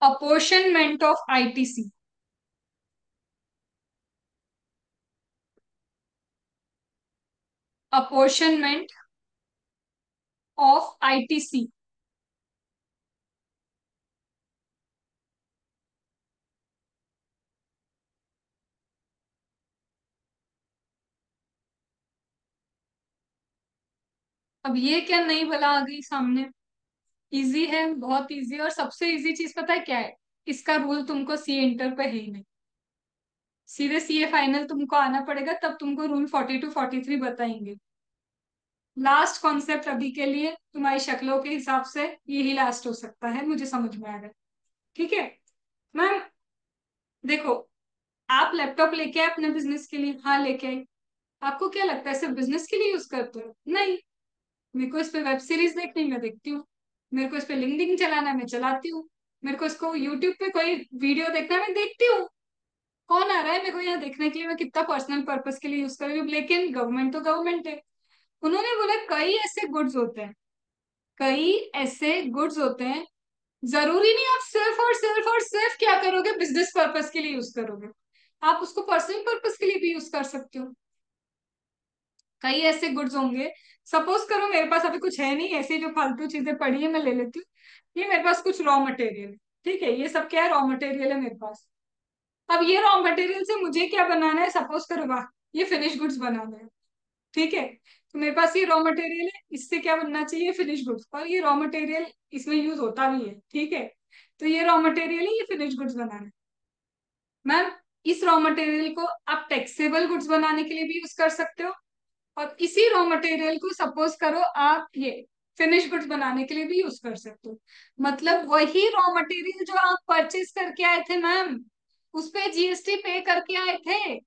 apportionment of ITC, apportionment of ITC। अब ये क्या नई बला आ गई सामने? इजी है, बहुत इजी। और सबसे इजी चीज पता है क्या है? इसका रूल तुमको सी इंटर पे है ही नहीं, सीधे सीए फाइनल तुमको आना पड़ेगा, तब तुमको रूल 42 43 बताएंगे। लास्ट कॉन्सेप्ट अभी के लिए तुम्हारी शक्लों के हिसाब से यही लास्ट हो सकता है, मुझे समझ में आ रहा है। ठीक है मैम। देखो, आप लैपटॉप लेके आए अपने बिजनेस के लिए, हाँ लेके आए। आपको क्या लगता है सिर्फ बिजनेस के लिए यूज करते हो? नहीं। मेरे को इस पे वेब सीरीज देखनी, मैं देखती हूँ। मेरे को इस पे लिंक्डइन चलाना है, मैं चलाती हूँ। मेरे को इसको यूट्यूब पे कोई वीडियो देखना है, मैं देखती हूँ। कौन आ रहा है मेरे को यहाँ देखने के लिए? मैं कितना पर्सनल पर्पस के लिए यूज कर रही हूँ। लेकिन गवर्नमेंट तो गवर्नमेंट है। उन्होंने बोला कई ऐसे गुड्स होते हैं, कई ऐसे गुड्स होते हैं, जरूरी नहीं आप सिर्फ और सिर्फ और सिर्फ क्या करोगे, बिजनेस पर्पस के लिए यूज करोगे। आप उसको पर्सनल पर्पस के लिए भी यूज कर सकते हो। कई ऐसे गुड्स होंगे, सपोज करो मेरे पास अभी कुछ है नहीं, ऐसी जो फालतू चीजें पड़ी है मैं ले लेती हूँ। ये मेरे पास कुछ रॉ मटेरियल है, ठीक है, ये सब क्या है? रॉ मटेरियल है मेरे पास। अब ये रॉ मटेरियल से मुझे क्या बनाना है? सपोज करो वाह, ये फिनिश गुड्स बनाना है। ठीक है, तो मेरे पास ये रॉ मटेरियल है, इससे क्या बनना चाहिए? Finish goods. और ये रॉ मटेरियल इसमें यूज होता भी है, ठीक है। तो ये रॉ मटेरियल है, ये फिनिश गुड्स बनाना है। मैम, इस रॉ मटेरियल को आप टैक्सेबल गुड्स बनाने के लिए भी यूज कर सकते हो, और इसी रॉ मटेरियल को सपोज करो आप ये फिनिश गुड्स बनाने के लिए भी यूज कर सकते हो। मतलब वही रॉ मटेरियल जो आप परचेज करके आए थे मैम, उस पे जीएसटी पे करके आए थे,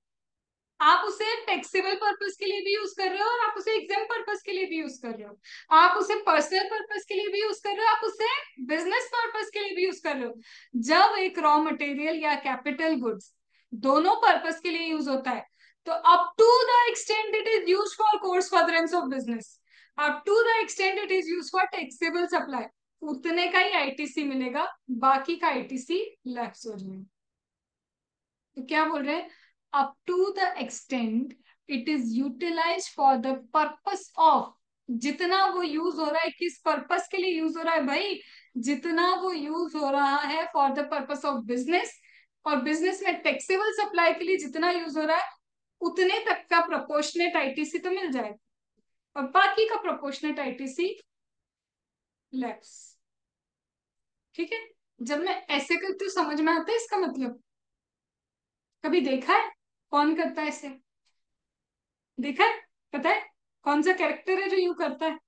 आप उसे टैक्सेबल पर्पस के लिए भी यूज कर रहे हो, और आप उसे एग्जाम पर्पस के लिए भी यूज कर रहे हो। आप उसे पर्सनल पर्पस के लिए भी यूज कर रहे हो, आप उसे बिजनेस पर्पस के लिए भी यूज कर रहे हो। जब एक रॉ मटेरियल या कैपिटल गुड्स दोनों पर्पस के लिए यूज होता है, तो up to the extend it is use for course furtherance of business, up to the extend it is use for taxable supply, उतने का ही आईटीसी मिलेगा, बाकी का आईटीसी लेफ्ट हो जाएगा। तो क्या बोल रहे हैं? Up to the extent it is utilise for the purpose of, जितना वो यूज हो रहा है, किस पर्पस के लिए यूज हो रहा है भाई? जितना वो यूज हो रहा है for the purpose of business, और बिजनेस में टैक्सेबल सप्लाई के लिए जितना यूज हो रहा है, उतने तक का प्रोपोर्शनेट आईटीसी तो मिल जाएगा, और बाकी का प्रोपोर्शनेट आईटीसी लेस। ठीक है, जब मैं ऐसे करती हूँ समझ में आता है इसका मतलब? कभी देखा है कौन करता है ऐसे? देखा है? पता है कौन सा कैरेक्टर है जो यूं करता है?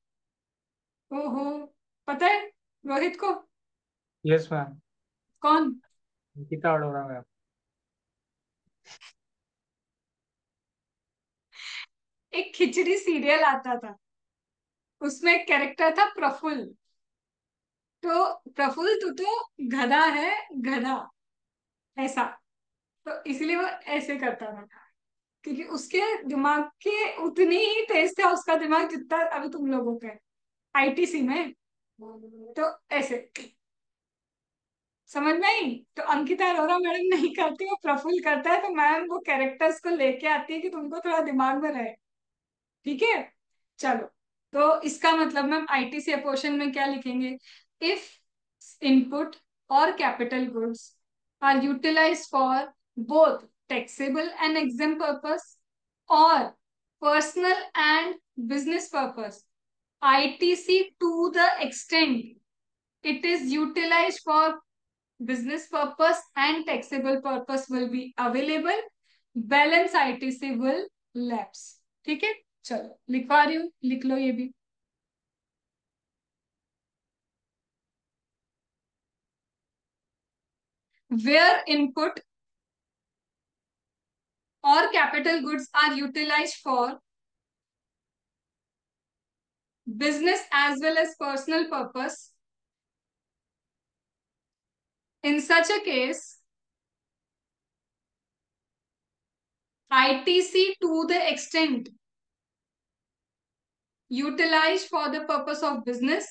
ओहो, पता है रोहित को? Yes ma'am. कौन? गीता अरोड़ा मैम। एक खिचड़ी सीरियल आता था, उसमें एक कैरेक्टर था प्रफुल्ल। तो प्रफुल्ल तू तो गधा है, गधा, ऐसा। तो इसलिए वो ऐसे करता था, क्योंकि उसके दिमाग के उतनी ही तेज था उसका दिमाग जितना अभी तुम लोगों का है आईटीसी में। तो ऐसे समझ में आई? तो अंकिता अरोरा मैडम नहीं करती, वो प्रफुल्ल करता है, तो मैम वो कैरेक्टर्स को लेके आती है कि तुमको थोड़ा दिमाग में रहे। ठीक है, चलो। तो इसका मतलब मैम आईटीसी पोर्शन में क्या लिखेंगे? इफ इनपुट और capital goods are utilized for both taxable and exempt purpose और personal and business purpose, ITC to the extent it is utilized for business purpose and taxable purpose will be available, balance ITC will lapse। ठीक है, चलो लिखवा रही हूँ, लिख लो ये भी। where input or capital goods are utilized for business as well as personal purpose, in such a case ITC to the extent utilized for the purpose of business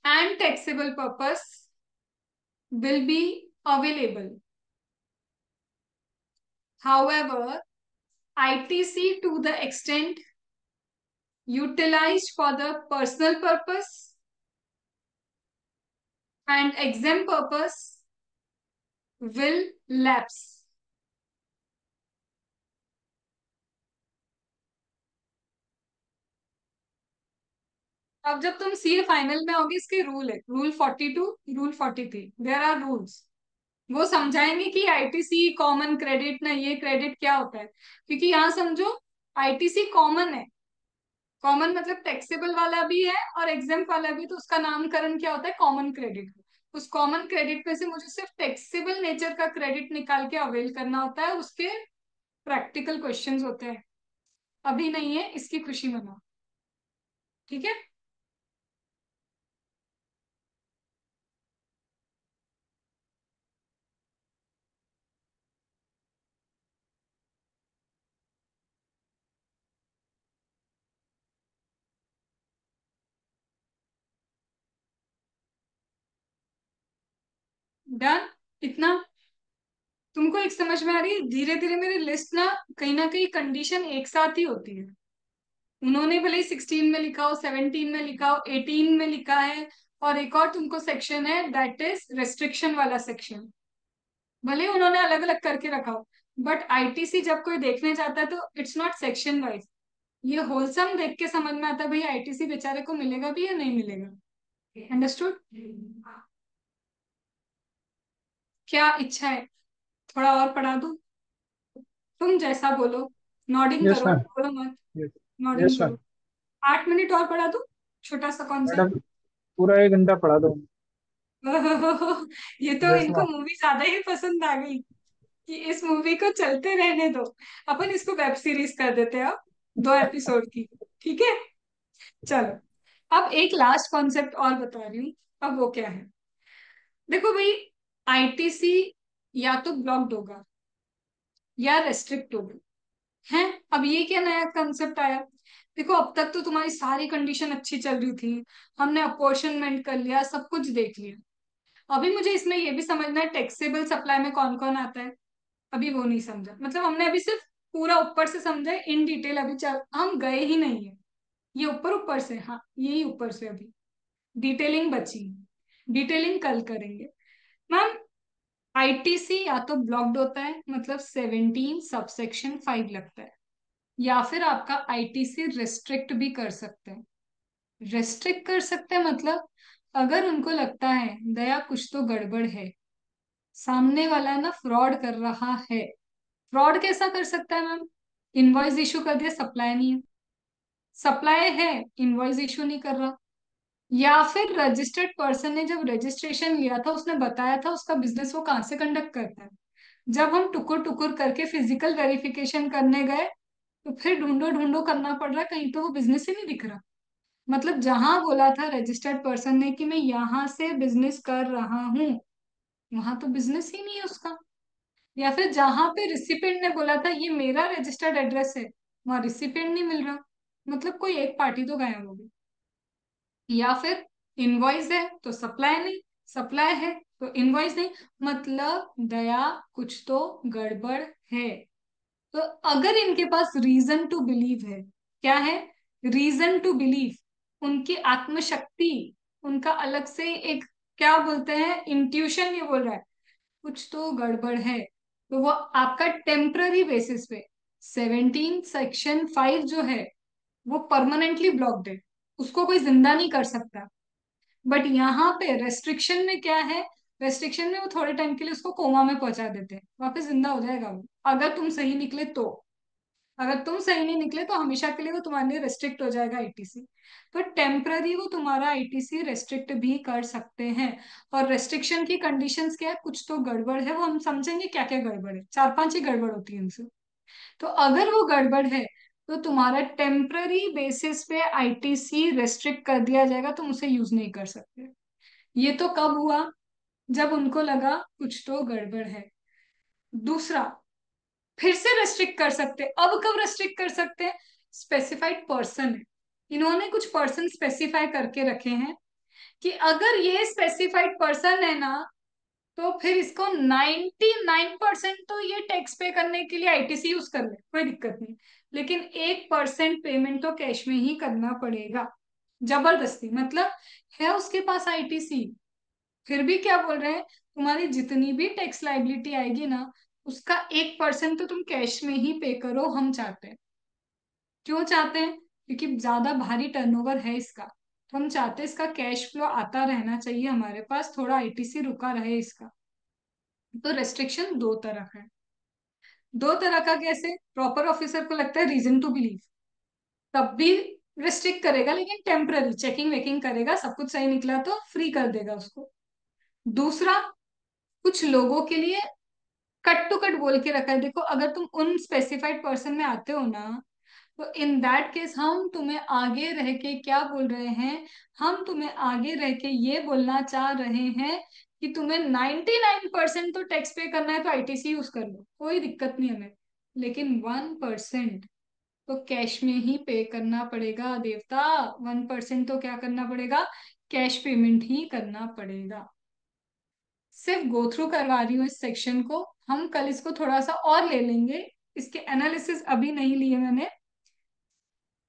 and taxable purpose will be available. However, ITC to the extent utilized for the personal purpose and exam purpose will lapse। अब जब तुम सीए फाइनल में आओगे, इसके रूल है, rule 42, rule 43, there are rules. वो समझाएंगे कि आईटीसी कॉमन क्रेडिट ना, ये क्रेडिट क्या होता है, क्योंकि यहाँ समझो आईटीसी कॉमन है। कॉमन मतलब टैक्सेबल वाला भी है और एग्जाम वाला भी, तो उसका नामकरण क्या होता है? Common credit. उस कॉमन क्रेडिट में से मुझे सिर्फ टैक्सेबल नेचर का क्रेडिट निकाल के अवेल करना होता है, उसके प्रैक्टिकल क्वेश्चंस होते हैं। अभी नहीं है, इसकी खुशी मनाओ। ठीक है, डन। इतना तुमको एक समझ में आ रही है? धीरे धीरे मेरी लिस्ट ना कहीं कंडीशन एक साथ ही होती है। उन्होंने भले 16 में लिखा हो, 17 में लिखा हो, 18 में लिखा है, और एक और तुमको सेक्शन है दैट इज रेस्ट्रिक्शन वाला सेक्शन, भले उन्होंने अलग अलग करके रखा हो, बट आईटीसी जब कोई देखने जाता है तो इट्स नॉट सेक्शन वाइज। ये होलसम देख के समझ में आता है भाई आईटीसी बेचारे को मिलेगा भी या नहीं मिलेगा। अंडरस्टूड? क्या इच्छा है, थोड़ा और पढ़ा दूं? तुम जैसा बोलो। नॉडिंग यस करो, मैम। बोलो मत। यस। नॉडिंग यस करो। मैम। 8 मिनट और पढ़ा दूं, छोटा सा कॉन्सेप्ट। मैडम, पूरा 1 घंटा पढ़ा दो। ये तो यस इनको मैम। मूवी ज्यादा ही पसंद आ गई कि इस मूवी को चलते रहने दो। अपन इसको वेब सीरीज कर देते हैं अब, 2 एपिसोड की। ठीक है, चलो। अब एक लास्ट कॉन्सेप्ट और बता रही हूँ। अब वो क्या है? देखो भाई, आईटीसी या तो ब्लॉक्ड होगा या रेस्ट्रिक्ट होगा, है। अब ये क्या नया कंसेप्ट आया? देखो, अब तक तो तुम्हारी सारी कंडीशन अच्छी चल रही थी, हमने अपॉर्शनमेंट कर लिया, सब कुछ देख लिया। अभी मुझे इसमें ये भी समझना है टैक्सेबल सप्लाई में कौन कौन आता है। अभी वो नहीं समझा, मतलब हमने अभी सिर्फ पूरा ऊपर से समझा है, इन डिटेल अभी चल हम गए ही नहीं है। ये ऊपर ऊपर से, हाँ यही ऊपर से अभी डिटेलिंग बची है। डिटेलिंग कल करेंगे। मैम, आईटीसी या तो ब्लॉक्ड होता है, मतलब 17 सबसेक्शन 5 लगता है, या फिर आपका आईटीसी रेस्ट्रिक्ट भी कर सकते हैं। रेस्ट्रिक्ट कर सकते हैं मतलब अगर उनको लगता है दया कुछ तो गड़बड़ है, सामने वाला ना फ्रॉड कर रहा है। फ्रॉड कैसा कर सकता है मैम? इनवॉइस इशू कर दिया, सप्लाई नहीं है, सप्लाई है, इनवॉइस इशू नहीं कर रहा। या फिर रजिस्टर्ड पर्सन ने जब रजिस्ट्रेशन लिया था उसने बताया था उसका बिजनेस वो कहाँ से कंडक्ट करता है। जब हम टुकुर टुकुर करके फिजिकल वेरिफिकेशन करने गए तो फिर ढूंढो ढूंढो करना पड़ रहा है, कहीं तो वो बिजनेस ही नहीं दिख रहा। मतलब जहां बोला था रजिस्टर्ड पर्सन ने कि मैं यहाँ से बिजनेस कर रहा हूँ, वहां तो बिजनेस ही नहीं है उसका। या फिर जहां पे रिसिपेंट ने बोला था ये मेरा रजिस्टर्ड एड्रेस है, वहां रिसिपेंट नहीं मिल रहा। मतलब कोई एक पार्टी तो गायब हो गई। या फिर इनवॉइस है तो सप्लाई नहीं, सप्लाई है तो इनवॉइस नहीं। मतलब दया कुछ तो गड़बड़ है। तो अगर इनके पास रीजन टू बिलीव है, क्या है, रीजन टू बिलीव, उनकी आत्मशक्ति, उनका अलग से एक, क्या बोलते हैं, इंट्यूशन ये बोल रहा है कुछ तो गड़बड़ है, तो वो आपका टेम्पररी बेसिस पे 17 सेक्शन 5 जो है वो परमानेंटली ब्लॉक्ड है, उसको कोई जिंदा नहीं कर सकता। बट यहाँ पे रेस्ट्रिक्शन में क्या है, रेस्ट्रिक्शन में वो थोड़े टाइम के लिए उसको कोमा में पहुंचा देते हैं, वापस जिंदा हो जाएगा वो, अगर तुम सही निकले तो। अगर तुम सही नहीं निकले तो हमेशा के लिए वो तुम्हारे लिए रेस्ट्रिक्ट हो जाएगा आईटीसी। तो टेम्पररी वो तुम्हारा आईटीसी रेस्ट्रिक्ट भी कर सकते हैं। और रेस्ट्रिक्शन की कंडीशंस क्या है, कुछ तो गड़बड़ है, वो हम समझेंगे क्या क्या गड़बड़ है, 4-5 ही गड़बड़ होती है इनसे। तो अगर वो गड़बड़ है तो तुम्हारा टेम्पररी बेसिस पे आईटीसी रेस्ट्रिक्ट कर दिया जाएगा, तुम उसे यूज नहीं कर सकते। ये तो कब हुआ, जब उनको लगा कुछ तो गड़बड़ है। दूसरा, फिर से रेस्ट्रिक्ट कर सकते हैं। अब कब रेस्ट्रिक्ट कर सकते हैं, स्पेसिफाइड पर्सन है, इन्होंने कुछ पर्सन स्पेसिफाई करके रखे हैं कि अगर ये स्पेसिफाइड पर्सन है ना, तो फिर इसको 99% तो ये टैक्स पे करने के लिए आईटीसी यूज कर ले, कोई दिक्कत नहीं। लेकिन 1% पेमेंट तो कैश में ही करना पड़ेगा, जबरदस्ती। मतलब है उसके पास आईटीसी, फिर भी क्या बोल रहे हैं, तुम्हारी जितनी भी टैक्स लाइबिलिटी आएगी ना, उसका 1% तो तुम कैश में ही पे करो, हम चाहते हैं। क्यों चाहते हैं, क्योंकि ज्यादा भारी टर्नओवर है इसका, तो हम चाहते हैं इसका कैश फ्लो आता रहना चाहिए हमारे पास, थोड़ा आईटीसी रुका रहे इसका। तो रेस्ट्रिक्शन दो तरह का है। दो तरह का कैसे, प्रॉपर ऑफिसर को लगता है रीजन टू बिलीव, तब भी रिस्ट्रिक्ट करेगा, लेकिन टेम्पररी चेकिंग वेकिंग करेगा, सब कुछ सही निकला तो फ्री कर देगा उसको। दूसरा, कुछ लोगों के लिए कट टू कट बोल के रखा है, देखो अगर तुम उन स्पेसिफाइड पर्सन में आते हो ना, तो इन दैट केस हम तुम्हें आगे रह के क्या बोल रहे हैं, हम तुम्हें आगे रह के ये बोलना चाह रहे हैं कि तुम्हें 99% तो टैक्स पे करना है तो आईटीसी यूज कर लो, कोई दिक्कत नहीं हमें। लेकिन 1% तो कैश में ही पे करना पड़ेगा देवता। 1% तो क्या करना पड़ेगा, कैश पेमेंट ही करना पड़ेगा। सिर्फ गो थ्रू करवा रही हूँ इस सेक्शन को, हम कल इसको थोड़ा सा और ले लेंगे, इसके एनालिसिस अभी नहीं लिए मैंने।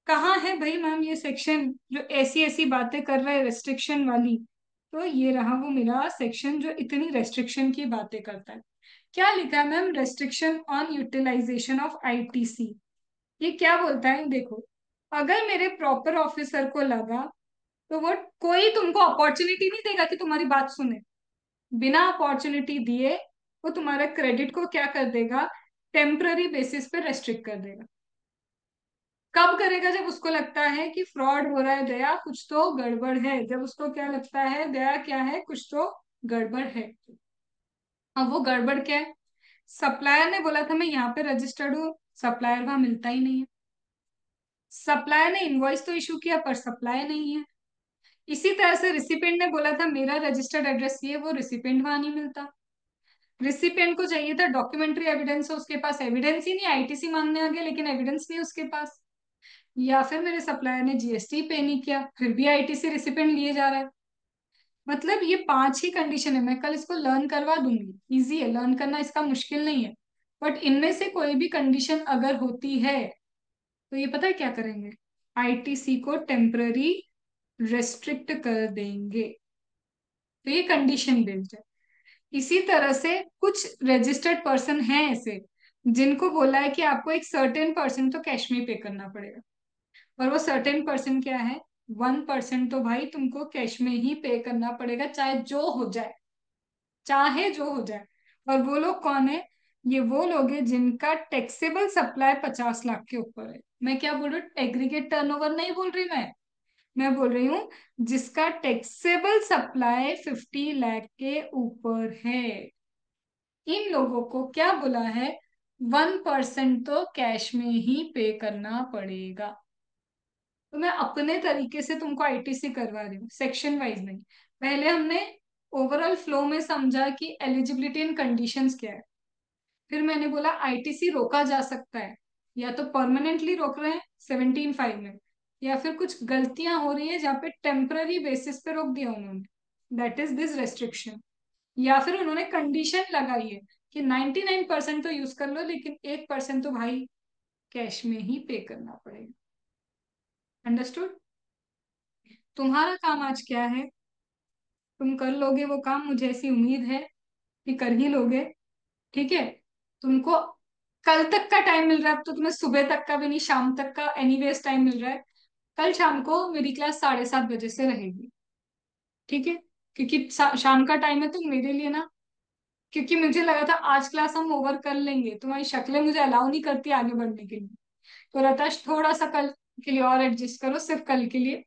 कहाँ है भाई मैम ये सेक्शन जो ऐसी ऐसी बातें कर रहा है रेस्ट्रिक्शन वाली। तो ये रहा वो मेरा सेक्शन जो इतनी रेस्ट्रिक्शन की बातें करता है। क्या लिखा है ma'am, restriction on utilisation of ITC. ये क्या बोलता है देखो, अगर मेरे प्रॉपर ऑफिसर को लगा, तो वो कोई तुमको अपॉर्चुनिटी नहीं देगा कि तुम्हारी बात सुने। बिना अपॉर्चुनिटी दिए वो तुम्हारे क्रेडिट को क्या कर देगा, टेम्पररी बेसिस पे रेस्ट्रिक्ट कर देगा। कब करेगा, जब उसको लगता है कि फ्रॉड हो रहा है, दया कुछ तो गड़बड़ है, जब उसको क्या लगता है, दया क्या है, कुछ तो गड़बड़ है। अब वो गड़बड़ क्या है, सप्लायर ने बोला था मैं यहाँ पे रजिस्टर्ड हूँ, सप्लायर वहां मिलता ही नहीं है। सप्लायर ने इनवॉइस तो इशू किया पर सप्लाई नहीं है। इसी तरह से रिसिपेंट ने बोला था मेरा रजिस्टर्ड एड्रेस ये, वो रिसिपेंट वहां नहीं मिलता। रिसिपेंट को चाहिए था डॉक्यूमेंट्री एविडेंस, उसके पास एविडेंस ही नहीं, आईटीसी मांगने आ गया लेकिन एविडेंस नहीं उसके पास। या फिर मेरे सप्लायर ने जीएसटी पे नहीं किया, फिर भी आईटीसी रिसिपेंट लिए जा रहा है। मतलब ये 5 ही कंडीशन है, मैं कल इसको लर्न करवा दूंगी, इजी है लर्न करना, इसका मुश्किल नहीं है। बट इनमें से कोई भी कंडीशन अगर होती है तो ये पता है क्या करेंगे, आईटीसी को टेम्पररी रेस्ट्रिक्ट कर देंगे। तो ये कंडीशन बेस्ड है। इसी तरह से कुछ रजिस्टर्ड पर्सन हैं ऐसे, जिनको बोला है कि आपको एक सर्टेन परसेंट तो कैश में पे करना पड़ेगा। और वो सर्टेन परसेंट क्या है, 1% तो भाई तुमको कैश में ही पे करना पड़ेगा, चाहे जो हो जाए, चाहे जो हो जाए। और वो लोग कौन है, ये वो लोग हैं जिनका टैक्सेबल सप्लाई 50 लाख के ऊपर है। मैं क्या बोल रही हूँ, एग्रीगेट टर्नओवर नहीं बोल रही मैं बोल रही हूँ जिसका टैक्सेबल सप्लाई 50 लाख के ऊपर है। इन लोगों को क्या बोला है, 1% तो कैश में ही पे करना पड़ेगा। तो मैं अपने तरीके से तुमको आईटीसी करवा रही हूँ, सेक्शन वाइज नहीं। पहले हमने ओवरऑल फ्लो में समझा कि एलिजिबिलिटी एंड कंडीशंस क्या है। फिर मैंने बोला आईटीसी रोका जा सकता है, या तो परमानेंटली रोक रहे हैं 17(5) में, या फिर कुछ गलतियां हो रही है जहाँ पे टेम्पररी बेसिस पे रोक दिया उन्होंने, दैट इज दिस रेस्ट्रिक्शन। या फिर उन्होंने कंडीशन लगाई है कि 99% तो यूज कर लो, लेकिन 1% तो भाई कैश में ही पे करना पड़ेगा। अंडरस्टूड? तुम्हारा काम आज क्या है? तुम कर लोगे वो काम, मुझे ऐसी उम्मीद है कि कर ही लोगे। ठीक है? तुमको कल तक का टाइम मिल रहा है, अब तो तुम्हें सुबह तक का भी नहीं, शाम तक का एनीवेज टाइम मिल रहा है। कल शाम को मेरी क्लास 7:30 बजे से रहेगी। ठीक है? क्योंकि शाम का टाइम है तो मेरे लिए ना, क्योंकि मुझे लगा था आज क्लास हम ओवर कर लेंगे, तुम्हारी शक्लें मुझे अलाउ नहीं करती आगे बढ़ने के लिए। तो रताश थोड़ा सा कल के लिए और एडजस्ट करो, सिर्फ कल के लिए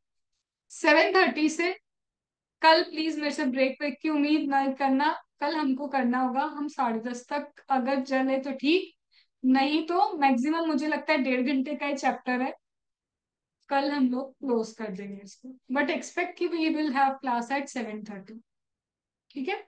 7:30 से। कल प्लीज मेरे से ब्रेक वेक की उम्मीद ना करना। कल हमको करना होगा, हम 10:30 तक अगर चले तो ठीक, नहीं तो मैक्सिमम मुझे लगता है 1.5 घंटे का ही चैप्टर है। कल हम लोग क्लोज कर देंगे इसको, बट एक्सपेक्ट कि we will have class at 7:30। ठीक है?